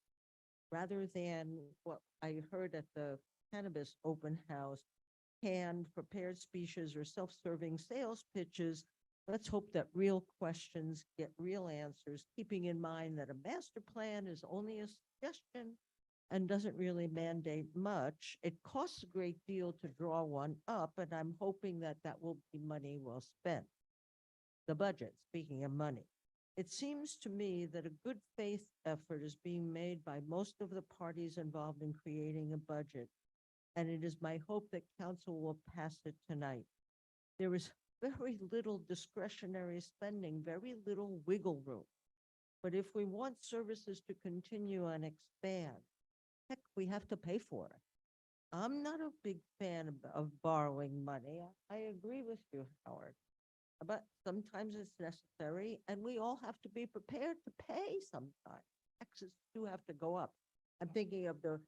Rather than what I heard at the cannabis open house, canned, prepared speeches, or self-serving sales pitches, let's hope that real questions get real answers, keeping in mind that a master plan is only a suggestion and doesn't really mandate much. It costs a great deal to draw one up, and I'm hoping that that will be money well spent. The budget, speaking of money. It seems to me that a good faith effort is being made by most of the parties involved in creating a budget, and it is my hope that council will pass it tonight. There is very little discretionary spending, very little wiggle room. But if we want services to continue and expand, heck, we have to pay for it. I'm not a big fan of borrowing money. I agree with you, Howard. But sometimes it's necessary, and we all have to be prepared to pay sometimes. Taxes do have to go up. I'm thinking of the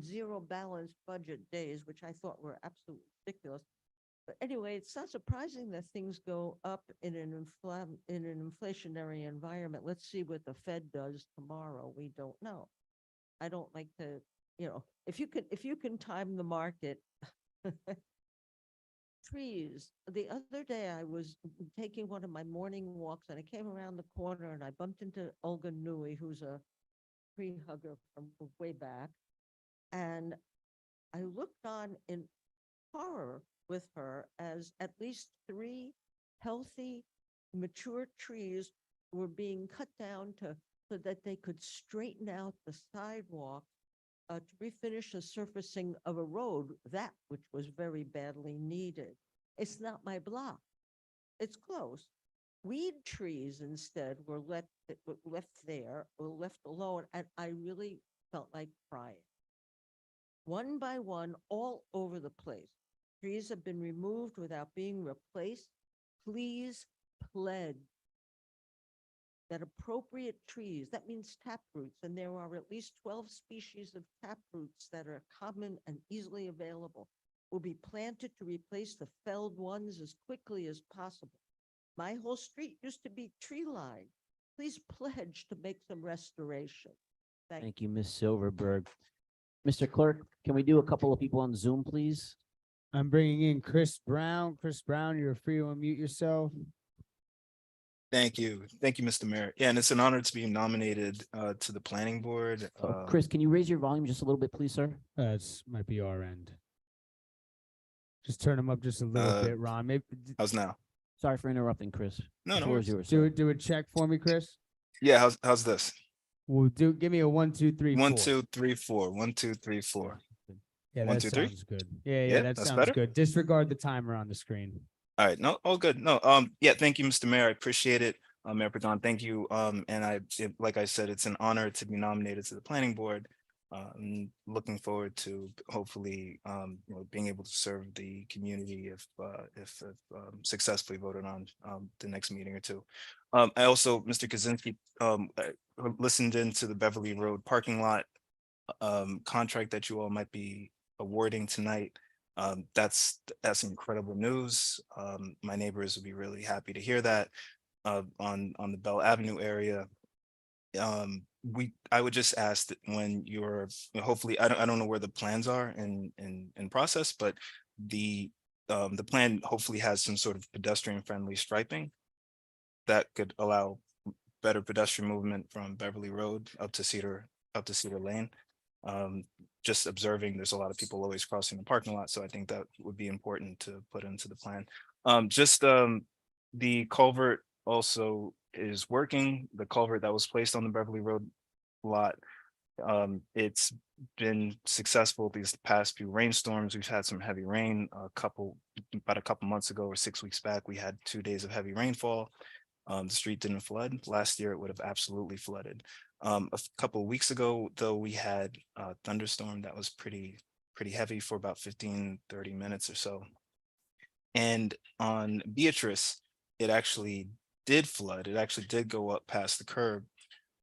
zero balance budget days, which I thought were absolutely ridiculous. But anyway, it's not surprising that things go up in an inflationary environment. Let's see what the Fed does tomorrow. We don't know. I don't like to, if you can time the market. Trees. The other day I was taking one of my morning walks and I came around the corner and I bumped into Olga Nui, who's a tree hugger from way back. And I looked on in horror with her as at least 3 healthy, mature trees were being cut down so that they could straighten out the sidewalk to refinish the surfacing of a road, that which was very badly needed. It's not my block. It's close. Weed trees instead were left there, or left alone, and I really felt like crying. One by one, all over the place. Trees have been removed without being replaced. Please pledge that appropriate trees, that means taproots, and there are at least 12 species of taproots that are common and easily available, will be planted to replace the felled ones as quickly as possible. My whole street used to be tree lined. Please pledge to make some restoration. Thank you, Ms. Silverberg. Mr. Clerk, can we do a couple of people on Zoom, please? I'm bringing in Chris Brown. Chris Brown, you're free to unmute yourself. Thank you. Thank you, Mr. Mayor. Yeah, and it's an honor to be nominated to the planning board. Chris, can you raise your volume just a little bit, please, sir? It might be our end. Just turn them up just a little bit, Ron. Maybe. How's now? Sorry for interrupting, Chris. No, The no floor is worries. yours, sir. Do a check for me, Chris. Yeah, how's this? We'll give me a 1, 2, 3, 4. 1, 2, 3, 4. 1, 2, 3, 4. Yeah, 1, that 2, 3? sounds good. Yeah, that that's sounds better? good. Disregard the timer on the screen. All right. No, all good. No, yeah, thank you, Mr. Mayor. I appreciate it. Mayor Pradhan, thank you. And like I said, it's an honor to be nominated to the planning board. I'm looking forward to hopefully, being able to serve the community if successfully voted on the next meeting or two. I also, Mr. Kaczynski, I listened into the Beverly Road parking lot contract that you all might be awarding tonight. That's incredible news. My neighbors would be really happy to hear that. On the Bell Avenue area, I would just ask that when you're hopefully, I don't know where the plans are in process, but the plan hopefully has some sort of pedestrian friendly striping that could allow better pedestrian movement from Beverly Road up to Cedar Lane. Just observing, there's a lot of people always crossing the parking lot, so I think that would be important to put into the plan. The culvert also is working. The culvert that was placed on the Beverly Road lot, it's been successful these past few rainstorms. We've had some heavy rain. About a couple months ago or 6 weeks back, we had 2 days of heavy rainfall. The street didn't flood. Last year, it would have absolutely flooded. A couple of weeks ago, though, we had a thunderstorm that was pretty heavy for about 15-30 minutes or so. And on Beatrice, it actually did flood. It actually did go up past the curb.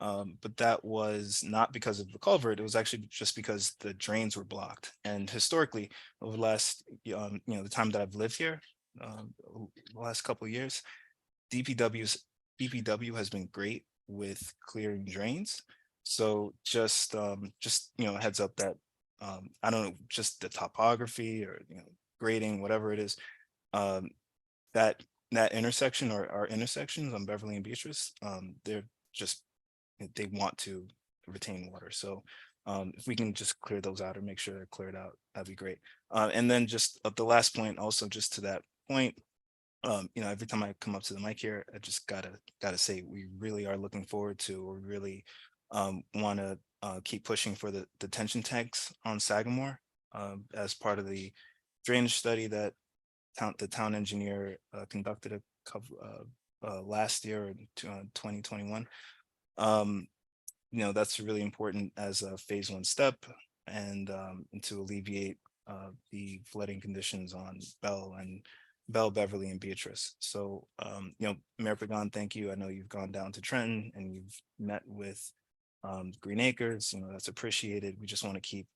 But that was not because of the culvert. It was actually just because the drains were blocked. And historically, over the last, the time that I've lived here, the last couple of years, DPW has been great with clearing drains. So just heads up that, I don't know, just the topography or, grading, whatever it is, that intersection or our intersections on Beverly and Beatrice, they're just, they want to retain water. So if we can just clear those out or make sure they're cleared out, that'd be great. And then just the last point, also just to that point, every time I come up to the mic here, I just gotta say, we really are looking forward to, or really want to keep pushing for the detention tanks on Sagamore as part of the drainage study that the town engineer conducted last year in 2021. That's really important as a phase 1 step, and to alleviate the flooding conditions on Bell, Beverly, and Beatrice. So, Mayor Pagan, thank you. I know you've gone down to Trenton and you've met with Green Acres. That's appreciated. We just want to keep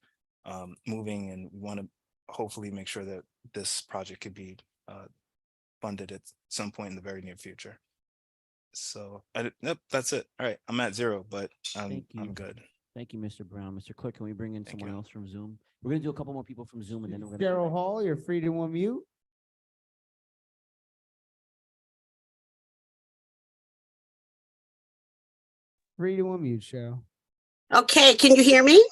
moving, and we want to hopefully make sure that this project could be funded at some point in the very near future. So, nope, that's it. All right, I'm at 0, but I'm good. Thank you, Mr. Brown. Mr. Clerk, can we bring in someone else from Zoom? We're going to do a couple more people from Zoom, and then we're going to. Cheryl Hall, you're free to unmute. Free to unmute, Cheryl. Okay, can you hear me?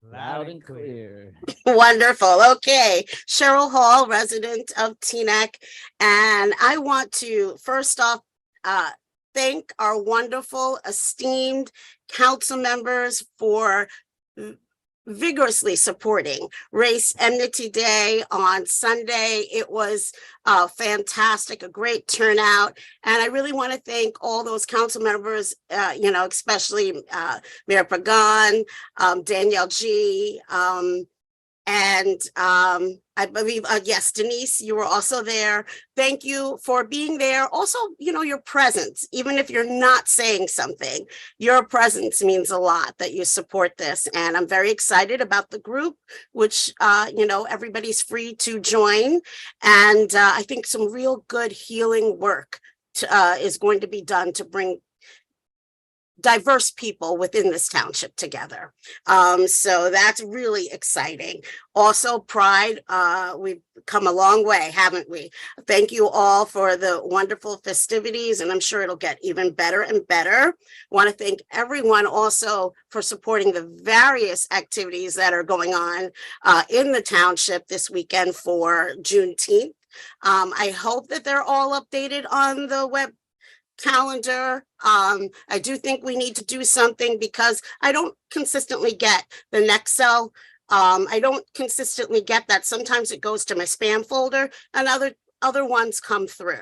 Loud and clear. Wonderful. Okay. Cheryl Hall, resident of Teaneck. And I want to first off thank our wonderful, esteemed council members for vigorously supporting Race Enmity Day on Sunday. It was fantastic, a great turnout. And I really want to thank all those council members, especially Mayor Pagan, Danielle G., and I believe, yes, Denise, you were also there. Thank you for being there. Also, your presence, even if you're not saying something, your presence means a lot, that you support this. And I'm very excited about the group, which, everybody's free to join. And I think some real good healing work is going to be done to bring diverse people within this township together. So that's really exciting. Also, Pride, we've come a long way, haven't we? Thank you all for the wonderful festivities, and I'm sure it'll get even better and better. Want to thank everyone also for supporting the various activities that are going on in the township this weekend for Juneteenth. I hope that they're all updated on the web calendar. I do think we need to do something, because I don't consistently get the Nexel. I don't consistently get that. Sometimes it goes to my spam folder, and other ones come through.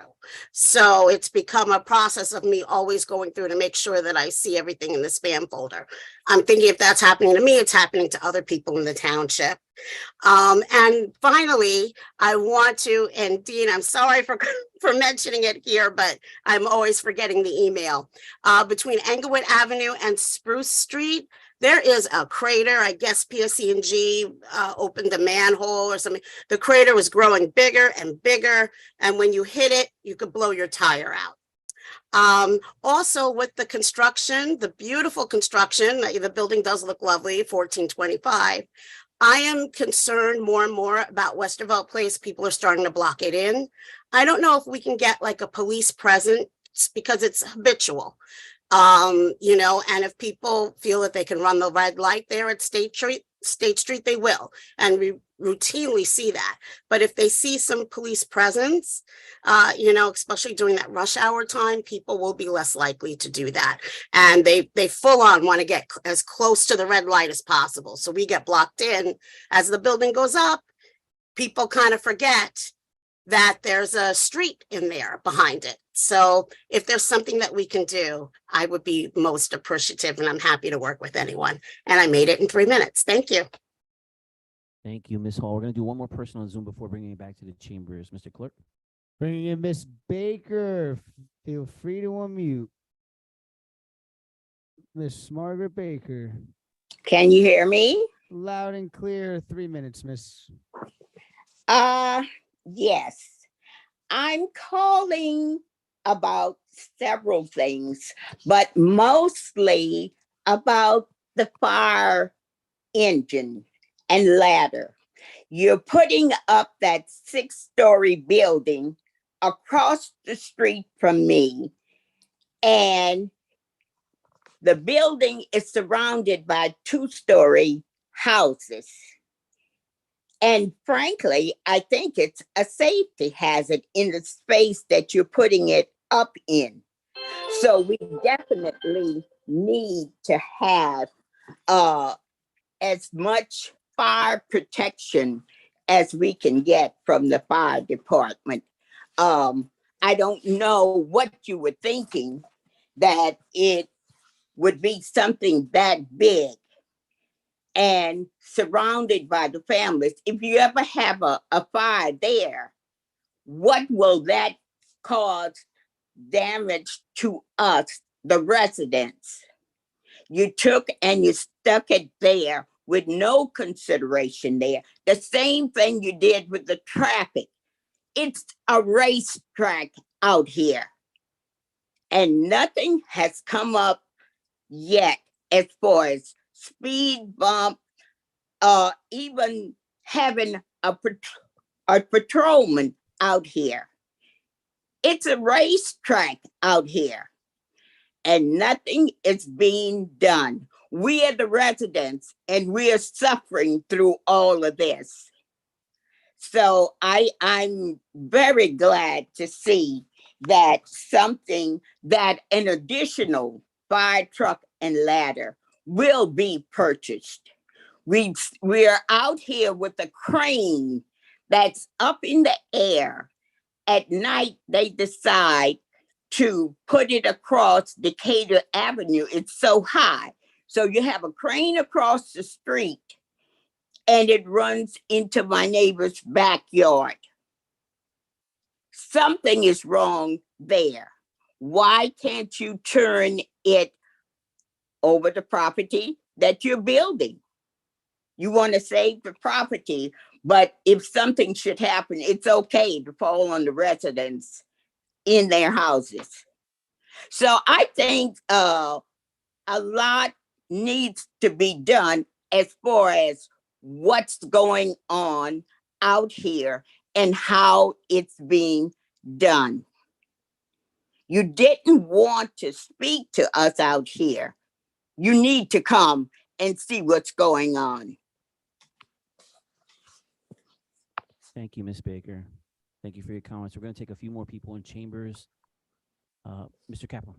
So it's become a process of me always going through to make sure that I see everything in the spam folder. I'm thinking if that's happening to me, it's happening to other people in the township. And finally, I want to, and Dean, I'm sorry for mentioning it here, but I'm always forgetting the email. Between Englewood Avenue and Spruce Street, there is a crater. I guess PSC&G opened a manhole or something. The crater was growing bigger and bigger, and when you hit it, you could blow your tire out. Also with the construction, the beautiful construction, the building does look lovely, 1425. I am concerned more and more about Westervelt Place. People are starting to block it in. I don't know if we can get like a police presence, because it's habitual. And if people feel that they can run the red light there at State Street, they will. And we routinely see that. But if they see some police presence, especially during that rush hour time, people will be less likely to do that. And they full on want to get as close to the red light as possible. So we get blocked in. As the building goes up, people kind of forget that there's a street in there behind it. So if there's something that we can do, I would be most appreciative, and I'm happy to work with anyone. And I made it in 3 minutes. Thank you. Thank you, Ms. Hall. We're going to do one more person on Zoom before bringing it back to the chambers. Mr. Clerk. Bringing in Miss Baker. Feel free to unmute. Miss Margaret Baker. Can you hear me? Loud and clear, 3 minutes, miss. Yes. I'm calling about several things, but mostly about the fire engine and ladder. You're putting up that 6-story building across the street from me, and the building is surrounded by 2-story houses. And frankly, I think it's a safety hazard in the space that you're putting it up in. So we definitely need to have as much fire protection as we can get from the fire department. I don't know what you were thinking, that it would be something that big and surrounded by the families. If you ever have a fire there, what will that cause damage to us, the residents? You took and you stuck it there with no consideration there. The same thing you did with the traffic. It's a racetrack out here, and nothing has come up yet as far as speed bump, even having a patrolman out here. It's a racetrack out here, and nothing is being done. We are the residents, and we are suffering through all of this. So I'm very glad to see that an additional fire truck and ladder will be purchased. We are out here with a crane that's up in the air. At night, they decide to put it across Decatur Avenue. It's so high. So you have a crane across the street, and it runs into my neighbor's backyard. Something is wrong there. Why can't you turn it over the property that you're building? You want to save the property, but if something should happen, it's okay to fall on the residents in their houses. So I think a lot needs to be done as far as what's going on out here and how it's being done. You didn't want to speak to us out here. You need to come and see what's going on. Thank you, Ms. Baker. Thank you for your comments. We're going to take a few more people in chambers. Mr. Kaplan.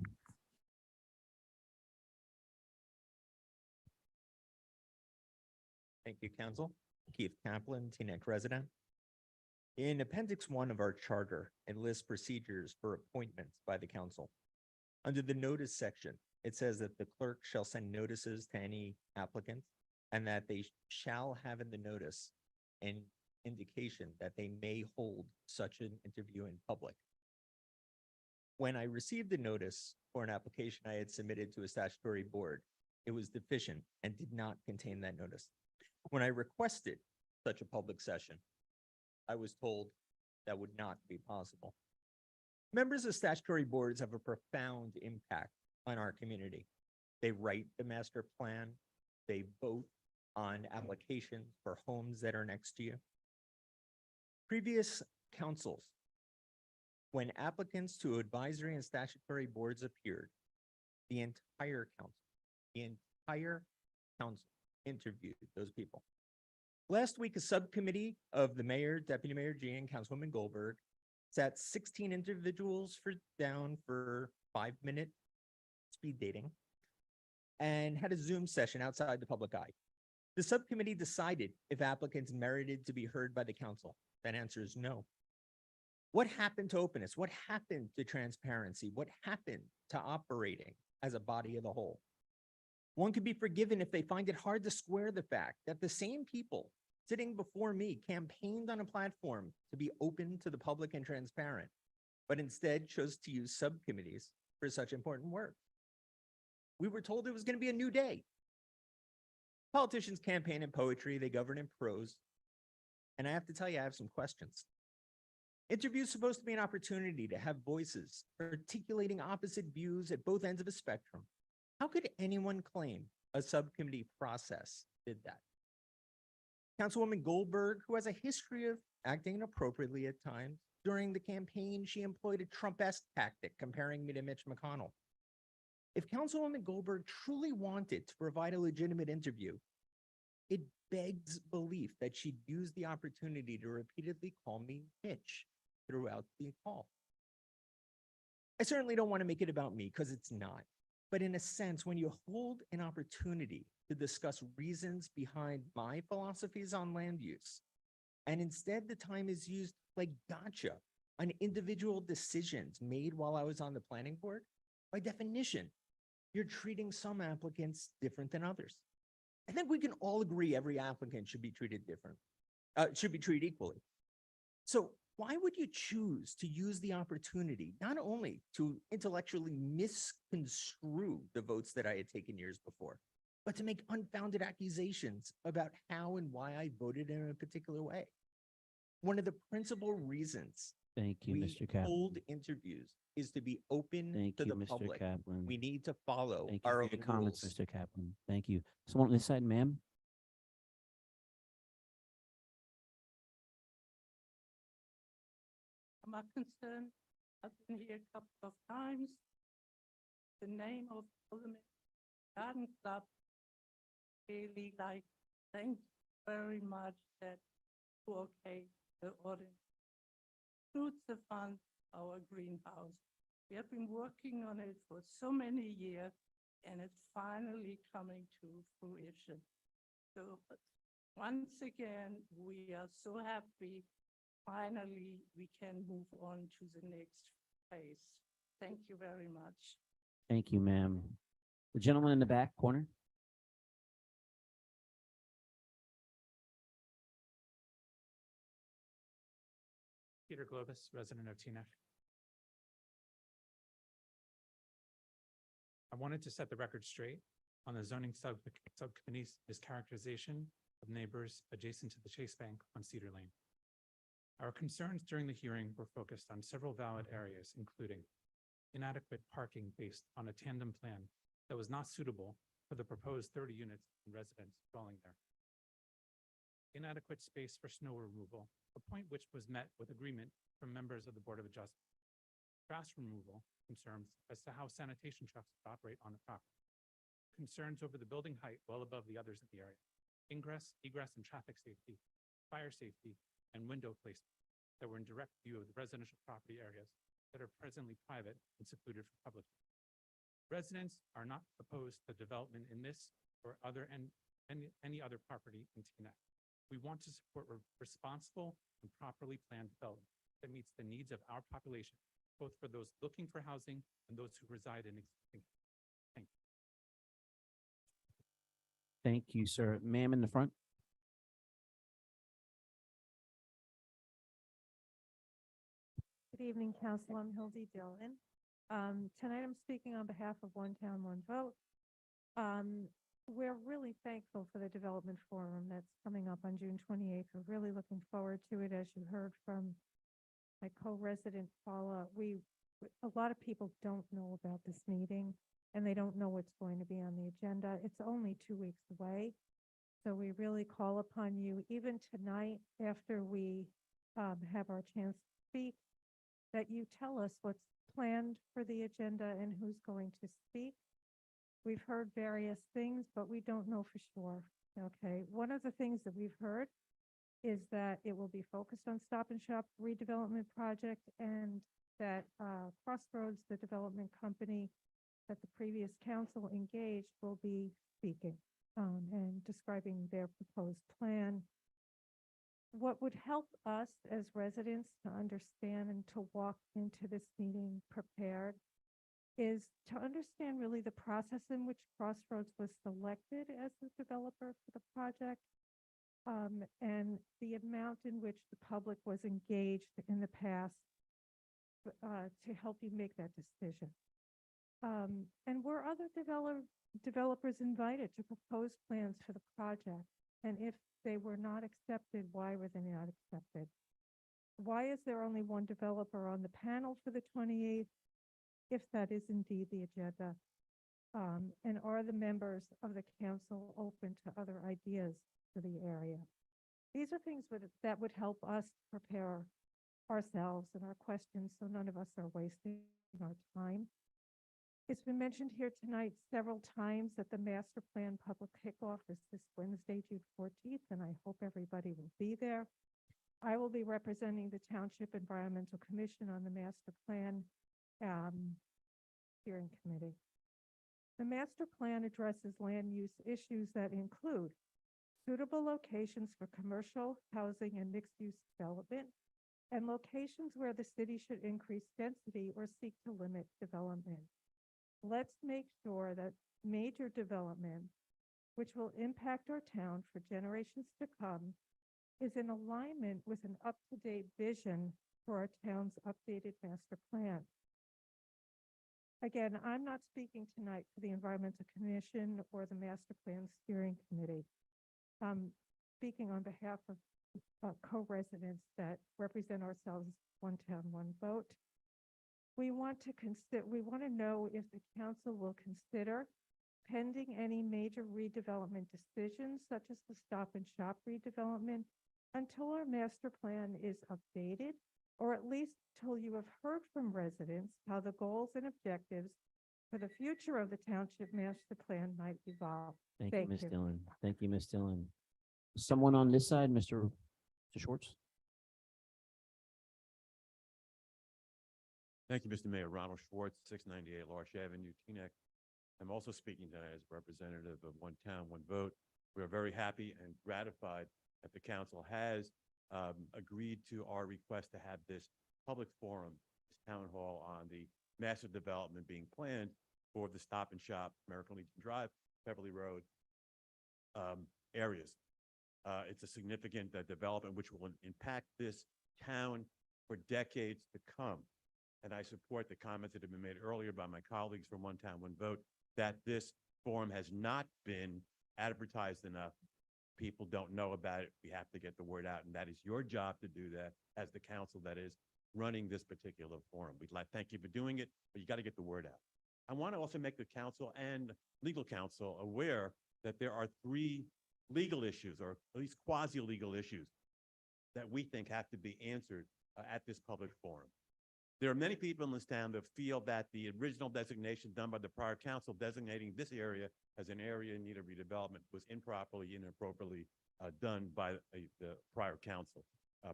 Thank you, Council. Keith Kaplan, Teaneck resident. In Appendix 1 of our charter, it lists procedures for appointments by the council. Under the notice section, it says that the clerk shall send notices to any applicant and that they shall have in the notice an indication that they may hold such an interview in public. When I received the notice for an application I had submitted to a statutory board, it was deficient and did not contain that notice. When I requested such a public session, I was told that would not be possible. Members of statutory boards have a profound impact on our community. They write the master plan, they vote on applications for homes that are next to you. Previous councils, when applicants to advisory and statutory boards appeared, the entire council interviewed those people. Last week, a subcommittee of the mayor, deputy mayor G, and Councilwoman Goldberg sat 16 individuals down for 5-minute speed dating and had a Zoom session outside the public eye. The subcommittee decided if applicants merited to be heard by the council. That answer is no. What happened to openness? What happened to transparency? What happened to operating as a body of the whole? One could be forgiven if they find it hard to square the fact that the same people sitting before me campaigned on a platform to be open to the public and transparent, but instead chose to use subcommittees for such important work. We were told it was going to be a new day. Politicians campaign in poetry, they govern in prose. And I have to tell you, I have some questions. Interviews supposed to be an opportunity to have voices articulating opposite views at both ends of a spectrum. How could anyone claim a subcommittee process did that? Councilwoman Goldberg, who has a history of acting inappropriately at times, during the campaign, she employed a Trump-esque tactic comparing me to Mitch McConnell. If Councilwoman Goldberg truly wanted to provide a legitimate interview, it begs belief that she'd use the opportunity to repeatedly call me Mitch throughout the call. I certainly don't want to make it about me because it's not. But in a sense, when you hold an opportunity to discuss reasons behind my philosophies on land use, and instead the time is used like gotcha on individual decisions made while I was on the planning board, by definition, you're treating some applicants different than others. I think we can all agree every applicant should be treated equally. So why would you choose to use the opportunity not only to intellectually misconstrue the votes that I had taken years before, but to make unfounded accusations about how and why I voted in a particular way? One of the principal reasons Thank you, we Mr. Kaplan. hold interviews is to be open Thank to you, the Mr. public. Kaplan. We need to follow Thank you our for own your comments, rules. Mr. Kaplan. Thank you. Someone on this side, ma'am? My concern, I've been here a couple of times. The name of Parliament Garden Club, really like, thank you very much that you okay the ordinance. Includes the fund, our greenhouse. We have been working on it for so many years and it's finally coming to fruition. So once again, we are so happy. Finally, we can move on to the next phase. Thank you very much. Thank you, ma'am. The gentleman in the back corner. Peter Globus, resident of Teaneck. I wanted to set the record straight on the zoning subcommittee's mischaracterization of neighbors adjacent to the Chase Bank on Cedar Lane. Our concerns during the hearing were focused on several valid areas, including inadequate parking based on a tandem plan that was not suitable for the proposed 30 units and residents dwelling there. Inadequate space for snow removal, a point which was met with agreement from members of the Board of Adjustment. Trash removal concerns as to how sanitation trucks operate on the property. Concerns over the building height well above the others in the area. Ingress, egress, and traffic safety, fire safety, and window placement that were in direct view of the residential property areas that are presently private and secluded from public. Residents are not opposed to development in this or any other property in Teaneck. We want to support responsible and properly planned development that meets the needs of our population, both for those looking for housing and those who reside in existing. Thank you. Thank you, sir. Ma'am in the front. Good evening, Council. I'm Hildy Dillon. Tonight I'm speaking on behalf of One Town, One Vote. We're really thankful for the development forum that's coming up on June 28th. We're really looking forward to it. As you heard from my co-resident Paula, a lot of people don't know about this meeting and they don't know what's going to be on the agenda. It's only 2 weeks away. So we really call upon you, even tonight, after we have our chance to speak, that you tell us what's planned for the agenda and who's going to speak. We've heard various things, but we don't know for sure. Okay, one of the things that we've heard is that it will be focused on Stop and Shop redevelopment project, and that Crossroads, the development company that the previous council engaged, will be speaking and describing their proposed plan. What would help us as residents to understand and to walk into this meeting prepared is to understand really the process in which Crossroads was selected as the developer for the project, and the amount in which the public was engaged in the past to help you make that decision. And were other developers invited to propose plans for the project? And if they were not accepted, why were they not accepted? Why is there only one developer on the panel for the 28th, if that is indeed the agenda? And are the members of the council open to other ideas for the area? These are things that would help us prepare ourselves and our questions so none of us are wasting our time. It's been mentioned here tonight several times that the master plan public kickoff is this Wednesday, June 14th, and I hope everybody will be there. I will be representing the Township Environmental Commission on the master plan steering committee. The master plan addresses land use issues that include suitable locations for commercial, housing, and mixed-use development, and locations where the city should increase density or seek to limit development. Let's make sure that major development, which will impact our town for generations to come, is in alignment with an up-to-date vision for our town's updated master plan. Again, I'm not speaking tonight for the Environmental Commission or the Master Plan Steering Committee. I'm speaking on behalf of co-residents that represent ourselves, one town, one vote. We want to know if the council will consider, pending any major redevelopment decisions, such as the Stop and Shop redevelopment, until our master plan is updated, or at least till you have heard from residents how the goals and objectives for the future of the township master plan might evolve. Thank you, Ms. Dillon. Thank you, Ms. Dillon. Someone on this side, Mr. Schwartz? Thank you, Mr. Mayor. Ronald Schwartz, 698 Larch Avenue, Teaneck. I'm also speaking tonight as representative of One Town, One Vote. We are very happy and gratified that the council has agreed to our request to have this public forum, this town hall on the massive development being planned for the Stop and Shop, American Legion Drive, Beverly Road areas. It's a significant development which will impact this town for decades to come. And I support the comments that have been made earlier by my colleagues from One Town, One Vote, that this forum has not been advertised enough. People don't know about it. We have to get the word out, and that is your job to do that as the council that is running this particular forum. We'd like to thank you for doing it, but you got to get the word out. I want to also make the council and legal counsel aware that there are 3 legal issues, or at least quasi-legal issues, that we think have to be answered at this public forum. There are many people in this town that feel that the original designation done by the prior council designating this area as an area in need of redevelopment was improperly, inappropriately done by the prior council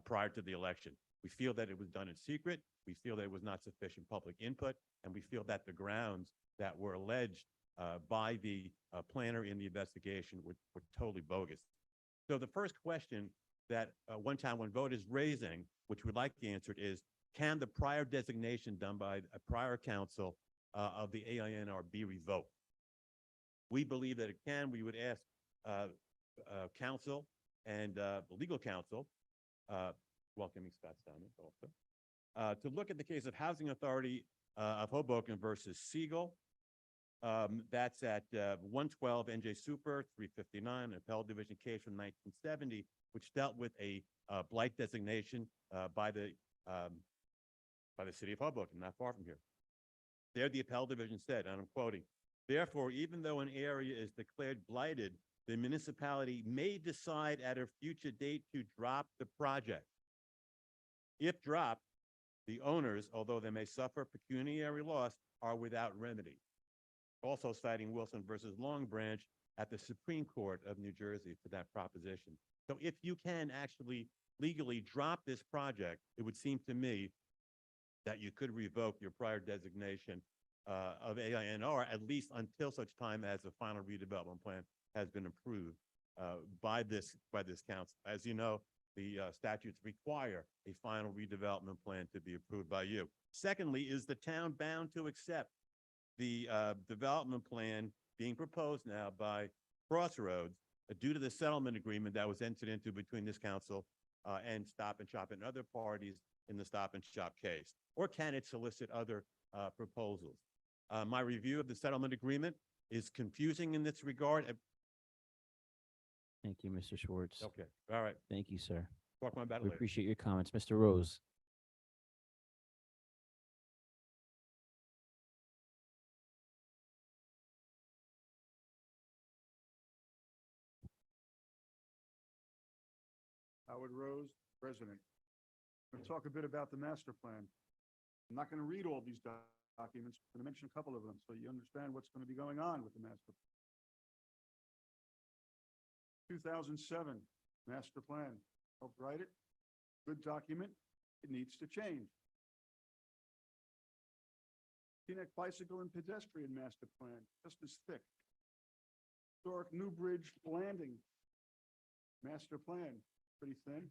prior to the election. We feel that it was done in secret. We feel that it was not sufficient public input, and we feel that the grounds that were alleged by the planner in the investigation were totally bogus. So the first question that One Town, One Vote is raising, which we'd like answered, is can the prior designation done by a prior council of the AINR be revoked? We believe that it can. We would ask council and legal counsel, welcoming Scott Steinman also, to look at the case of Housing Authority of Hoboken versus Siegel. That's at 112 NJ Super 359, an appellate division case from 1970, which dealt with a blight designation by the city of Hoboken, not far from here. There, the appellate division said, and I'm quoting, "Therefore, even though an area is declared blighted, the municipality may decide at a future date to drop the project. If dropped, the owners, although they may suffer pecuniary loss, are without remedy." Also citing Wilson versus Long Branch at the Supreme Court of New Jersey for that proposition. So if you can actually legally drop this project, it would seem to me that you could revoke your prior designation of AINR, at least until such time as the final redevelopment plan has been approved by this council. As you know, the statutes require a final redevelopment plan to be approved by you. Secondly, is the town bound to accept the development plan being proposed now by Crossroads due to the settlement agreement that was entered into between this council and Stop and Shop and other parties in the Stop and Shop case? Or can it solicit other proposals? My review of the settlement agreement is confusing in this regard. Thank you, Mr. Schwartz. Okay, all right. Thank you, sir. Talk more about it We later. appreciate your comments. Mr. Rose. Howard Rose, President. I'm going to talk a bit about the master plan. I'm not going to read all these documents, I'm going to mention a couple of them so you understand what's going to be going on with the master. 2007 master plan. Helped write it. Good document. It needs to change. Teaneck Bicycle and Pedestrian Master Plan, just as thick. Historic New Bridge Landing Master Plan, pretty thin.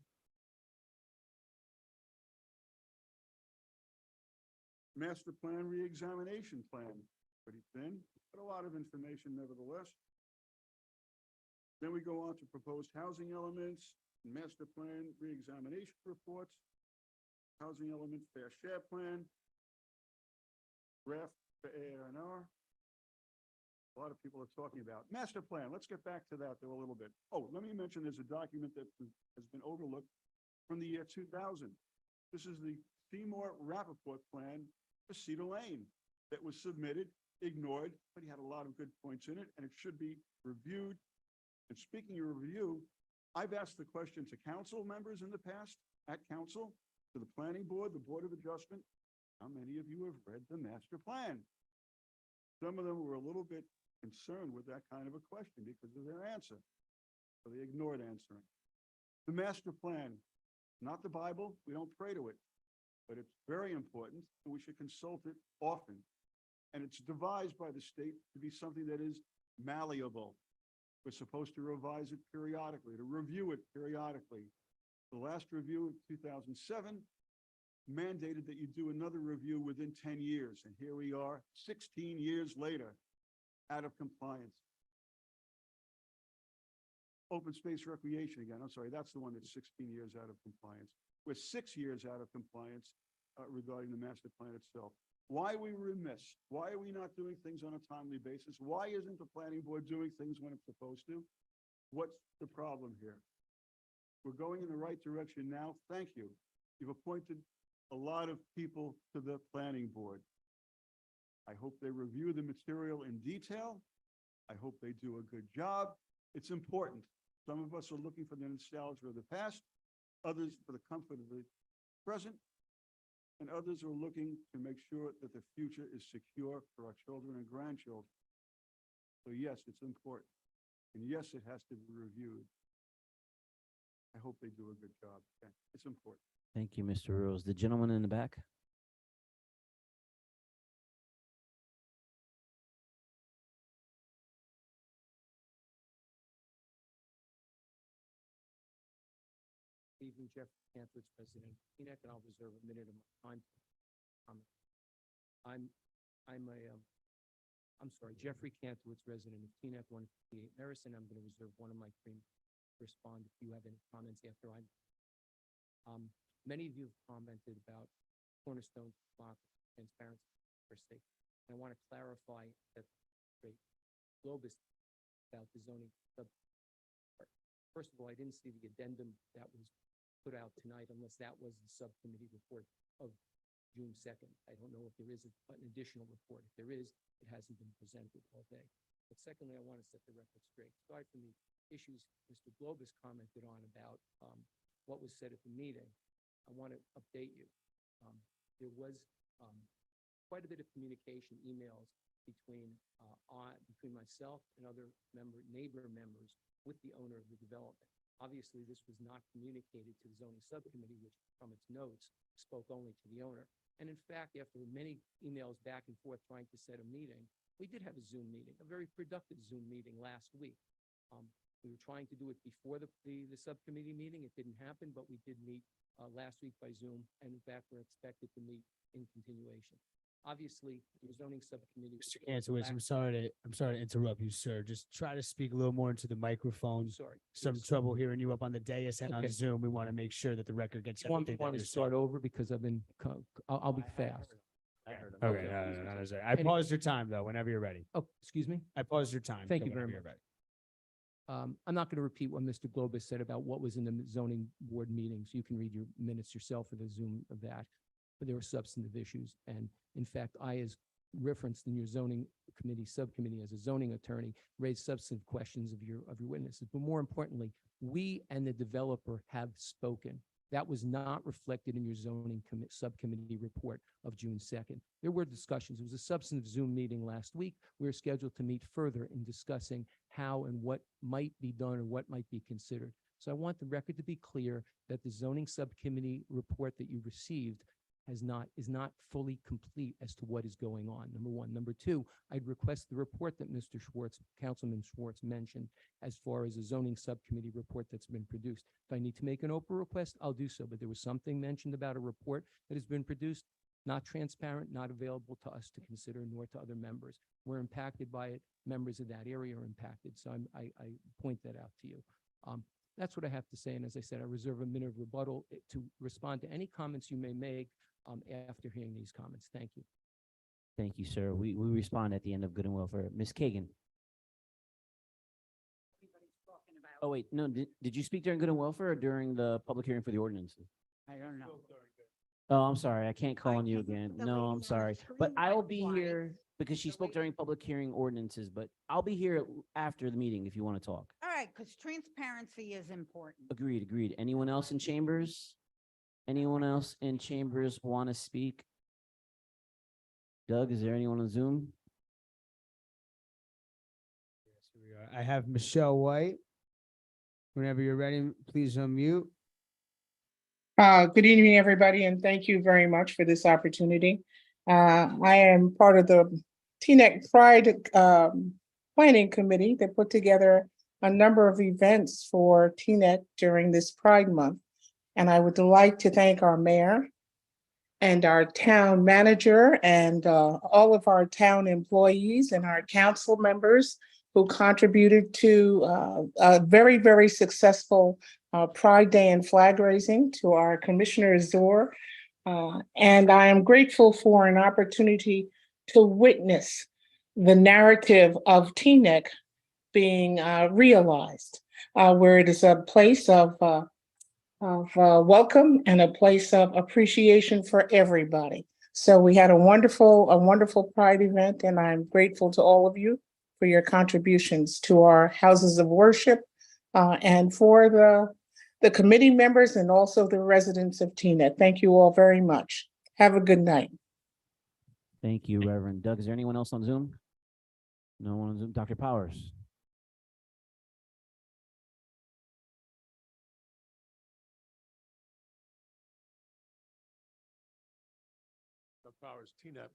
Master Plan Reexamination Plan, pretty thin, but a lot of information nevertheless. Then we go on to proposed housing elements, master plan reexamination reports, housing element fair share plan, draft for AR&R. A lot of people are talking about master plan. Let's get back to that though a little bit. Oh, let me mention there's a document that has been overlooked from the year 2000. This is the Seymour Rappaport plan for Cedar Lane that was submitted, ignored, but he had a lot of good points in it and it should be reviewed. And speaking of review, I've asked the question to council members in the past, at council, to the planning board, the Board of Adjustment, how many of you have read the master plan? Some of them were a little bit concerned with that kind of a question because of their answer. So they ignored answering. The master plan, not the Bible, we don't pray to it, but it's very important and we should consult it often. And it's devised by the state to be something that is malleable. We're supposed to revise it periodically, to review it periodically. The last review in 2007 mandated that you do another review within 10 years. And here we are, 16 years later, out of compliance. Open space recreation again, I'm sorry, that's the one that's 16 years out of compliance. We're 6 years out of compliance regarding the master plan itself. Why are we remiss? Why are we not doing things on a timely basis? Why isn't the planning board doing things when it's supposed to? What's the problem here? We're going in the right direction now. Thank you. You've appointed a lot of people to the planning board. I hope they review the material in detail. I hope they do a good job. It's important. Some of us are looking for the nostalgia of the past, others for the comfort of the present, and others are looking to make sure that the future is secure for our children and grandchildren. So yes, it's important. And yes, it has to be reviewed. I hope they do a good job. Okay? It's important. Thank you, Mr. Rose. The gentleman in the back. Evening, Jeff Cantwitz, President of Teaneck, and I'll reserve a minute of my time. I'm sorry, Jeffrey Cantwitz, resident of Teaneck, 158 Merrison. I'm going to reserve one of my three to respond if you have any comments after I'm. Many of you have commented about cornerstone democracy, transparency, diversity. And I want to clarify that the Globus about the zoning sub. First of all, I didn't see the addendum that was put out tonight unless that was the subcommittee report of June 2nd. I don't know if there is an additional report. If there is, it hasn't been presented all day. But secondly, I want to set the record straight. Aside from the issues Mr. Globus commented on about what was said at the meeting, I want to update you. There was quite a bit of communication, emails between myself and other neighbor members with the owner of the development. Obviously, this was not communicated to the zoning subcommittee, which from its notes spoke only to the owner. And in fact, after many emails back and forth trying to set a meeting, we did have a Zoom meeting, a very productive Zoom meeting last week. We were trying to do it before the subcommittee meeting. It didn't happen, but we did meet last week by Zoom. And in fact, we're expected to meet in continuation. Obviously, the zoning subcommittee. Mr. Cantwitz, I'm sorry to interrupt you, sir. Just try to speak a little more into the microphone. Sorry. Some trouble hearing you up on the dais and on Okay. Zoom. We want to make sure that the record gets Want everything that to you're start saying. over because I'll be fast. Okay, no, that's right. I paused your time though, whenever you're ready. Oh, excuse me? I paused your time. Thank so you very whenever you're much. ready. I'm not going to repeat what Mr. Globus said about what was in the zoning board meetings. You can read your minutes yourself for the Zoom of that. But there were substantive issues. And in fact, I, as referenced in your zoning committee, subcommittee, as a zoning attorney, raised substantive questions of your witnesses. But more importantly, we and the developer have spoken. That was not reflected in your zoning subcommittee report of June 2nd. There were discussions. It was a substantive Zoom meeting last week. We are scheduled to meet further in discussing how and what might be done or what might be considered. So I want the record to be clear that the zoning subcommittee report that you received is not fully complete as to what is going on, number one. Number two, I'd request the report that Mr. Schwartz, Councilman Schwartz mentioned as far as a zoning subcommittee report that's been produced. If I need to make an Oprah request, I'll do so, but there was something mentioned about a report that has been produced, not transparent, not available to us to consider, nor to other members. We're impacted by it. Members of that area are impacted, so I point that out to you. That's what I have to say, and as I said, I reserve a minute of rebuttal to respond to any comments you may make after hearing these comments. Thank you. Thank you, sir. We respond at the end of Good and Welfare. Ms. Kagan. Oh, wait, no, did you speak during Good and Welfare or during the public hearing for the ordinances? I don't know. Oh, I'm sorry. I can't call on you think again. the No, lady on I'm the sorry. screen But I will was be quiet. here because she spoke during public hearing ordinances, but I'll be here after the meeting if you want to talk. All right, because transparency is important. Agreed, agreed. Anyone else in chambers? Anyone else in chambers want to speak? Doug, is there anyone on Zoom? Yes, here we are. I have Michelle White. Whenever you're ready, please unmute. Good evening, everybody, and thank you very much for this opportunity. I am part of the TNEC Pride Planning Committee that put together a number of events for TNEC during this Pride Month. And I would like to thank our mayor and our town manager and all of our town employees and our council members who contributed to a very, very successful Pride Day and flag raising, to our Commissioner Zor. And I am grateful for an opportunity to witness the narrative of TNEC being realized, where it is a place of welcome and a place of appreciation for everybody. So we had a wonderful Pride event, and I'm grateful to all of you for your contributions to our houses of worship and for the committee members and also the residents of TNEC. Thank you all very much. Have a good night. Thank you, Reverend. Doug, is there anyone else on Zoom? No one on Zoom. Dr. Powers. Powers, TNEP.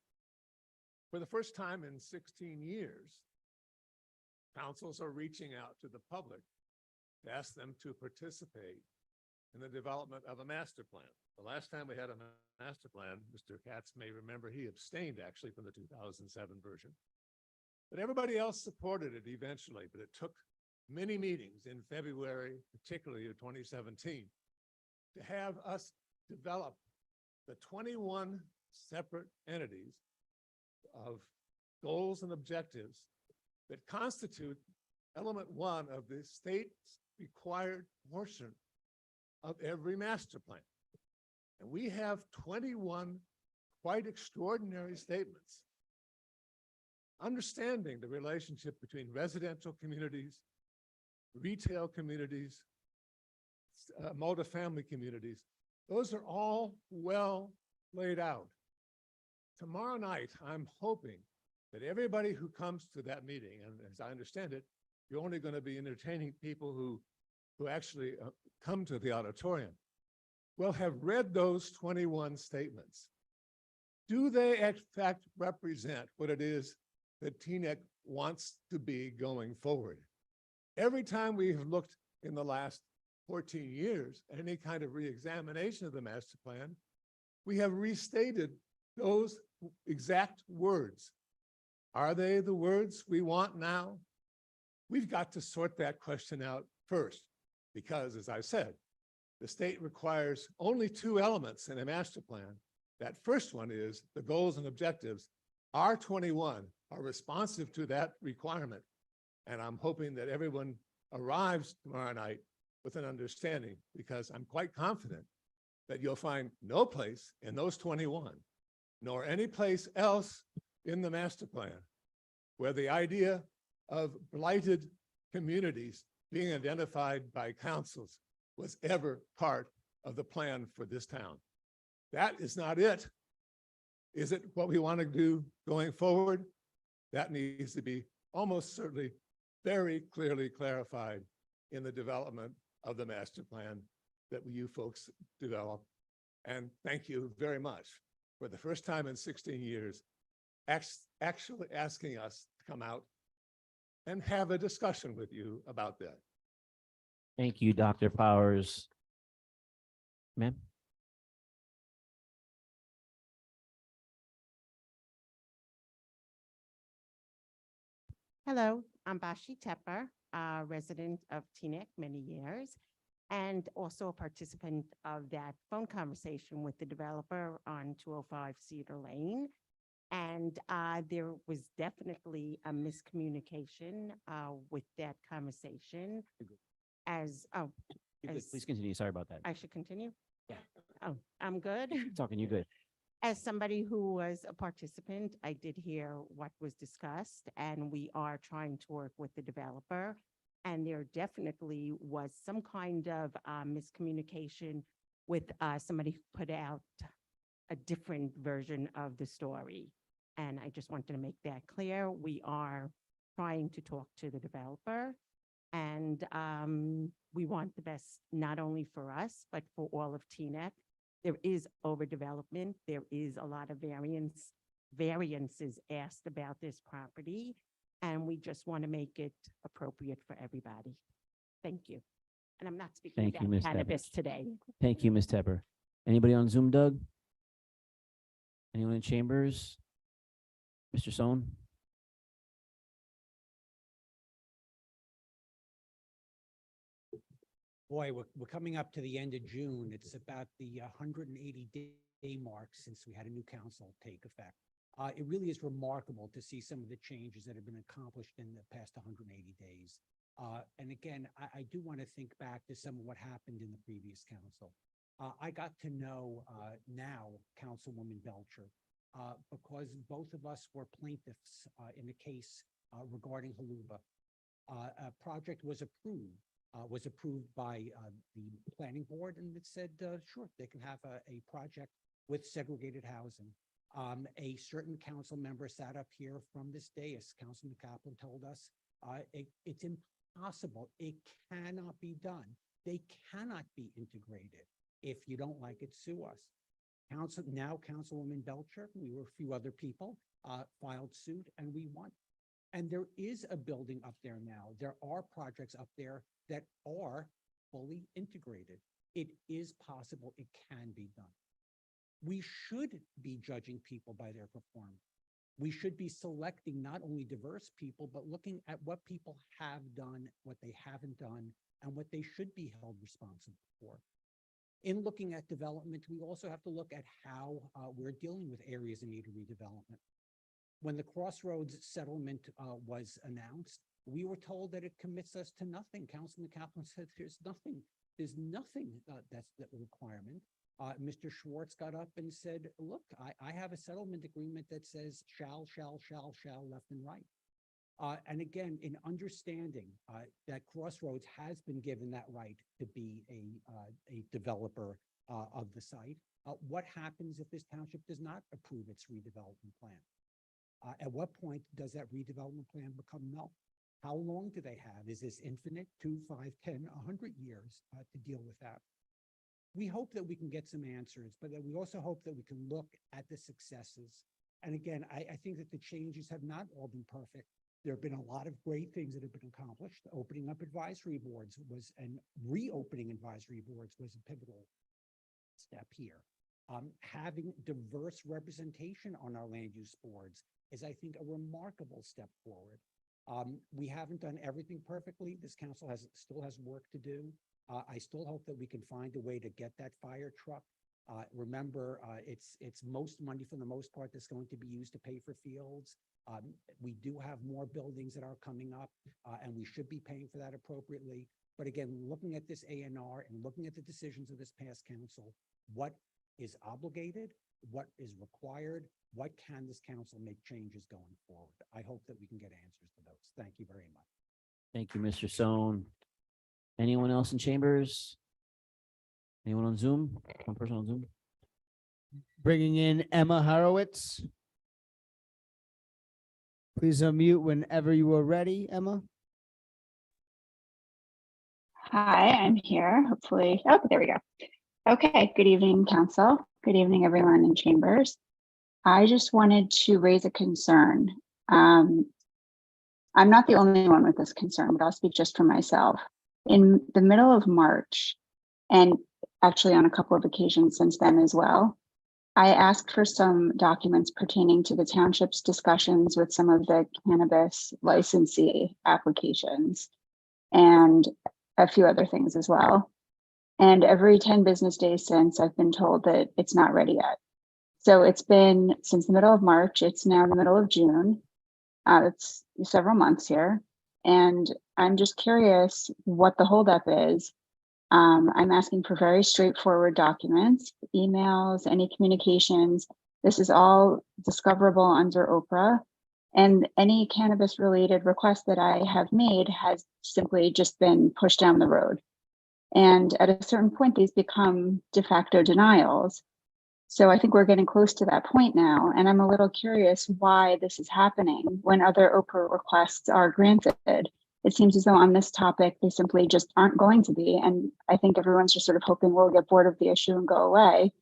For the first time in 16 years, councils are reaching out to the public to ask them to participate in the development of a master plan. The last time we had a master plan, Mr. Katz may remember, he abstained actually from the 2007 version. But everybody else supported it eventually, but it took many meetings in February, particularly of 2017, to have us develop the 21 separate entities of goals and objectives that constitute element one of the state's required portion of every master plan. And we have 21 quite extraordinary statements, understanding the relationship between residential communities, retail communities, multifamily communities. Those are all well laid out. Tomorrow night, I'm hoping that everybody who comes to that meeting, and as I understand it, you're only going to be entertaining people who actually come to the auditorium, will have read those 21 statements. Do they in fact represent what it is that TNEC wants to be going forward? Every time we have looked in the last 14 years at any kind of reexamination of the master plan, we have restated those exact words. Are they the words we want now? We've got to sort that question out first, because as I said, the state requires only 2 elements in a master plan, That first one is the goals and objectives. R21 are responsive to that requirement. And I'm hoping that everyone arrives tomorrow night with an understanding, because I'm quite confident that you'll find no place in those 21, nor any place else in the master plan where the idea of blighted communities being identified by councils was ever part of the plan for this town. That is not it. Is it what we want to do going forward? That needs to be almost certainly very clearly clarified in the development of the master plan that you folks develop. And thank you very much for the first time in 16 years, actually asking us to come out and have a discussion with you about that. Thank you, Dr. Powers. Ma'am? Hello, I'm Bashi Tepper, a resident of Teaneck many years, and also a participant of that phone conversation with the developer on 205 Cedar Lane. And there was definitely a miscommunication with that conversation. Please continue. Sorry about that. I should continue? Yeah. Oh, I'm good. Talking, you good. As somebody who was a participant, I did hear what was discussed, and we are trying to work with the developer. And there definitely was some kind of miscommunication with somebody who put out a different version of the story. And I just wanted to make that clear. We are trying to talk to the developer, and we want the best, not only for us, but for all of Teaneck. There is overdevelopment. There is a lot of variances asked about this property, and we just want to make it appropriate for everybody. Thank you. And I'm not speaking Thank you, about Ms. Tepper. cannabis today. Thank you, Ms. Tepper. Anybody on Zoom, Doug? Anyone in chambers? Mr. Sohn? Boy, we're coming up to the end of June. It's about the 180-day mark since we had a new council take effect. It really is remarkable to see some of the changes that have been accomplished in the past 180 days. And again, I do want to think back to some of what happened in the previous council. I got to know now Councilwoman Belcher because both of us were plaintiffs in a case regarding Haluba. A project was approved by the planning board, and it said, sure, they can have a project with segregated housing. A certain council member sat up here from this dais, Councilman Kaplan told us, it's impossible. It cannot be done. They cannot be integrated. If you don't like it, sue us. Councilwoman Belcher, we were a few other people, filed suit, and we won. And there is a building up there now. There are projects up there that are fully integrated. It is possible. It can be done. We should be judging people by their performance. We should be selecting not only diverse people, but looking at what people have done, what they haven't done, and what they should be held responsible for. In looking at development, we also have to look at how we're dealing with areas in need of redevelopment. When the Crossroads settlement was announced, we were told that it commits us to nothing. Councilman Kaplan said there's nothing that's the requirement. Mr. Schwartz got up and said, look, I have a settlement agreement that says shall, left and right. And again, in understanding that Crossroads has been given that right to be a developer of the site, what happens if this township does not approve its redevelopment plan? At what point does that redevelopment plan become null? How long do they have? Is this infinite, 2, 5, 10, 100 years to deal with that? We hope that we can get some answers, but we also hope that we can look at the successes. And again, I think that the changes have not all been perfect. There have been a lot of great things that have been accomplished. Opening up advisory boards and reopening advisory boards was a pivotal step here. Having diverse representation on our land use boards is, I think, a remarkable step forward. We haven't done everything perfectly. This council still has work to do. I still hope that we can find a way to get that fire truck Remember, it's most money for the most part that's going to be used to pay for fields. We do have more buildings that are coming up, and we should be paying for that appropriately. But again, looking at this A&R and looking at the decisions of this past council, what is obligated, what is required, what can this council make changes going forward? I hope that we can get answers to those. Thank you very much. Thank you, Mr. Stone. Anyone else in chambers? Anyone on Zoom? One person on Zoom? Bringing in Emma Horowitz. Please unmute whenever you are ready, Emma. Hi, I'm here. Hopefully, oh, there we go. Okay, good evening, council. Good evening, everyone in chambers. I just wanted to raise a concern. I'm not the only one with this concern, but I'll speak just for myself. In the middle of March, and actually on a couple of occasions since then as well, I asked for some documents pertaining to the township's discussions with some of the cannabis licensee applications and a few other things as well. And every 10 business days since, I've been told that it's not ready yet. So it's been since the middle of March, it's now the middle of June. It's several months here. And I'm just curious what the holdup is. I'm asking for very straightforward documents, emails, any communications. This is all discoverable under Oprah. And any cannabis related request that I have made has simply just been pushed down the road. And at a certain point, these become de facto denials. So I think we're getting close to that point now. And I'm a little curious why this is happening when other Oprah requests are granted. It seems as though on this topic, they simply just aren't going to be. And I think everyone's just sort of hoping we'll get bored of the issue and go away.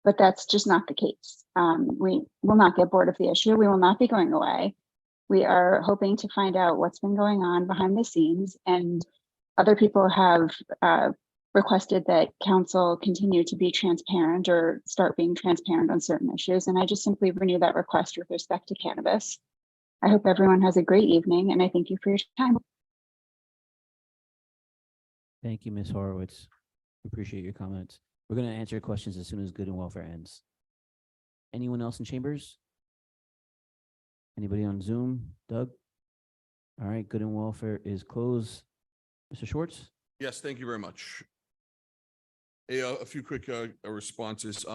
But that's just not the case. We will not get bored of the issue. We will not be going away. We are hoping to find out what's been going on behind the scenes, and other people have requested that council continue to be transparent or start being transparent on certain issues. And I just simply renew that request with respect to cannabis. I hope everyone has a great evening, and I thank you for your time. Thank you, Ms. Horowitz. Appreciate your comments. We're going to answer your questions as soon as Good and Welfare ends. Anyone else in chambers? Anybody on Zoom? Doug? All right, Good and Welfare is closed. Mr. Schwartz? Yes, thank you very much. A few quick responses.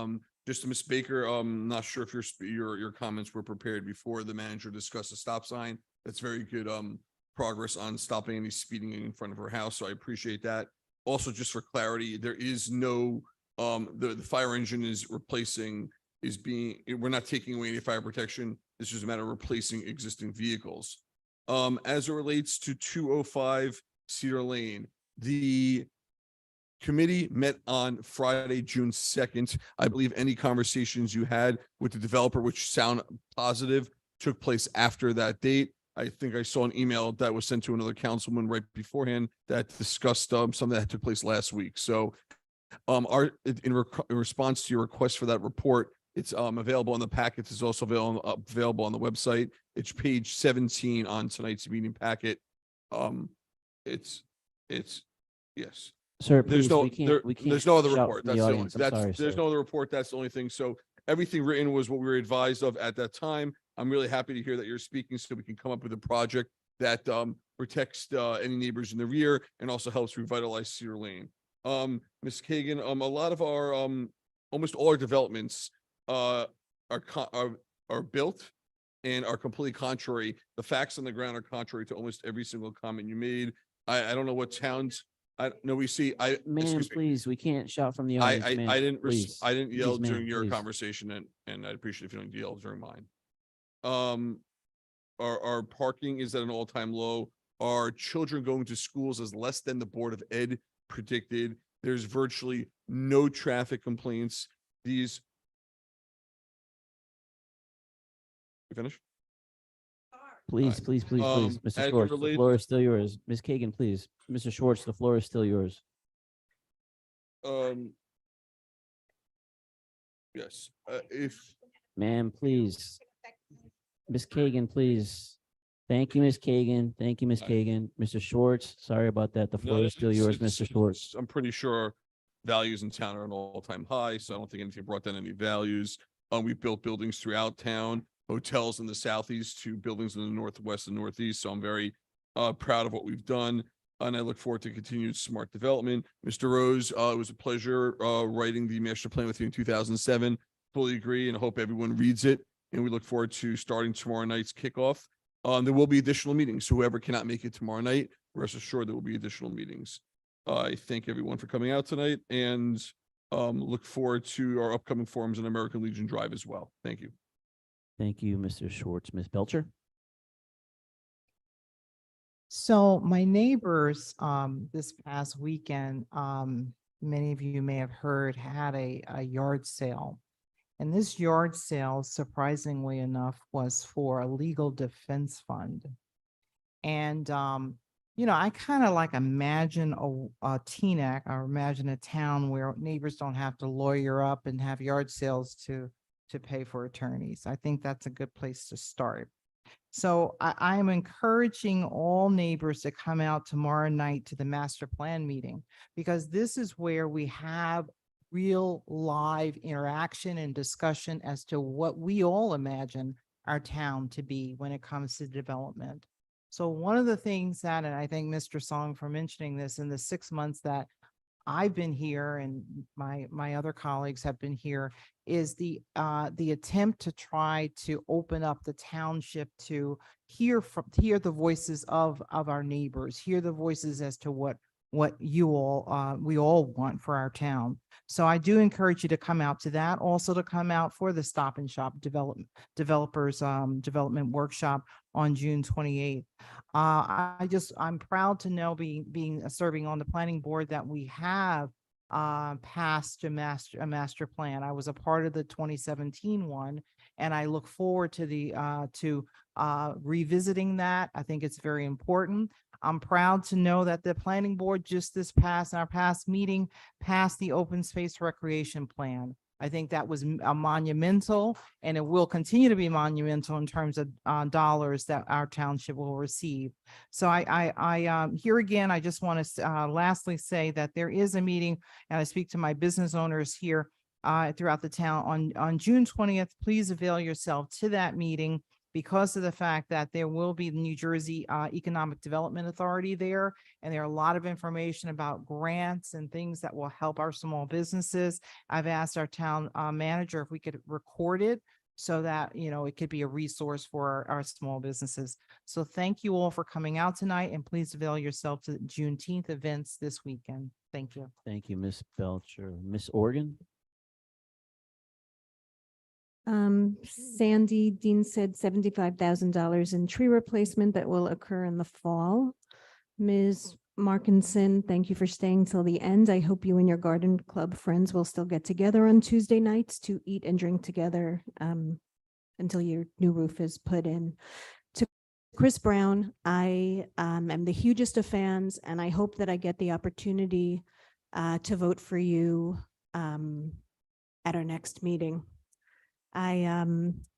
Just to Ms. Baker, not sure if your comments were prepared before the manager discussed the stop sign. That's very good progress on stopping any speeding in front of her house, so I appreciate that. Also, just for clarity, there is no the fire engine is we're not taking away any fire protection. This is a matter of replacing existing vehicles. As it relates to 205 Cedar Lane, the committee met on Friday, June 2nd. I believe any conversations you had with the developer, which sound positive, took place after that date. I think I saw an email that was sent to another councilman right beforehand that discussed something that took place last week. So in response to your request for that report, it's available in the packets. It's also available on the website. It's page 17 on tonight's meeting packet. It's yes. Sir, There's please, no we can't there's no other shout report. from the That's the only audience. I'm that's sorry, there's sir. no other report. That's the only thing. So everything written was what we were advised of at that time. I'm really happy to hear that you're speaking so we can come up with a project that protects any neighbors in the rear and also helps revitalize Cedar Lane. Ms. Kagan, a lot of our almost all our developments are built and are completely contrary. The facts on the ground are contrary to almost every single comment you made. I don't know what towns. Ma'am, please, we can't shout from the audience. ma'am. I didn't Please. yell Please, ma'am, during your please. conversation, and I'd appreciate if you don't yell during mine. Our parking is at an all-time low. Our children going to schools is less than the Board of Ed predicted. There's virtually no traffic complaints. You finish? Please, please, please, please. as Mr. it Schwartz, the relates- floor is still yours. Ms. Kagan, please. Mr. Schwartz, the floor is still yours. Yes, if Ma'am, please. Ms. Kagan, please. Thank you, Ms. Kagan. Thank you, Ms. Kagan. Mr. Schwartz, sorry about that. The floor is still yours, Mr. Schwartz. I'm pretty sure values in town are an all-time high, so I don't think anything brought down any values. We've built buildings throughout town, hotels in the southeast to buildings in the northwest and northeast, so I'm very proud of what we've done. And I look forward to continued smart development. Mr. Rose, it was a pleasure writing the master plan with you in 2007. Fully agree and hope everyone reads it. And we look forward to starting tomorrow night's kickoff. There will be additional meetings. So whoever cannot make it tomorrow night, rest assured there will be additional meetings. I thank everyone for coming out tonight and look forward to our upcoming forums on American Legion Drive as well. Thank you. Thank you, Mr. Schwartz. Ms. Belcher? So my neighbors, this past weekend, many of you may have heard, had a yard sale. And this yard sale, surprisingly enough, was for a legal defense fund. And, you know, I kind of like imagine a Teaneck, or imagine a town where neighbors don't have to lawyer up and have yard sales to pay for attorneys. I think that's a good place to start. So I am encouraging all neighbors to come out tomorrow night to the master plan meeting, because this is where we have real live interaction and discussion as to what we all imagine our town to be when it comes to development. So one of the things that, and I thank Mr. Song for mentioning this, in the 6 months that I've been here and my other colleagues have been here, is the attempt to try to open up the township to hear the voices of our neighbors, hear the voices as to what you all we all want for our town. So I do encourage you to come out to that, also to come out for the Stop and Shop developers development workshop on June 28th. I'm proud to know, being serving on the planning board, that we have passed a master plan. I was a part of the 2017 one, and I look forward to revisiting that. I think it's very important. I'm proud to know that the planning board just our past meeting passed the open space recreation plan. I think that was a monumental, and it will continue to be monumental in terms of dollars that our township will receive. So I here again, I just want to lastly say that there is a meeting, and I speak to my business owners here throughout the town on June 20th. Please avail yourself to that meeting, because of the fact that there will be the New Jersey Economic Development Authority there. And there are a lot of information about grants and things that will help our small businesses. I've asked our town manager if we could record it so that, you know, it could be a resource for our small businesses. So thank you all for coming out tonight, and please avail yourself to the Juneteenth events this weekend. Thank you. Thank you, Ms. Belcher. Ms. Organ? Sandy Dean said $75,000 in tree replacement that will occur in the fall. Ms. Markinson, thank you for staying till the end. I hope you and your garden club friends will still get together on Tuesday nights to eat and drink together until your new roof is put in. To Chris Brown, I am the hugest of fans, and I hope that I get the opportunity to vote for you at our next meeting. I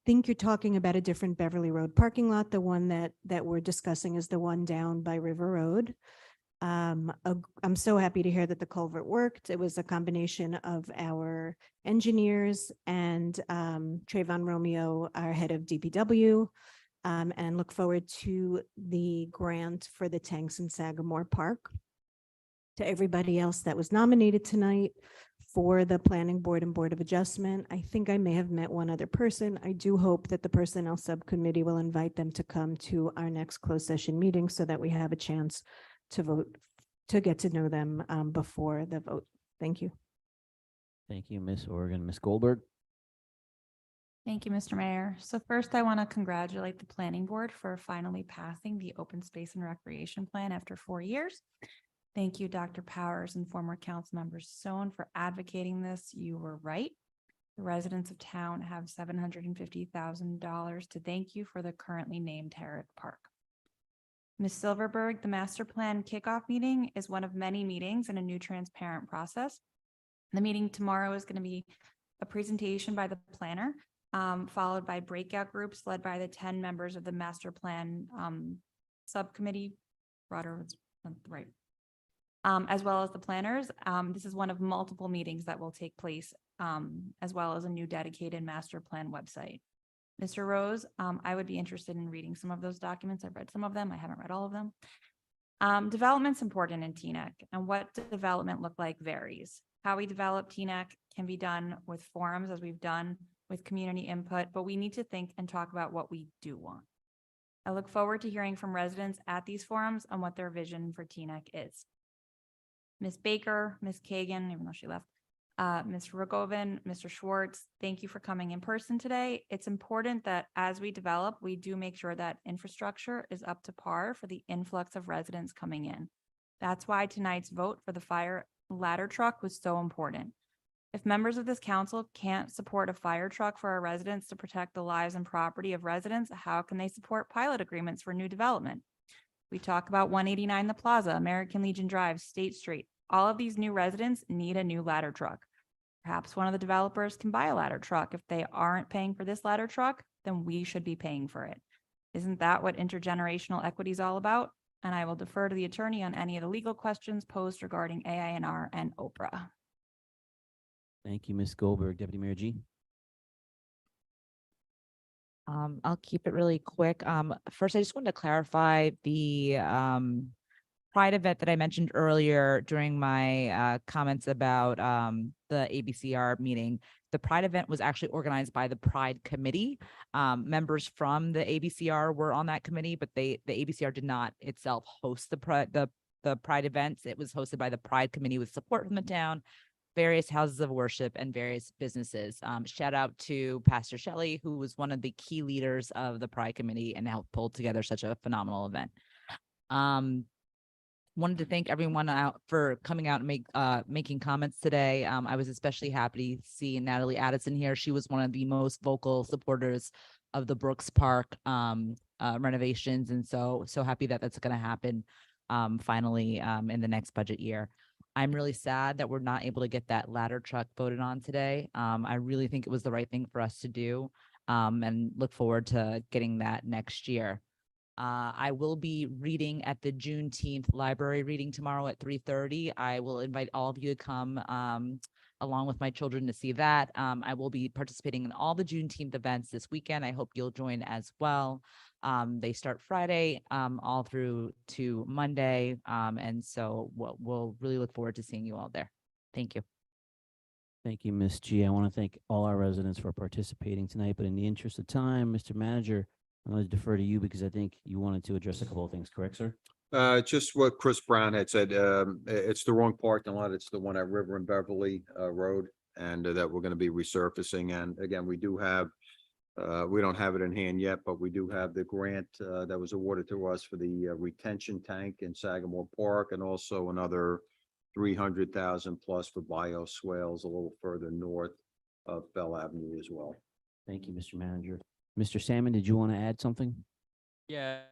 think you're talking about a different Beverly Road parking lot. The one that we're discussing is the one down by River Road. I'm so happy to hear that the culvert worked. It was a combination of our engineers and Trayvon Romeo, our head of DPW, and look forward to the grant for the tanks in Sagamore Park. To everybody else that was nominated tonight for the Planning Board and Board of Adjustment, I think I may have met one other person. I do hope that the Personnel Subcommittee will invite them to come to our next closed session meeting so that we have a chance to vote, to get to know them before the vote. Thank you. Thank you, Ms. Organ. Ms. Goldberg? Thank you, Mr. Mayor. So first, I want to congratulate the Planning Board for finally passing the Open Space and Recreation Plan after 4 years. Thank you, Dr. Powers and former Councilmember Sohn, for advocating this. You were right. The residents of town have $750,000 to thank you for the currently named Herrick Park. Ms. Silverberg, the master plan kickoff meeting is one of many meetings in a new transparent process. The meeting tomorrow is going to be a presentation by the planner, followed by breakout groups led by the 10 members of the master plan subcommittee. Broader, right. as well as the planners. This is one of multiple meetings that will take place, as well as a new dedicated master plan website. Mr. Rose, I would be interested in reading some of those documents. I've read some of them. I haven't read all of them. Development's important in TNEC, and what development look like varies. How we develop TNEC can be done with forums, as we've done with community input, but we need to think and talk about what we do want. I look forward to hearing from residents at these forums on what their vision for TNEC is. Ms. Baker, Ms. Kagan, even though she left, Ms. Rogovan, Mr. Schwartz, thank you for coming in person today. It's important that as we develop, we do make sure that infrastructure is up to par for the influx of residents coming in. That's why tonight's vote for the fire ladder truck was so important. If members of this council can't support a fire truck for our residents to protect the lives and property of residents, how can they support pilot agreements for new development? We talk about 189 The Plaza, American Legion Drive, State Street. All of these new residents need a new ladder truck. Perhaps one of the developers can buy a ladder truck. If they aren't paying for this ladder truck, then we should be paying for it. Isn't that what intergenerational equity is all about? And I will defer to the attorney on any of the legal questions posed regarding AINR and Oprah. Thank you, Ms. Goldberg. Deputy Mayor G. I'll keep it really quick. First, I just wanted to clarify the Pride event that I mentioned earlier during my comments about the ABCR meeting. The Pride event was actually organized by the Pride Committee. Members from the ABCR were on that committee, but the ABCR did not itself host the Pride events. It was hosted by the Pride Committee with support from the town, various houses of worship, and various businesses. Shout out to Pastor Shelley, who was one of the key leaders of the Pride Committee and helped pull together such a phenomenal event. Wanted to thank everyone out for coming out and making comments today. I was especially happy to see Natalie Addison here. She was one of the most vocal supporters of the Brooks Park renovations, and so happy that that's going to happen finally in the next budget year. I'm really sad that we're not able to get that ladder truck voted on today. I really think it was the right thing for us to do, and look forward to getting that next year. I will be reading at the Juneteenth library reading tomorrow at 3:30. I will invite all of you to come along with my children to see that. I will be participating in all the Juneteenth events this weekend. I hope you'll join as well. They start Friday all through to Monday. And so we'll really look forward to seeing you all there. Thank you. Thank you, Ms. G. I want to thank all our residents for participating tonight, but in the interest of time, Mr. Manager, I'm going to defer to you because I think you wanted to address a couple of things, correct, sir? Just what Chris Brown had said, it's the wrong parking lot. It's the one at River and Beverly Road, and that we're going to be resurfacing. And again, we do have, we don't have it in hand yet, but we do have the grant that was awarded to us for the retention tank in Sagamore Park, and also another 300,000 plus for bioswales a little further north of Bell Avenue as well. Thank you, Mr. Manager. Mr. Salmon, did you want to add something? Yeah,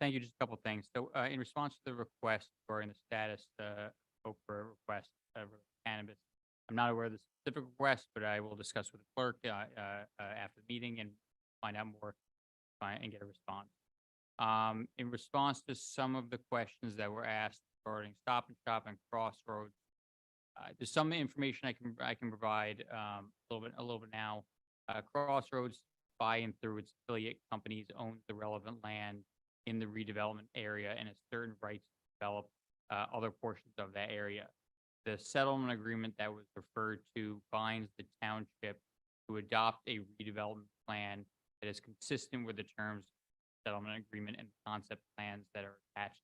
thank you. Just a couple of things. So in response to the request regarding the status Oprah request of cannabis, I'm not aware of the specific request, but I will discuss with the clerk after the meeting and find out more and get a response. In response to some of the questions that were asked regarding Stop and Shop and Crossroads, there's some information I can provide a little bit now. Crossroads, by and through its affiliate companies, owns the relevant land in the redevelopment area and has certain rights to develop other portions of that area. The settlement agreement that was referred to binds the township to adopt a redevelopment plan that is consistent with the terms of the settlement agreement and concept plans that are attached.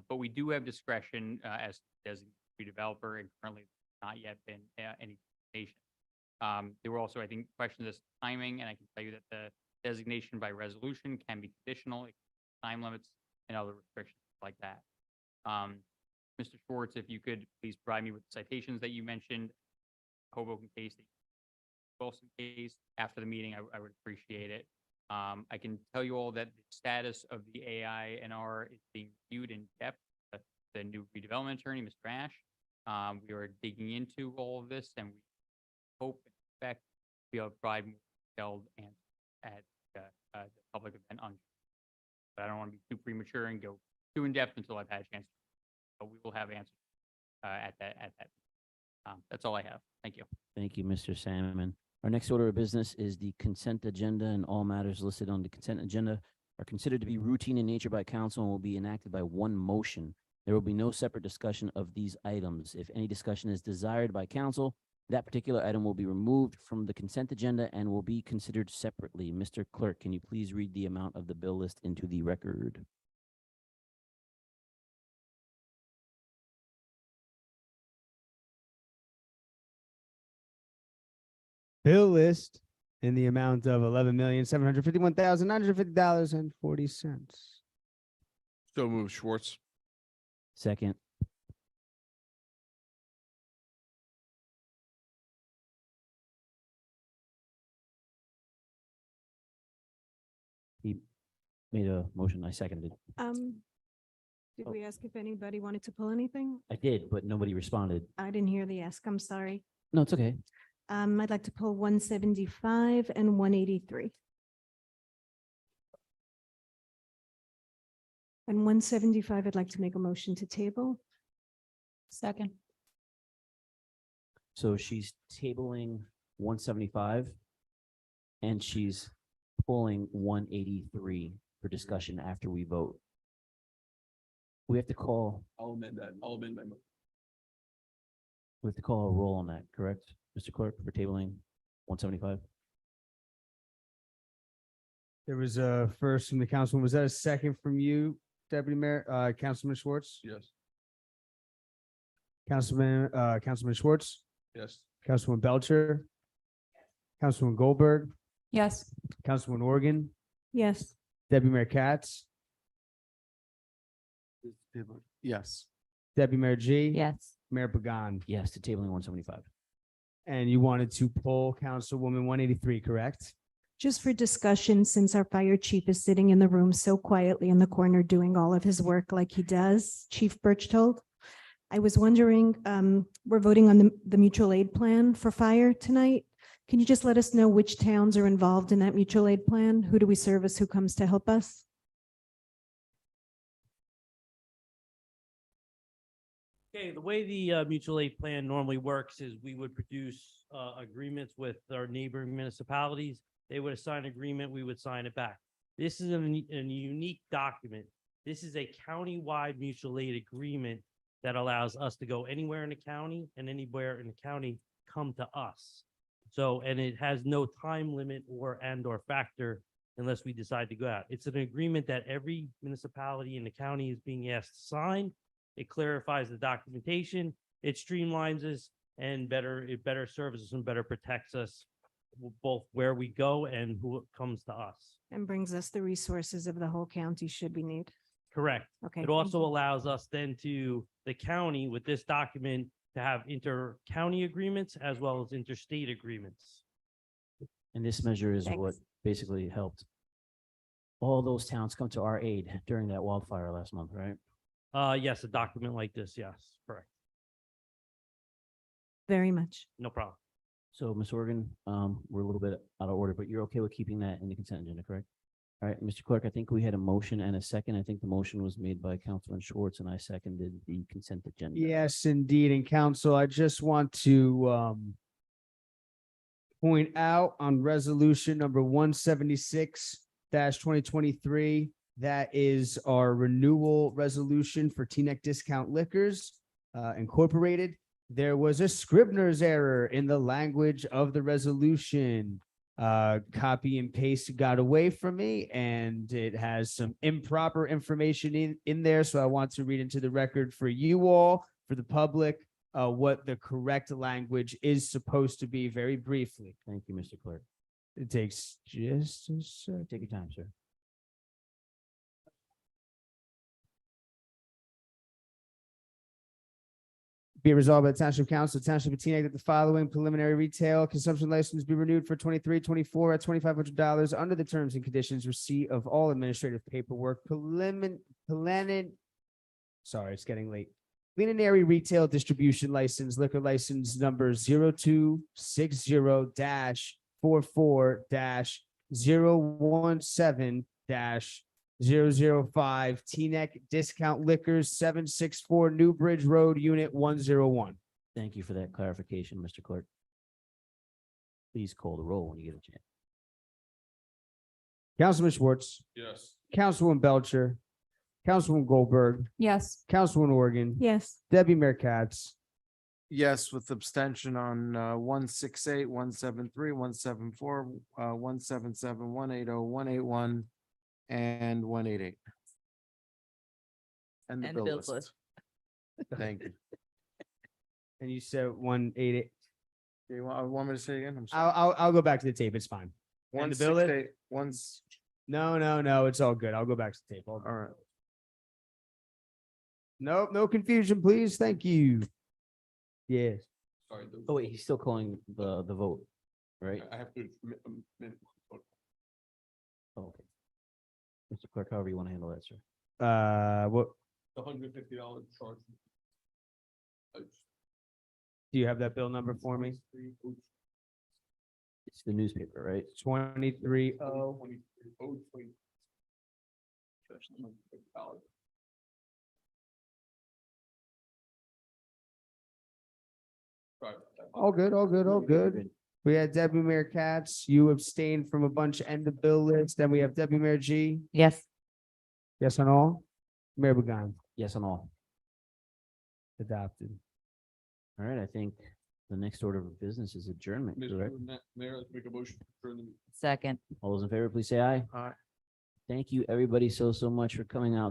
But we do have discretion as a redeveloper, and currently not yet been any designation. There were also, I think, questions as to timing, and I can tell you that the designation by resolution can be conditional, time limits, and other restrictions like that. Mr. Schwartz, if you could please provide me with the citations that you mentioned, Hoboken case, the Wilson case, after the meeting, I would appreciate it. I can tell you all that the status of the AINR is being reviewed in depth. The new redevelopment attorney, Mr. Ash. We are digging into all of this, and we hope and expect to be able to provide more detailed answers at the public event on. But I don't want to be too premature and go too in depth until I've had a chance. but we will have answers at that. That's all I have. Thank you. Thank you, Mr. Salmon. Our next order of business is the consent agenda, and all matters listed on the consent agenda are considered to be routine in nature by council and will be enacted by one motion. There will be no separate discussion of these items. If any discussion is desired by council, that particular item will be removed from the consent agenda and will be considered separately. Mr. Clerk, can you please read the amount of the bill list into the record? Bill list in the amount of $11,751,950.40. So move Schwartz. Second. He made a motion. I seconded. Did we ask if anybody wanted to pull anything? I did, but nobody responded. I didn't hear the ask. I'm sorry. No, it's okay. I'd like to pull 175 and 183. And 175, I'd like to make a motion to table. Second. So she's tabling 175 and she's pulling 183 for discussion after we vote. We have to call, I'll amend that. I'll amend my motion. we have to call a roll on that, correct? Mr. Clerk, for tabling 175? There was a first from the councilman. Was that a second from you, Deputy Mayor, Councilman Schwartz? Yes. Councilman Schwartz, Yes. Councilman Belcher, Councilman Goldberg, Yes. Councilman Organ, Yes. Deputy Mayor Katz, Yes. Deputy Mayor G. Yes. Mayor Pagan. Yes, to tabling 175. And you wanted to poll Councilwoman 183, correct? Just for discussion, since our fire chief is sitting in the room so quietly in the corner doing all of his work like he does, Chief Birchtold, I was wondering, we're voting on the mutual aid plan for fire tonight. Can you just let us know which towns are involved in that mutual aid plan? Who do we service? Who comes to help us? Okay, the way the mutual aid plan normally works is we would produce agreements with our neighboring municipalities. They would assign an agreement, we would sign it back. This is a unique document. This is a county-wide mutual aid agreement that allows us to go anywhere in the county and anywhere in the county come to us. So, and it has no time limit or factor unless we decide to go out. It's an agreement that every municipality in the county is being asked to sign. It clarifies the documentation, it streamlines us and it better serves us and better protects us both where we go and who comes to us. And brings us the resources of the whole county should we need. Correct. Okay. It also allows us then the county with this document to have inter-county agreements as well as interstate agreements. And this measure is what Thanks. basically helped all those towns come to our aid during that wildfire last month, right? Yes, a document like this, yes, correct. Very much. No problem. So, Ms. Organ, we're a little bit out of order, but you're okay with keeping that in the consent agenda, correct? All right, Mr. Clerk, I think we had a motion and a second. I think the motion was made by Councilman Schwartz and I seconded the consent agenda. Yes, indeed. And council, I just want to point out on resolution number 176-2023, that is our renewal resolution for Teaneck Discount Liquors Incorporated. There was a Scribner's error in the language of the resolution. Copy and paste got away from me and it has some improper information in there. So I want to read into the record for you all, for the public, what the correct language is supposed to be very briefly. Thank you, Mr. Clerk. It takes just a second. Take your time, sir. Be it resolved by the Township Council, Township of Teaneck, that the following preliminary retail consumption license be renewed for 23-24 at $2,500 under the terms and conditions, receipt of all administrative paperwork, sorry, it's getting late. Preliminary retail distribution license, liquor license number 0260-44-017- 005 Teaneck Discount Liquors, 764 New Bridge Road, Unit 101. Thank you for that clarification, Mr. Clerk. Please call the roll when you get a chance. Councilman Schwartz, Yes. Councilwoman Belcher, Councilwoman Goldberg, Yes. Councilwoman Organ, Yes. Deputy Mayor Katz, Yes, with abstention on 168, 173, 174, 177, 180, 181, and 188. And the bill list. Thank you. and you said 188. You want me to say it again? I'm sorry. I'll go back to the tape. It's fine. And the bill list? 168, once, No, it's all good. I'll go back to the tape. all right. Nope, no confusion, please. Thank you. Yes. Sorry. Oh, wait, he's still calling the vote, right? I have to. Oh, okay. Mr. Clerk, however you want to handle that, sir. What, The $150 charge. do you have that bill number for me? It's the newspaper, right? 23. All good, all good, all good. We had Deputy Mayor Katz. You abstained from a bunch of end of bill lists. Then we have Deputy Mayor G. Yes. Yes on all? Mayor Began, Yes on all. adopted. All right, I think the next order of business is adjournment, correct? Mayor, let's make a motion. to adjourn the meeting. Second. All those in favor, please say aye. Aye. Thank you, everybody, so much for coming out